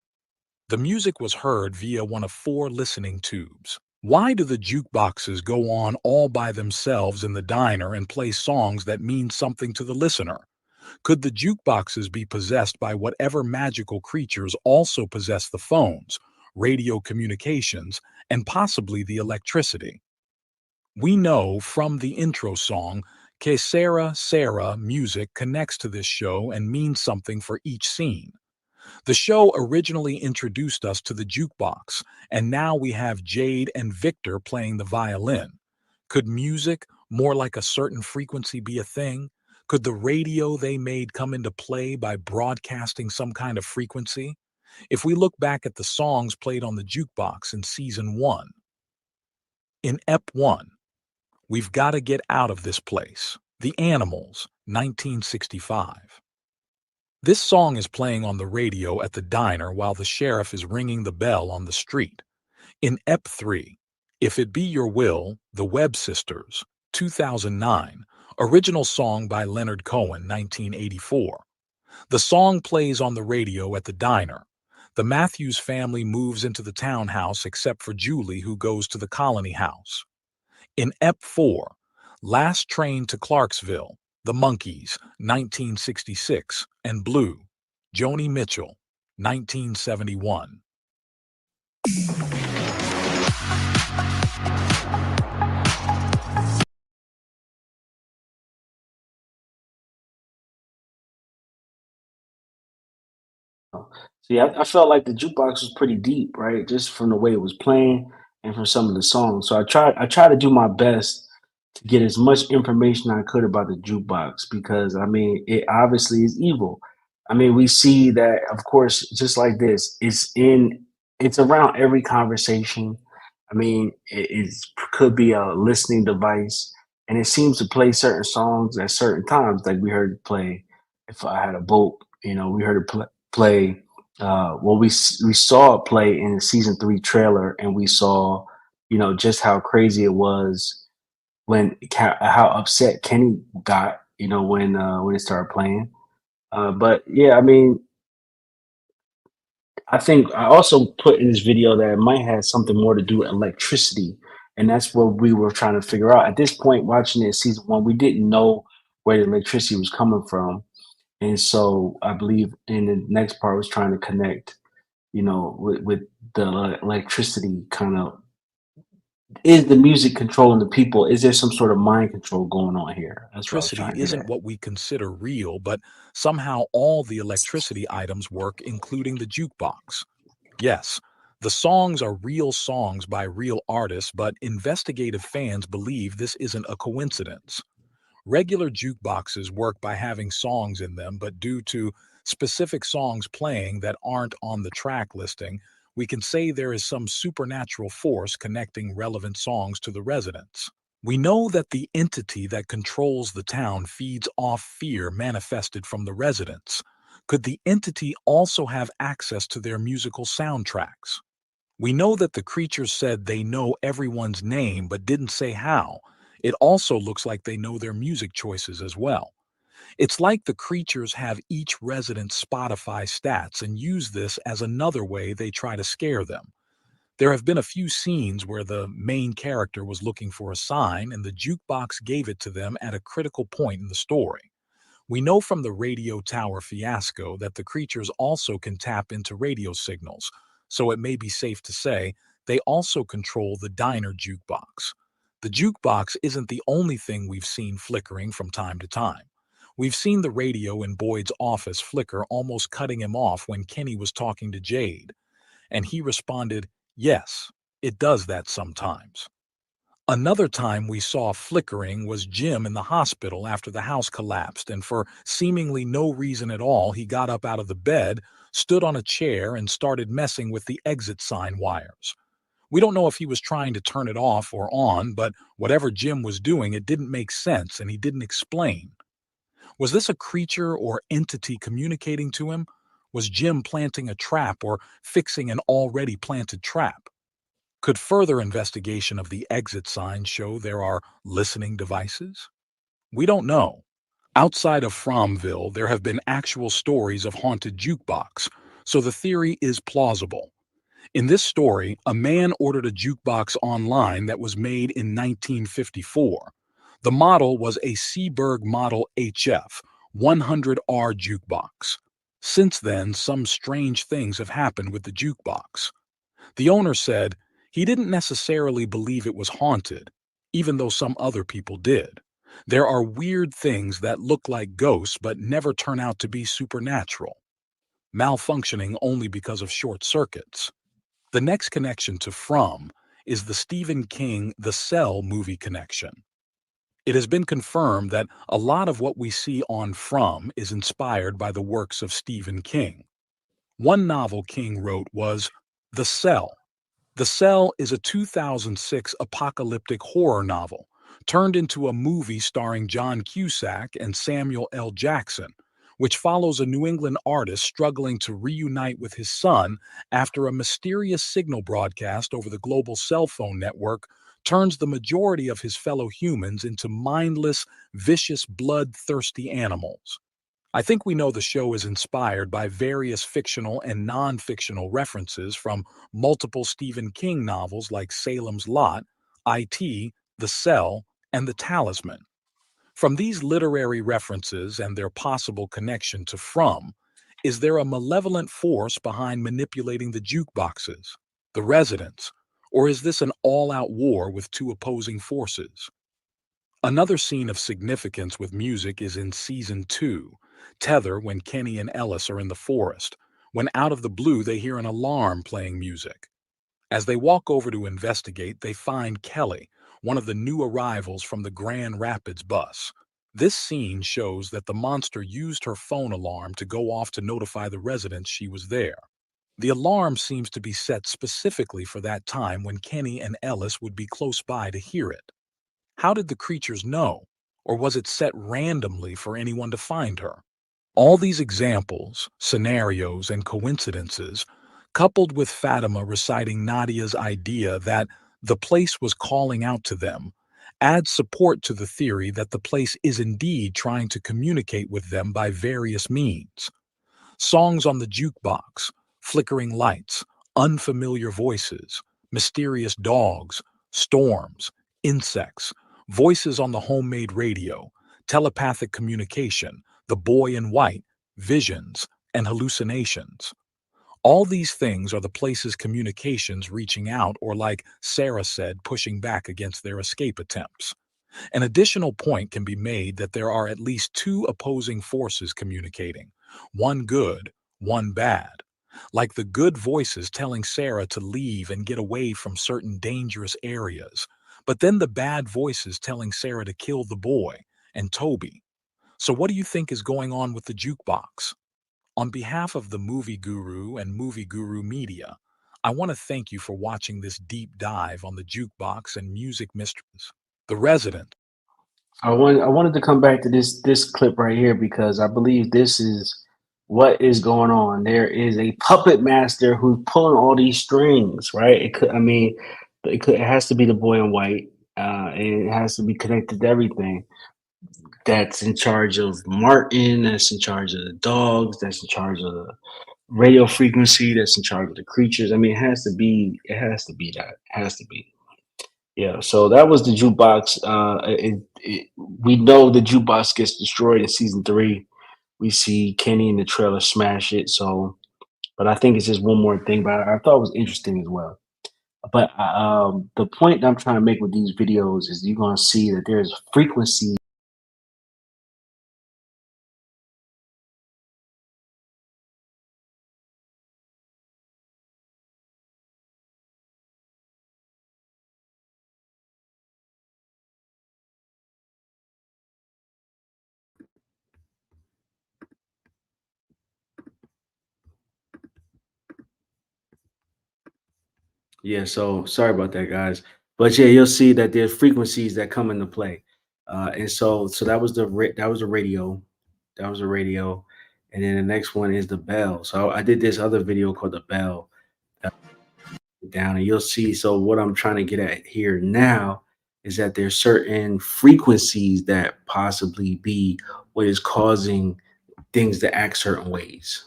The music was heard via one of 4 listening tubes. Why do the jukeboxes go on all by themselves in the diner and play songs that mean something to the listener? Could the jukeboxes be possessed by whatever magical creatures also possess the phones, radio communications, and possibly the electricity? We know from the intro song, Que Sera Sera music connects to this show and means something for each scene. The show originally introduced us to the jukebox, and now we have Jade and Victor playing the violin. Could music, more like a certain frequency, be a thing? Could the radio they made come into play by broadcasting some kind of frequency? If we look back at the songs played on the jukebox in Season 1, in Ep 1, We've Gotta Get Out of This Place, The Animals, 1965. This song is playing on the radio at the diner while the sheriff is ringing the bell on the street. In Ep 3, If It Be Your Will, The Webb Sisters, 2009, original song by Leonard Cohen, 1984. The song plays on the radio at the diner. The Matthews family moves into the townhouse except for Julie, who goes to the Colony House. In Ep 4, Last Train to Clarksville, The Monkees, 1966, and Blue, Joni Mitchell, 1971. See, I felt like the jukebox was pretty deep, right? Just from the way it was playing and from some of the songs. So I tried to do my best to get as much information I could about the jukebox because I mean it obviously is evil. I mean, we see that of course, just like this, it's around every conversation. I mean, could be a listening device, and it seems to play certain songs at certain times. Like we heard it play if I had a boat, we heard it play well, we saw it play in the season 3 trailer, and we saw, just how crazy it was when how upset Kenny got, when it started playing. But yeah, I mean, I think I also put in this video that it might have something more to do with electricity, and that's what we were trying to figure out. At this point, watching it season 1, we didn't know where the electricity was coming from, and so I believe in the next part was trying to connect with the electricity kind of is the music controlling the people? Is there some sort of mind control going on here? That's what I was Electricity trying to get isn't at. what we consider real, but somehow all the electricity items work, including the jukebox. Yes, the songs are real songs by real artists, but investigative fans believe this isn't a coincidence. Regular jukeboxes work by having songs in them, but due to specific songs playing that aren't on the track listing, we can say there is some supernatural force connecting relevant songs to the residents. We know that the entity that controls the town feeds off fear manifested from the residents. Could the entity also have access to their musical soundtracks? We know that the creatures said they know everyone's name but didn't say how. It also looks like they know their music choices as well. It's like the creatures have each resident's Spotify stats and use this as another way they try to scare them. There have been a few scenes where the main character was looking for a sign and the jukebox gave it to them at a critical point in the story. We know from the radio tower fiasco that the creatures also can tap into radio signals, so it may be safe to say they also control the diner jukebox. The jukebox isn't the only thing we've seen flickering from time to time. We've seen the radio in Boyd's office flicker, almost cutting him off when Kenny was talking to Jade, and he responded, "Yes, it does that sometimes." Another time we saw flickering was Jim in the hospital after the house collapsed, and for seemingly no reason at all, he got up out of the bed, stood on a chair, and started messing with the exit sign wires. We don't know if he was trying to turn it off or on, but whatever Jim was doing, it didn't make sense and he didn't explain. Was this a creature or entity communicating to him? Was Jim planting a trap or fixing an already planted trap? Could further investigation of the exit sign show there are listening devices? We don't know. Outside of Fromville, there have been actual stories of haunted jukebox, so the theory is plausible. In this story, a man ordered a jukebox online that was made in 1954. The model was a Seeburg Model HF 100R jukebox. Since then, some strange things have happened with the jukebox. The owner said he didn't necessarily believe it was haunted, even though some other people did. There are weird things that look like ghosts but never turn out to be supernatural, malfunctioning only because of short circuits. The next connection to From is the Stephen King The Cell movie connection. It has been confirmed that a lot of what we see on From is inspired by the works of Stephen King. One novel King wrote was The Cell. The Cell is a 2006 apocalyptic horror novel turned into a movie starring John Cusack and Samuel L. Jackson, which follows a New England artist struggling to reunite with his son after a mysterious signal broadcast over the global cell phone network turns the majority of his fellow humans into mindless, vicious, bloodthirsty animals. I think we know the show is inspired by various fictional and non-fictional references from multiple Stephen King novels like Salem's Lot, IT, The Cell, and The Talisman. From these literary references and their possible connection to From, is there a malevolent force behind manipulating the jukeboxes, the residents, or is this an all-out war with two opposing forces? Another scene of significance with music is in season 2, Tether, when Kenny and Ellis are in the forest, when out of the blue they hear an alarm playing music. As they walk over to investigate, they find Kelly, one of the new arrivals from the Grand Rapids bus. This scene shows that the monster used her phone alarm to go off to notify the residents she was there. The alarm seems to be set specifically for that time when Kenny and Ellis would be close by to hear it. How did the creatures know? Or was it set randomly for anyone to find her? All these examples, scenarios, and coincidences, coupled with Fatima reciting Nadia's idea that the place was calling out to them, add support to the theory that the place is indeed trying to communicate with them by various means. Songs on the jukebox, flickering lights, unfamiliar voices, mysterious dogs, storms, insects, voices on the homemade radio, telepathic communication, the boy in white, visions, and hallucinations. All these things are the place's communications reaching out or, like Sarah said, pushing back against their escape attempts. An additional point can be made that there are at least two opposing forces communicating, one good, one bad. Like the good voices telling Sarah to leave and get away from certain dangerous areas, but then the bad voices telling Sarah to kill the boy and Toby. So, what do you think is going on with the jukebox? On behalf of the Movie Guru and Movie Guru Media, I want to thank you for watching this deep dive on the jukebox and music mysteries. The Resident. I wanted to come back to this clip right here because I believe this is what is going on. There is a puppet master who's pulling all these strings, right? It could, I mean, it has to be the boy in white, and it has to be connected to everything. That's in charge of Martin. That's in charge of the dogs. That's in charge of the radio frequency. That's in charge of the creatures. I mean, it has to be. It has to be that. It has to be. Yeah, so that was the jukebox. We know the jukebox gets destroyed in season 3. We see Kenny in the trailer smash it. So, but I think it's just one more thing. But I thought it was interesting as well. But the point that I'm trying to make with these videos is you're gonna see that there's frequency. Yeah, so sorry about that, guys. But yeah, you'll see that there's frequencies that come into play, and so that was the radio. That was the radio. And then the next one is the bell. So I did this other video called the bell down, and you'll see. So what I'm trying to get at here now is that there's certain frequencies that possibly be what is causing things to act certain ways.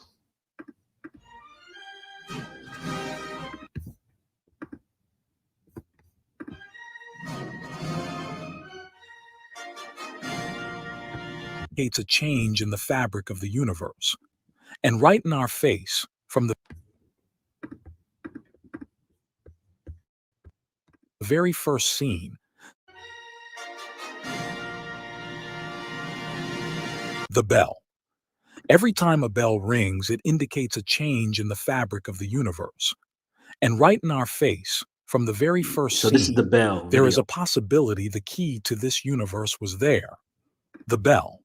Indicates a change in the fabric of the universe. And right in our face, from the very first scene, the bell. Every time a bell rings, it indicates a change in the fabric of the universe. And right in our face, from the very first So this is the scene, bell there is video. a possibility the key to this universe was there. The bell.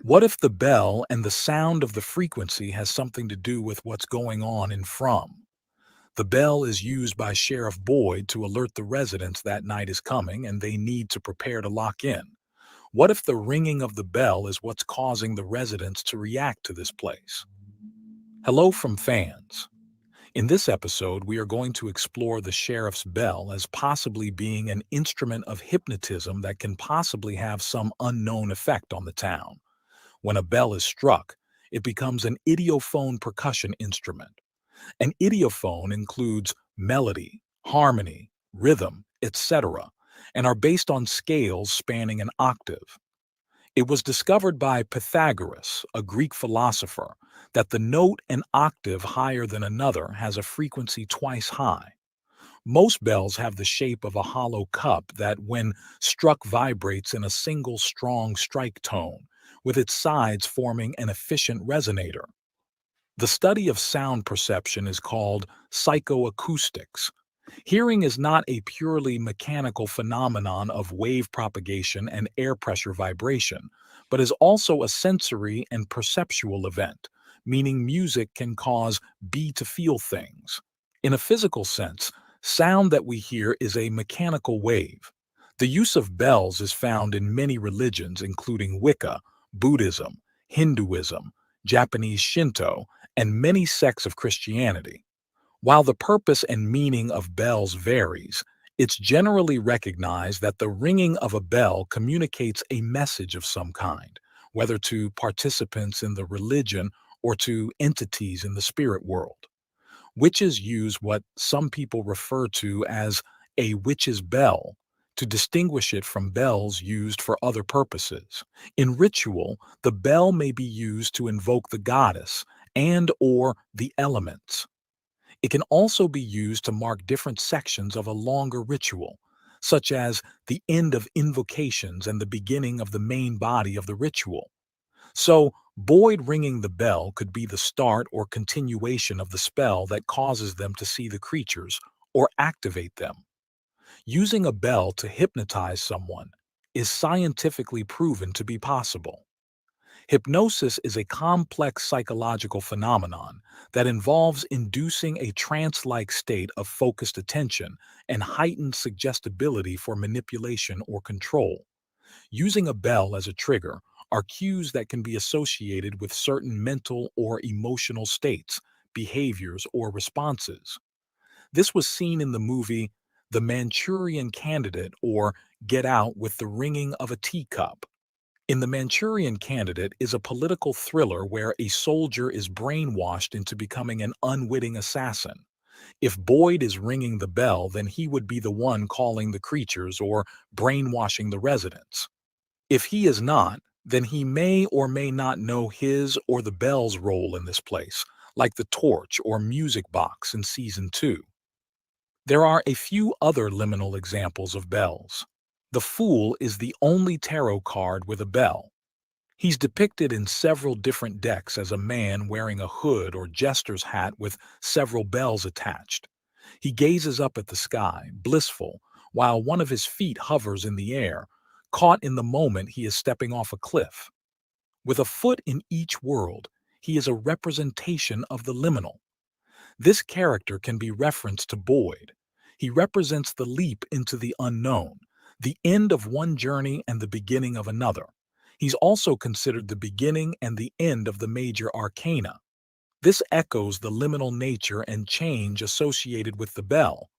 What if the bell and the sound of the frequency has something to do with what's going on in From? The bell is used by Sheriff Boyd to alert the residents that night is coming and they need to prepare to lock in. What if the ringing of the bell is what's causing the residents to react to this place? Hello from fans. In this episode, we are going to explore the sheriff's bell as possibly being an instrument of hypnotism that can possibly have some unknown effect on the town. When a bell is struck, it becomes an idiophone percussion instrument. An idiophone includes melody, harmony, rhythm, etc., and are based on scales spanning an octave. It was discovered by Pythagoras, a Greek philosopher, that the note an octave higher than another has a frequency twice high. Most bells have the shape of a hollow cup that, when struck, vibrates in a single strong strike tone, with its sides forming an efficient resonator. The study of sound perception is called psychoacoustics. Hearing is not a purely mechanical phenomenon of wave propagation and air pressure vibration, but is also a sensory and perceptual event, meaning music can cause B to feel things. In a physical sense, sound that we hear is a mechanical wave. The use of bells is found in many religions, including Wicca, Buddhism, Hinduism, Japanese Shinto, and many sects of Christianity. While the purpose and meaning of bells varies, it's generally recognized that the ringing of a bell communicates a message of some kind, whether to participants in the religion or to entities in the spirit world. Witches use what some people refer to as a witch's bell to distinguish it from bells used for other purposes. In ritual, the bell may be used to invoke the goddess and/or the elements. It can also be used to mark different sections of a longer ritual, such as the end of invocations and the beginning of the main body of the ritual. So, Boyd ringing the bell could be the start or continuation of the spell that causes them to see the creatures or activate them. Using a bell to hypnotize someone is scientifically proven to be possible. Hypnosis is a complex psychological phenomenon that involves inducing a trance-like state of focused attention and heightened suggestibility for manipulation or control. Using a bell as a trigger are cues that can be associated with certain mental or emotional states, behaviors, or responses. This was seen in the movie The Manchurian Candidate, or Get Out, with the ringing of a teacup. In The Manchurian Candidate is a political thriller where a soldier is brainwashed into becoming an unwitting assassin. If Boyd is ringing the bell, then he would be the one calling the creatures or brainwashing the residents. If he is not, then he may or may not know his or the bell's role in this place, like the torch or music box in Season 2. There are a few other liminal examples of bells. The Fool is the only tarot card with a bell. He's depicted in several different decks as a man wearing a hood or jester's hat with several bells attached. He gazes up at the sky, blissful, while one of his feet hovers in the air, caught in the moment he is stepping off a cliff. With a foot in each world, he is a representation of the liminal. This character can be referenced to Boyd. He represents the leap into the unknown, the end of one journey and the beginning of another. He's also considered the beginning and the end of the major arcana. This echoes the liminal nature and change associated with the bell.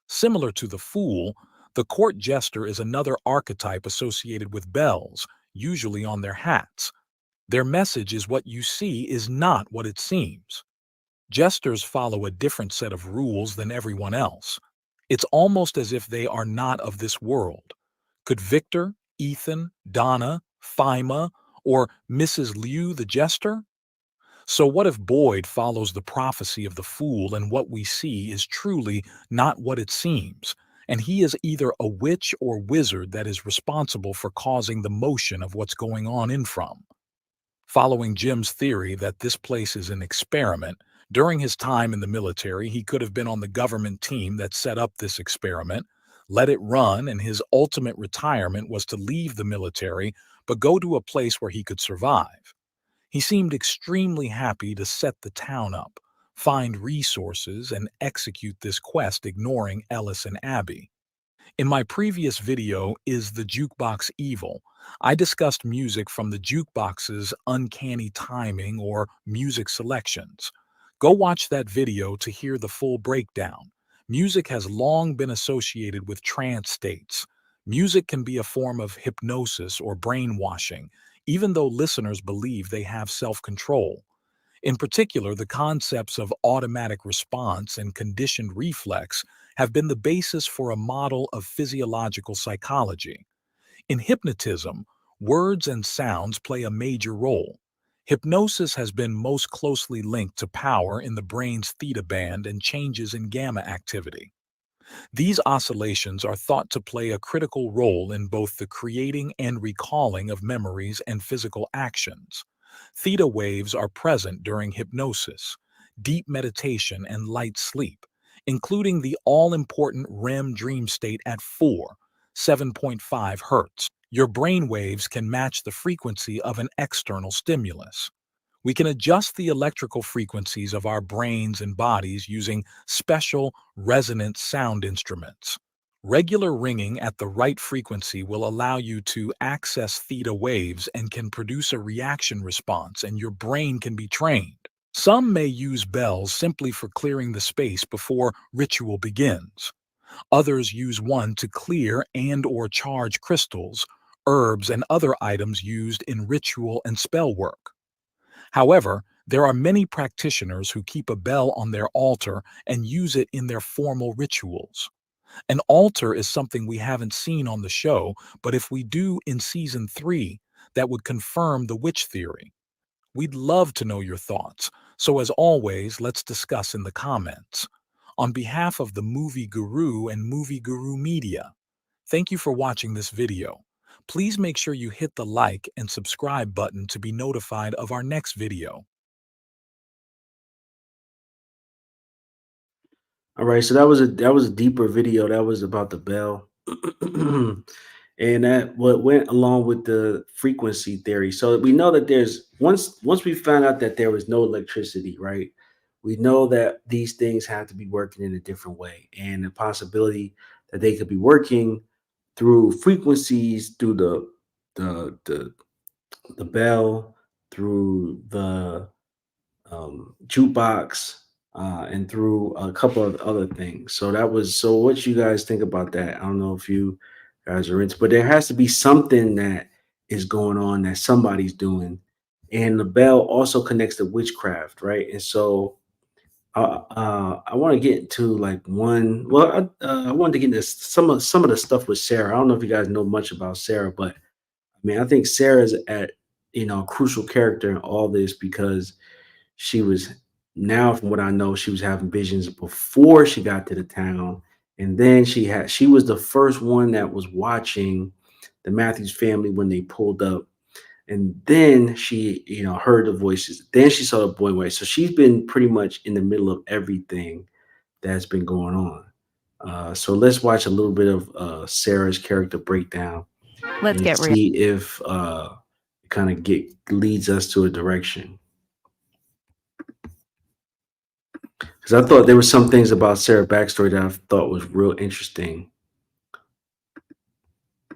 Similar to the fool, the court jester is another archetype associated with bells, usually on their hats. Their message is what you see is not what it seems. Jesters follow a different set of rules than everyone else. It's almost as if they are not of this world. Could Victor, Ethan, Donna, Fima, or Mrs. Liu the jester? So what if Boyd follows the prophecy of the fool and what we see is truly not what it seems, and he is either a witch or wizard that is responsible for causing the motion of what's going on in from? Following Jim's theory that this place is an experiment, during his time in the military, he could have been on the government team that set up this experiment, let it run, and his ultimate retirement was to leave the military but go to a place where he could survive. He seemed extremely happy to set the town up, find resources, and execute this quest ignoring Ellis and Abby. In my previous video, Is the Jukebox Evil?, I discussed music from the jukebox's uncanny timing or music selections. Go watch that video to hear the full breakdown. Music has long been associated with trance states. Music can be a form of hypnosis or brainwashing, even though listeners believe they have self-control. In particular, the concepts of automatic response and conditioned reflex have been the basis for a model of physiological psychology. In hypnotism, words and sounds play a major role. Hypnosis has been most closely linked to power in the brain's theta band and changes in gamma activity. These oscillations are thought to play a critical role in both the creating and recalling of memories and physical actions. Theta waves are present during hypnosis, deep meditation, and light sleep, including the all-important REM dream state at 7.5 Hz. Your brain waves can match the frequency of an external stimulus. We can adjust the electrical frequencies of our brains and bodies using special resonant sound instruments. Regular ringing at the right frequency will allow you to access theta waves and can produce a reaction response, and your brain can be trained. Some may use bells simply for clearing the space before ritual begins. Others use one to clear and/or charge crystals, herbs, and other items used in ritual and spell work. However, there are many practitioners who keep a bell on their altar and use it in their formal rituals. An altar is something we haven't seen on the show, but if we do in season 3, that would confirm the witch theory. We'd love to know your thoughts, so as always, let's discuss in the comments. On behalf of the Movie Guru and Movie Guru Media, thank you for watching this video. Please make sure you hit the like and subscribe button to be notified of our next video. All right, so that was a deeper video. That was about the bell. And that what went along with the frequency theory. So we know that there's once we found out that there was no electricity, right? We know that these things have to be working in a different way, and the possibility that they could be working through frequencies, through the the the bell, through the jukebox, and through a couple of other things. So that was so. What you guys think about that? I don't know if you guys are into, but there has to be something that is going on that somebody's doing, and the bell also connects to witchcraft, right? And so I want to get into like one. Well, I wanted to get into some of the stuff with Sarah. I don't know if you guys know much about Sarah, but I mean, I think Sarah's at a crucial character in all this because she was now, from what I know, she was having visions before she got to the town, and then she was the first one that was watching the Matthews family when they pulled up, and then she heard the voices. Then she saw the boy way. So she's been pretty much in the middle of everything that's been going on. So let's watch a little bit of Sarah's character breakdown. Let's and get real. see if it kind of leads us to a direction. Because I thought there were some things about Sarah's backstory that I thought was real interesting.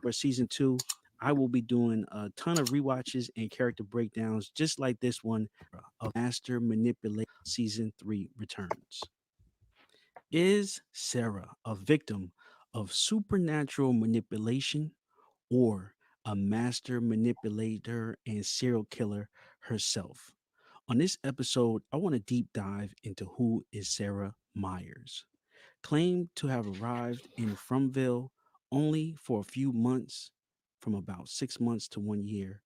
For season 2, I will be doing a ton of rewatches and character breakdowns, just like this one of Master Manipulate Season 3 returns. Is Sarah a victim of supernatural manipulation or a master manipulator and serial killer herself? On this episode, I want to deep dive into who is Sarah Myers. Claimed to have arrived in Fromville only for a few months, from about 6 months to 1 year,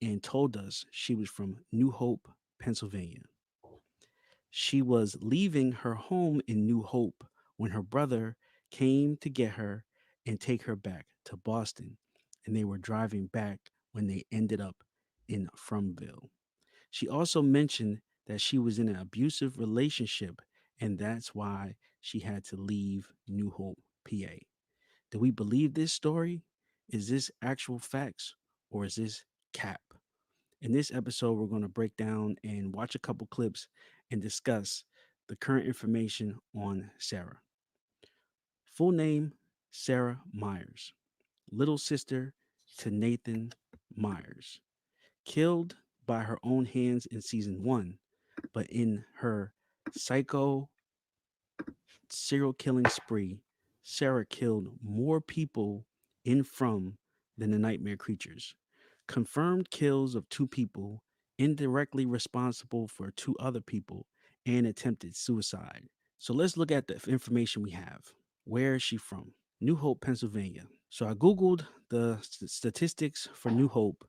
and told us she was from New Hope, Pennsylvania. She was leaving her home in New Hope when her brother came to get her and take her back to Boston, and they were driving back when they ended up in Fromville. She also mentioned that she was in an abusive relationship, and that's why she had to leave New Hope, PA. Do we believe this story? Is this actual facts or is this cap? In this episode, we're going to break down and watch a couple clips and discuss the current information on Sarah. Full name: Sarah Myers, little sister to Nathan Myers. Killed by her own hands in season 1, but in her psycho serial killing spree, Sarah killed more people in From than the Nightmare Creatures. Confirmed kills of 2 people, indirectly responsible for 2 other people, and attempted suicide. So let's look at the information we have. Where is she from? New Hope, Pennsylvania. So I Googled the statistics for New Hope,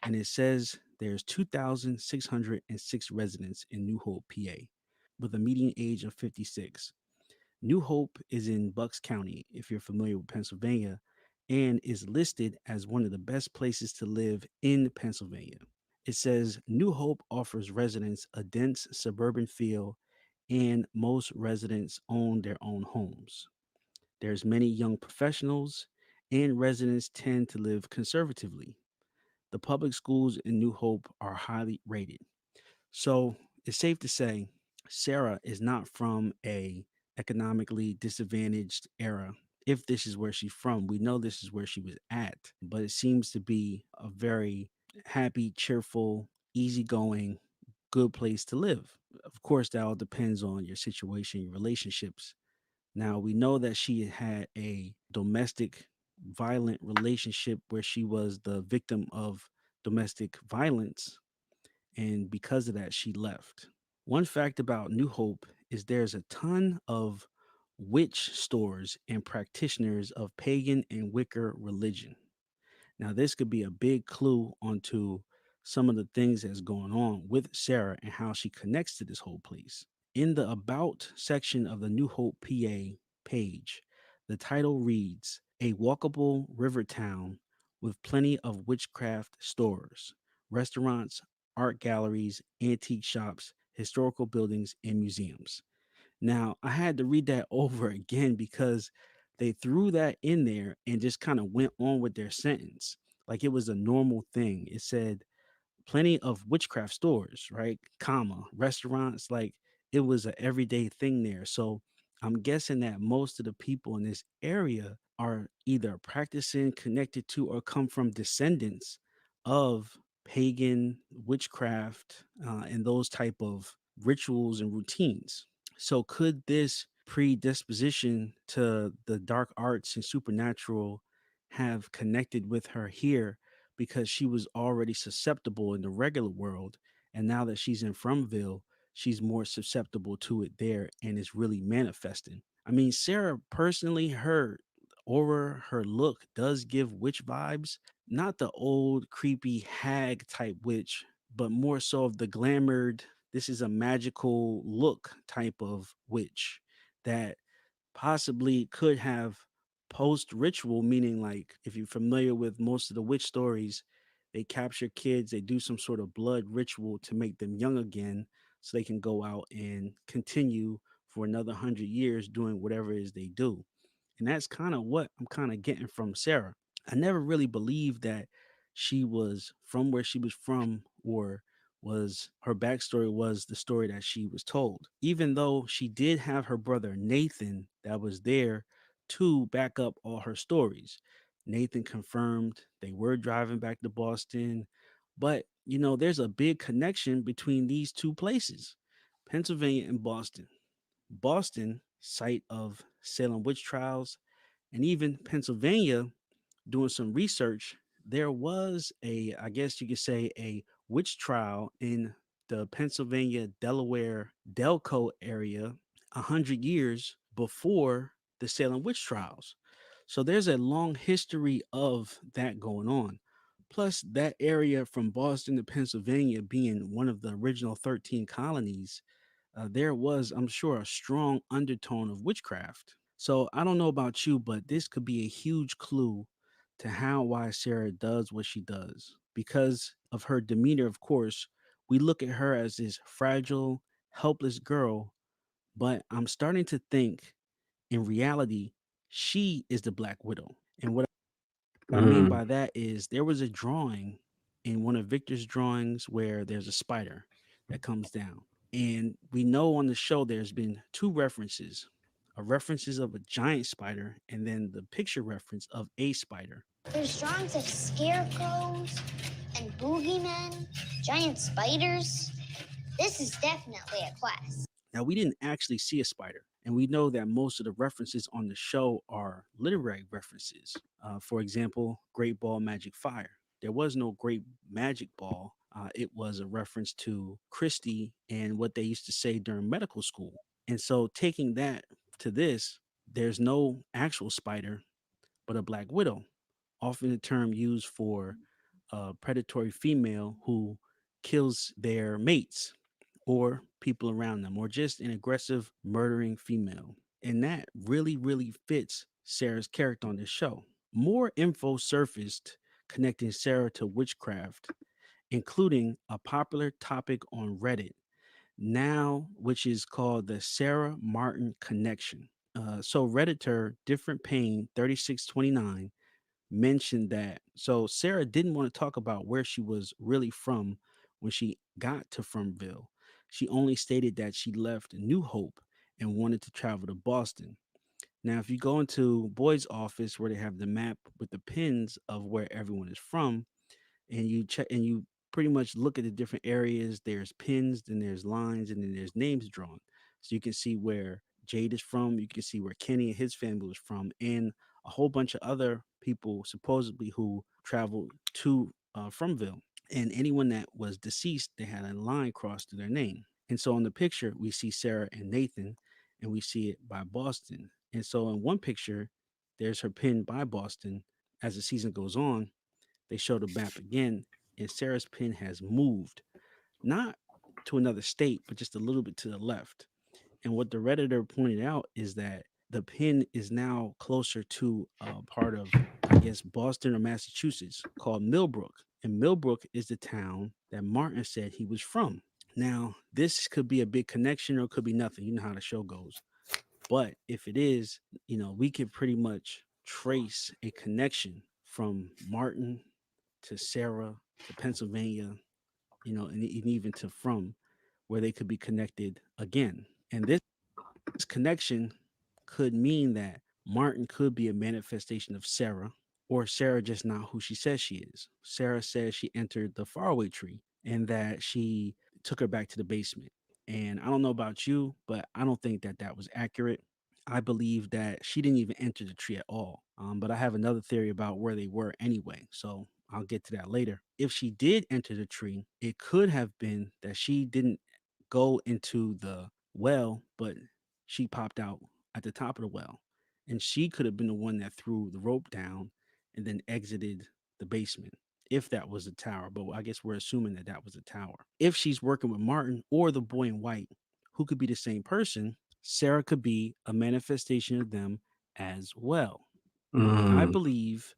and it says there's 2,606 residents in New Hope, PA, with a median age of 56. New Hope is in Bucks County, if you're familiar with Pennsylvania, and is listed as one of the best places to live in Pennsylvania. It says New Hope offers residents a dense suburban feel, and most residents own their own homes. There's many young professionals, and residents tend to live conservatively. The public schools in New Hope are highly rated. So it's safe to say Sarah is not from a economically disadvantaged era. If this is where she's from, we know this is where she was at, but it seems to be a very happy, cheerful, easygoing, good place to live. Of course, that all depends on your situation, your relationships. Now, we know that she had a domestic violent relationship where she was the victim of domestic violence, and because of that, she left. One fact about New Hope is there's a ton of witch stores and practitioners of pagan and Wicca religion. Now, this could be a big clue onto some of the things that's going on with Sarah and how she connects to this whole place. In the About section of the New Hope, PA page, the title reads A Walkable River Town with Plenty of Witchcraft Stores, Restaurants, Art Galleries, Antique Shops, Historical Buildings, and Museums. Now, I had to read that over again because they threw that in there and just kind of went on with their sentence like it was a normal thing. It said plenty of witchcraft stores, right? Comma, restaurants, like it was a everyday thing there. So I'm guessing that most of the people in this area are either practicing, connected to, or come from descendants of pagan witchcraft and those type of rituals and routines. So could this predisposition to the dark arts and supernatural have connected with her here because she was already susceptible in the regular world, and now that she's in Fromville, she's more susceptible to it there and is really manifesting? I mean, Sarah personally, her aura, her look does give witch vibes, not the old creepy hag type witch, but more so of the glamored, this is a magical look type of witch that possibly could have post ritual, meaning like if you're familiar with most of the witch stories, they capture kids, they do some sort of blood ritual to make them young again so they can go out and continue for another 100 years doing whatever it is they do. And that's kind of what I'm kind of getting from Sarah. I never really believed that she was from where she was from, or was her backstory was the story that she was told. Even though she did have her brother Nathan that was there to back up all her stories. Nathan confirmed they were driving back to Boston. But, there's a big connection between these two places, Pennsylvania and Boston. Boston, site of Salem witch trials, and even Pennsylvania, doing some research, there was I guess you could say, a witch trial in the Pennsylvania Delaware Delco area 100 years before the Salem witch trials. So there's a long history of that going on. Plus, that area from Boston to Pennsylvania being one of the original 13 colonies, there was, I'm sure, a strong undertone of witchcraft. So I don't know about you, but this could be a huge clue to why Sarah does what she does. Because of her demeanor, of course, we look at her as this fragile, helpless girl, but I'm starting to think in reality, she is the Black Widow. And what I mean Mm. by that is there was a drawing in one of Victor's drawings where there's a spider that comes down. And we know on the show there's been two references, a references of a giant spider and then the picture reference of a spider. There's drawings of scarecrows and boogeymen, giant spiders. This is definitely a class. Now, we didn't actually see a spider, and we know that most of the references on the show are literary references. For example, Great Ball Magic Fire. There was no Great Magic Ball. It was a reference to Christie and what they used to say during medical school. And so, taking that to this, there's no actual spider, but a Black Widow, often a term used for a predatory female who kills their mates or people around them, or just an aggressive, murdering female. And that really, really fits Sarah's character on this show. More info surfaced connecting Sarah to witchcraft, including a popular topic on Reddit now, which is called the Sarah Martin Connection. So Redditor Different Pain 3629 mentioned that. So Sarah didn't want to talk about where she was really from when she got to Fromville. She only stated that she left New Hope and wanted to travel to Boston. Now, if you go into Boyd's office where they have the map with the pins of where everyone is from, and you check and you pretty much look at the different areas. There's pins, then there's lines, and then there's names drawn. So you can see where Jade is from. You can see where Kenny and his family was from, and a whole bunch of other people supposedly who traveled to Fromville. And anyone that was deceased, they had a line crossed to their name. And so in the picture, we see Sarah and Nathan, and we see it by Boston. And so in one picture, there's her pin by Boston. As the season goes on, they show the map again, and Sarah's pin has moved, not to another state, but just a little bit to the left. And what the Redditor pointed out is that the pin is now closer to a part of, I guess, Boston or Massachusetts called Millbrook. And Millbrook is the town that Martin said he was from. Now, this could be a big connection or it could be nothing. You know how the show goes. But if it is, we could pretty much trace a connection from Martin to Sarah to Pennsylvania, and even to from where they could be connected again. And this connection could mean that Martin could be a manifestation of Sarah, or Sarah just not who she says she is. Sarah says she entered the faraway tree and that she took her back to the basement. And I don't know about you, but I don't think that that was accurate. I believe that she didn't even enter the tree at all. But I have another theory about where they were anyway. So I'll get to that later. If she did enter the tree, it could have been that she didn't go into the well, but she popped out at the top of the well. And she could have been the one that threw the rope down and then exited the basement, if that was a tower. But I guess we're assuming that that was a tower. If she's working with Martin or the boy in white, who could be the same person, Sarah could be a manifestation of them as well. I Mm. believe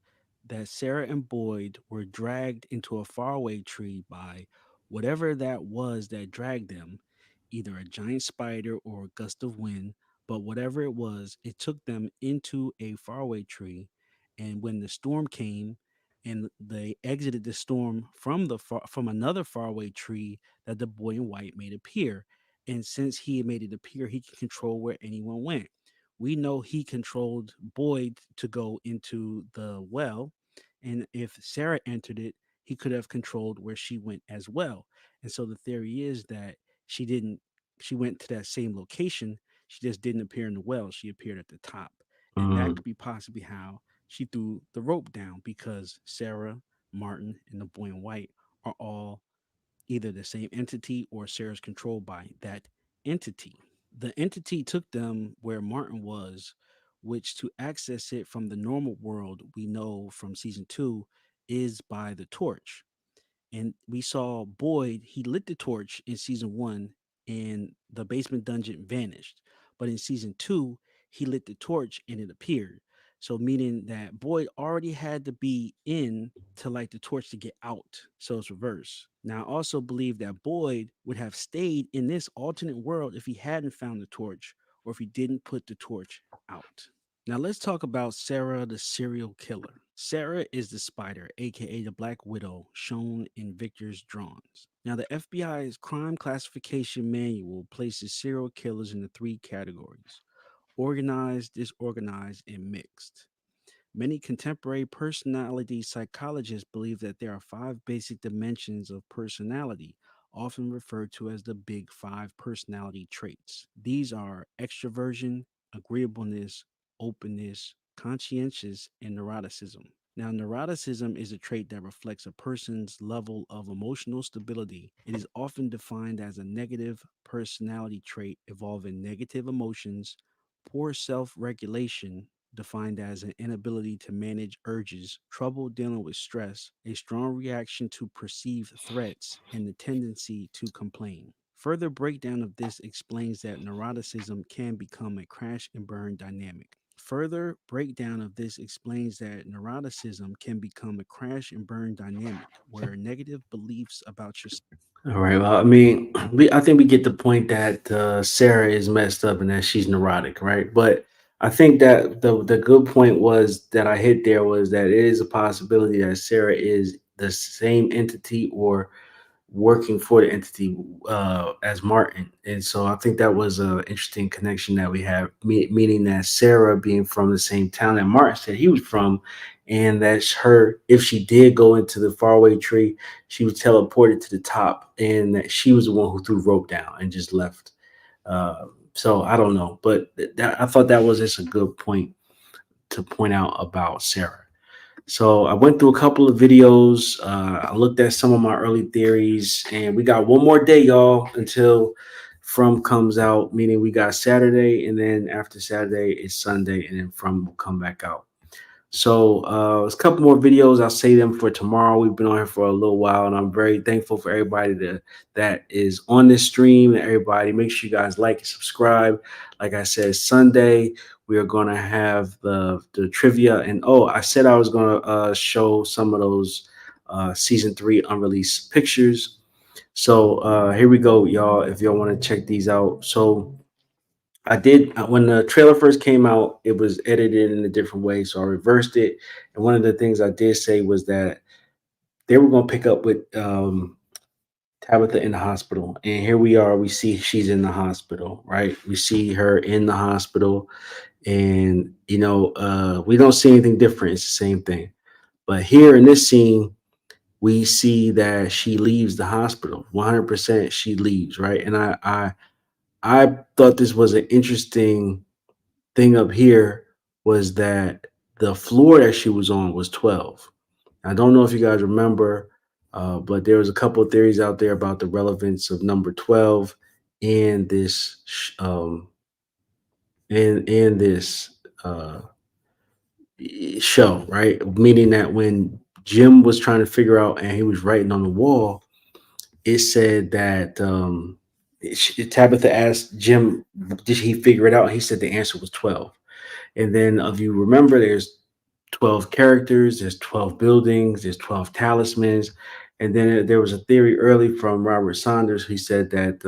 that Sarah and Boyd were dragged into a faraway tree by whatever that was that dragged them, either a giant spider or a gust of wind, but whatever it was, it took them into a faraway tree. And when the storm came, and they exited the storm from from another faraway tree that the boy in white made appear. And since he made it appear, he could control where anyone went. We know he controlled Boyd to go into the well, and if Sarah entered it, he could have controlled where she went as well. And so the theory is that she didn't she went to that same location, she just didn't appear in the well, she appeared at the top. And that Mm, could be possibly how she threw the rope down, because Sarah, Martin, and the boy in white are all either the same entity, or Sarah's controlled by that entity. The entity took them where Martin was, which to access it from the normal world we know from season two is by the torch. And we saw Boyd, he lit the torch in season one, and the basement dungeon vanished. But in season two, he lit the torch and it appeared. So, meaning that Boyd already had to be in to light the torch to get out. So, it's reverse. Now, I also believe that Boyd would have stayed in this alternate world if he hadn't found the torch, or if he didn't put the torch out. Now let's talk about Sarah the serial killer. Sarah is the spider, aka the Black Widow, shown in Victor's drawings. Now the FBI's crime classification manual places serial killers into three categories: organized, disorganized, and mixed. Many contemporary personality psychologists believe that there are five basic dimensions of personality, often referred to as the Big Five personality traits. These are extroversion, agreeableness, openness, conscientious, and neuroticism. Now, neuroticism is a trait that reflects a person's level of emotional stability. It is often defined as a negative personality trait involving negative emotions, poor self regulation, defined as an inability to manage urges, trouble dealing with stress, a strong reaction to perceived threats, and the tendency to complain. Further breakdown of this explains that neuroticism can become a crash and burn dynamic. Further breakdown of this explains that neuroticism can become a crash and burn dynamic, where negative beliefs about yourself. all right. Well, I mean, I think we get the point that Sarah is messed up and that she's neurotic, right? But I think that the good point was that I hit there was that it is a possibility that Sarah is the same entity or working for the entity as Martin. And so I think that was an interesting connection that we have, meaning that Sarah being from the same town that Martin said he was from, and that's her. If she did go into the faraway tree, she was teleported to the top, and that she was the one who threw rope down and just left. So I don't know, but I thought that was just a good point to point out about Sarah. So I went through a couple of videos. I looked at some of my early theories, and we got one more day, y'all, until From comes out. Meaning we got Saturday, and then after Saturday it's Sunday, and then From will come back out. So there's a couple more videos. I'll save them for tomorrow. We've been on here for a little while, and I'm very thankful for everybody that is on this stream. And everybody, make sure you guys like and subscribe. Like I said, Sunday we are going to have the trivia. And oh, I said I was going to show some of those season 3 unreleased pictures. So here we go, y'all. If y'all want to check these out, so I did when the trailer first came out, it was edited in a different way, so I reversed it. And one of the things I did say was that they were going to pick up with Tabitha in the hospital, and here we are. We see she's in the hospital, right? We see her in the hospital, and we don't see anything different. It's the same thing. But here in this scene, we see that she leaves the hospital. 100%, she leaves, right? And I thought this was an interesting thing up here was that the floor that she was on was 12. I don't know if you guys remember, but there was a couple of theories out there about the relevance of number 12 in this in this show, right? Meaning that when Jim was trying to figure out and he was writing on the wall, it said that Tabitha asked Jim, did he figure it out? He said the answer was 12. And then if you remember, there's 12 characters, there's 12 buildings, there's 12 talismans. And then there was a theory early from Robert Saunders. He said that,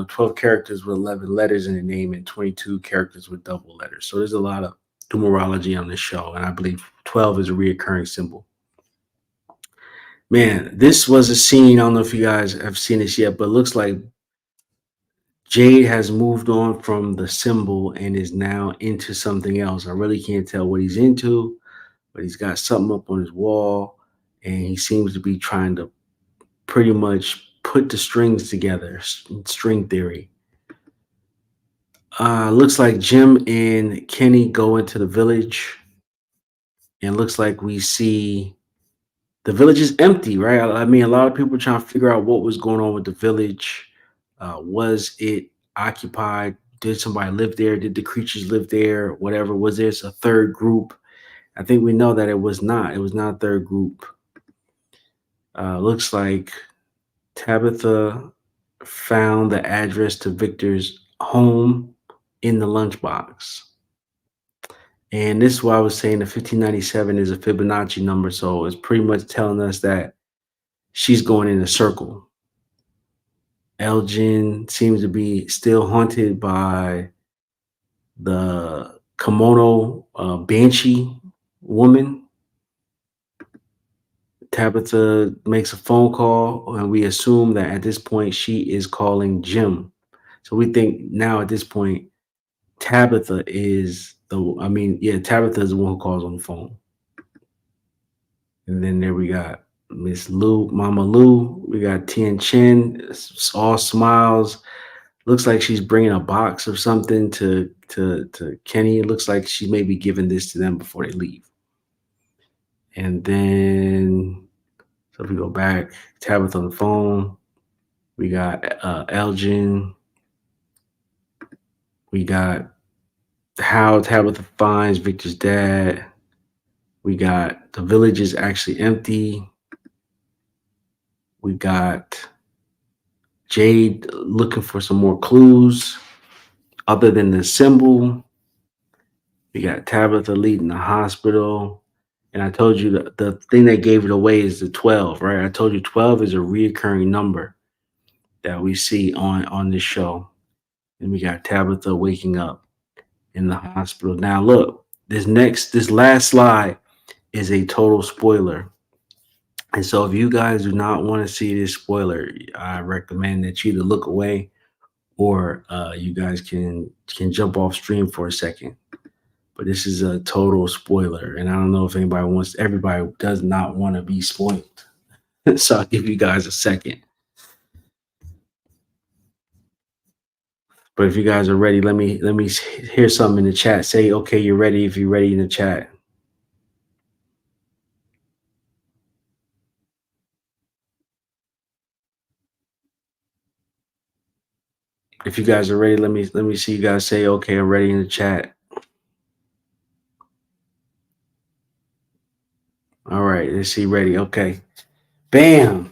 12 characters with 11 letters in the name and 22 characters with double letters. So there's a lot of numerology on this show. And I believe 12 is a reoccurring symbol. Man, this was a scene. I don't know if you guys have seen this yet, but it looks like Jade has moved on from the symbol and is now into something else. I really can't tell what he's into, but he's got something up on his wall, and he seems to be trying to pretty much put the strings together. String theory. Looks like Jim and Kenny go into the village, and looks like we see the village is empty, right? I mean, a lot of people trying to figure out what was going on with the village. Was it occupied? Did somebody live there? Did the creatures live there? Whatever. Was this a third group? I think we know that it was not. It was not a third group. Looks like Tabitha found the address to Victor's home in the lunchbox. And this is why I was saying the 1597 is a Fibonacci number. So it's pretty much telling us that she's going in a circle. Elgin seems to be still haunted by the kimono banshee woman. Tabitha makes a phone call, and we assume that at this point she is calling Jim. So we think now at this point, Tabitha is Tabitha is the one who calls on the phone. And then there we got Miss Lou, Mama Lou. We got Tien Chen, all smiles. Looks like she's bringing a box of something to Kenny. It looks like she may be giving this to them before they leave. And then, so if we go back, Tabitha on the phone. We got Elgin. We got how Tabitha finds Victor's dad. We got the village is actually empty. We got Jade looking for some more clues other than the symbol. We got Tabitha leading the hospital. And I told you that the thing that gave it away is the 12, right? I told you 12 is a reoccurring number that we see on this show. And we got Tabitha waking up in the hospital. Now look, this last slide is a total spoiler. And so if you guys do not want to see this spoiler, I recommend that you either look away or you guys can jump off stream for a second. But this is a total spoiler, and I don't know if everybody does not want to be spoiled. So I'll give you guys a second. But if you guys are ready, let me hear something in the chat. Say, okay, you're ready if you're ready in the chat. If you guys are ready, let me see you guys say, okay, I'm ready in the chat. All right, let's see, ready. Okay. Bam.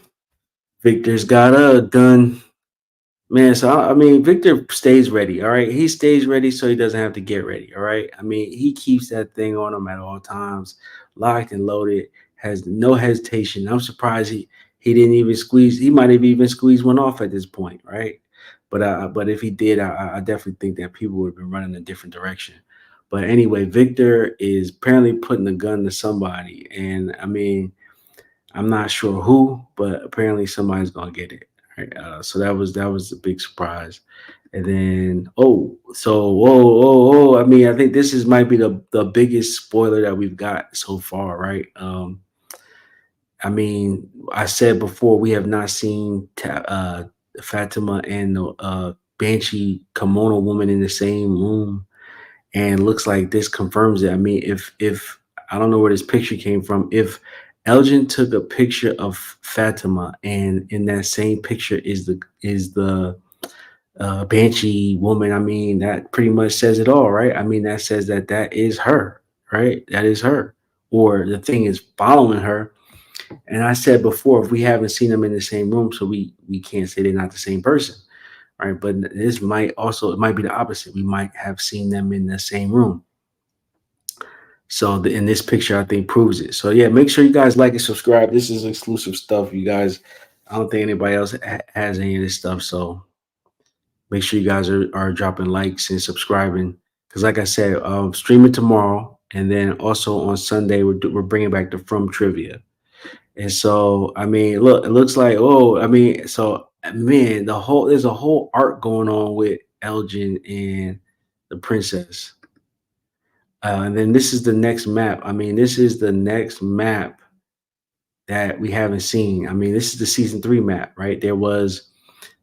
Victor's got a gun. Man, so I mean, Victor stays ready. All right. He stays ready so he doesn't have to get ready. All right. I mean, he keeps that thing on him at all times, locked and loaded, has no hesitation. I'm surprised he didn't even squeeze. He might have even squeezed one off at this point. Right. But if he did, I definitely think that people would have been running a different direction. But anyway, Victor is apparently putting a gun to somebody. And I mean, I'm not sure who, but apparently somebody's going to get it. Right? So that was a big surprise. And then, I mean, I think this might be the biggest spoiler that we've got so far, right? I mean, I said before, we have not seen Fatima and the Banshee kimono woman in the same room, and looks like this confirms it. I mean, if I don't know where this picture came from, if Elgin took a picture of Fatima, and in that same picture is the Banshee woman. I mean, that pretty much says it all, right? I mean, that says that is her, right? That is her, or the thing is following her. And I said before, if we haven't seen them in the same room, so we can't say they're not the same person, right? But it might be the opposite. We might have seen them in the same room. So in this picture, I think proves it. So yeah, make sure you guys like and subscribe. This is exclusive stuff, you guys. I don't think anybody else has any of this stuff. So make sure you guys are dropping likes and subscribing. Because like I said, streaming tomorrow. And then also on Sunday, we're bringing back the From Trivia. And so, I mean, look, it looks like, man, there's a whole arc going on with Elgin and the princess. And then this is the next map. I mean, this is the next map that we haven't seen. I mean, this is the season 3 map, right? There was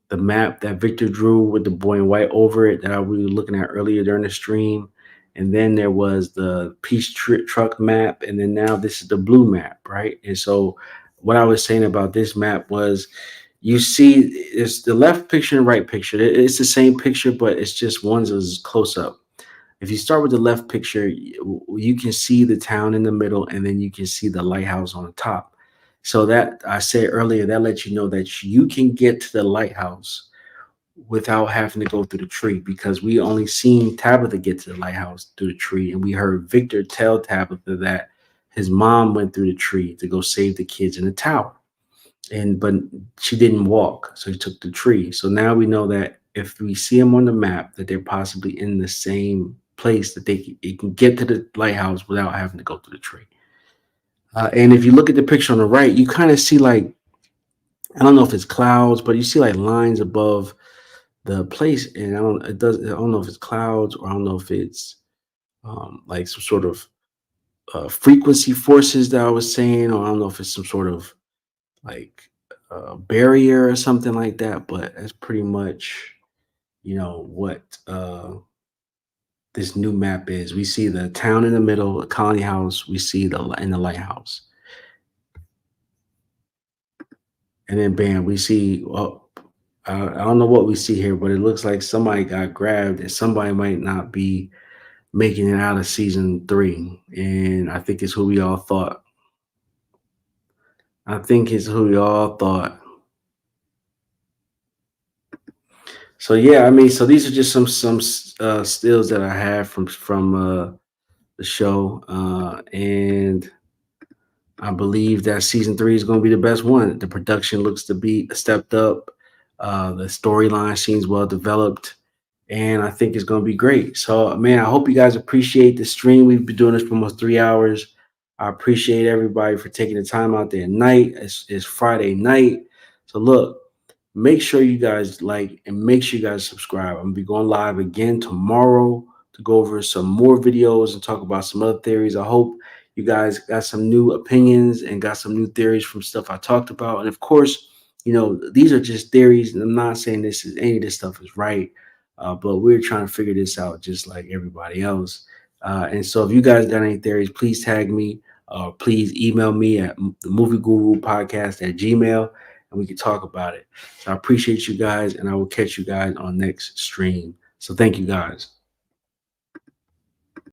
the map that Victor drew with the boy in white over it that we were looking at earlier during the stream. And then there was the peace truck map. And then now this is the blue map, right? And so what I was saying about this map was you see it's the left picture and right picture. It's the same picture, but it's just one's is close up. If you start with the left picture, you can see the town in the middle, and then you can see the lighthouse on the top. So that I said earlier, that lets you know that you can get to the lighthouse without having to go through the tree, because we only seen Tabitha get to the lighthouse through the tree, and we heard Victor tell Tabitha that his mom went through the tree to go save the kids in the tower, but she didn't walk, so he took the tree. So now we know that if we see them on the map, that they're possibly in the same place, that they can get to the lighthouse without having to go through the tree. And if you look at the picture on the right, you kind of see like, I don't know if it's clouds, but you see like lines above the place, and I don't know if it's clouds, or I don't know if it's like some sort of frequency forces that I was saying, or I don't know if it's some sort of like barrier or something like that. But that's pretty much, what this new map is. We see the town in the middle, the colony house. We see the lighthouse, and then bam, we see. Well, I don't know what we see here, but it looks like somebody got grabbed, and somebody might not be making it out of season 3. And I think it's who we all thought. So yeah, I mean, so these are just some stills that I have from the show, and I believe that season 3 is going to be the best one. The production looks to be stepped up. The storyline seems well developed, and I think it's going to be great. So, man, I hope you guys appreciate the stream. We've been doing this for almost 3 hours. I appreciate everybody for taking the time out there at night. It's Friday night. So, look, make sure you guys like and make sure you guys subscribe. I'm going to be going live again tomorrow to go over some more videos and talk about some other theories. I hope you guys got some new opinions and got some new theories from stuff I talked about. And of course, these are just theories, and I'm not saying any of this stuff is right, but we're trying to figure this out just like everybody else. And so if you guys got any theories, please tag me. Please email me at the Movie Guru Podcast at Gmail, and we can talk about it. So I appreciate you guys, and I will catch you guys on next stream. So thank you guys.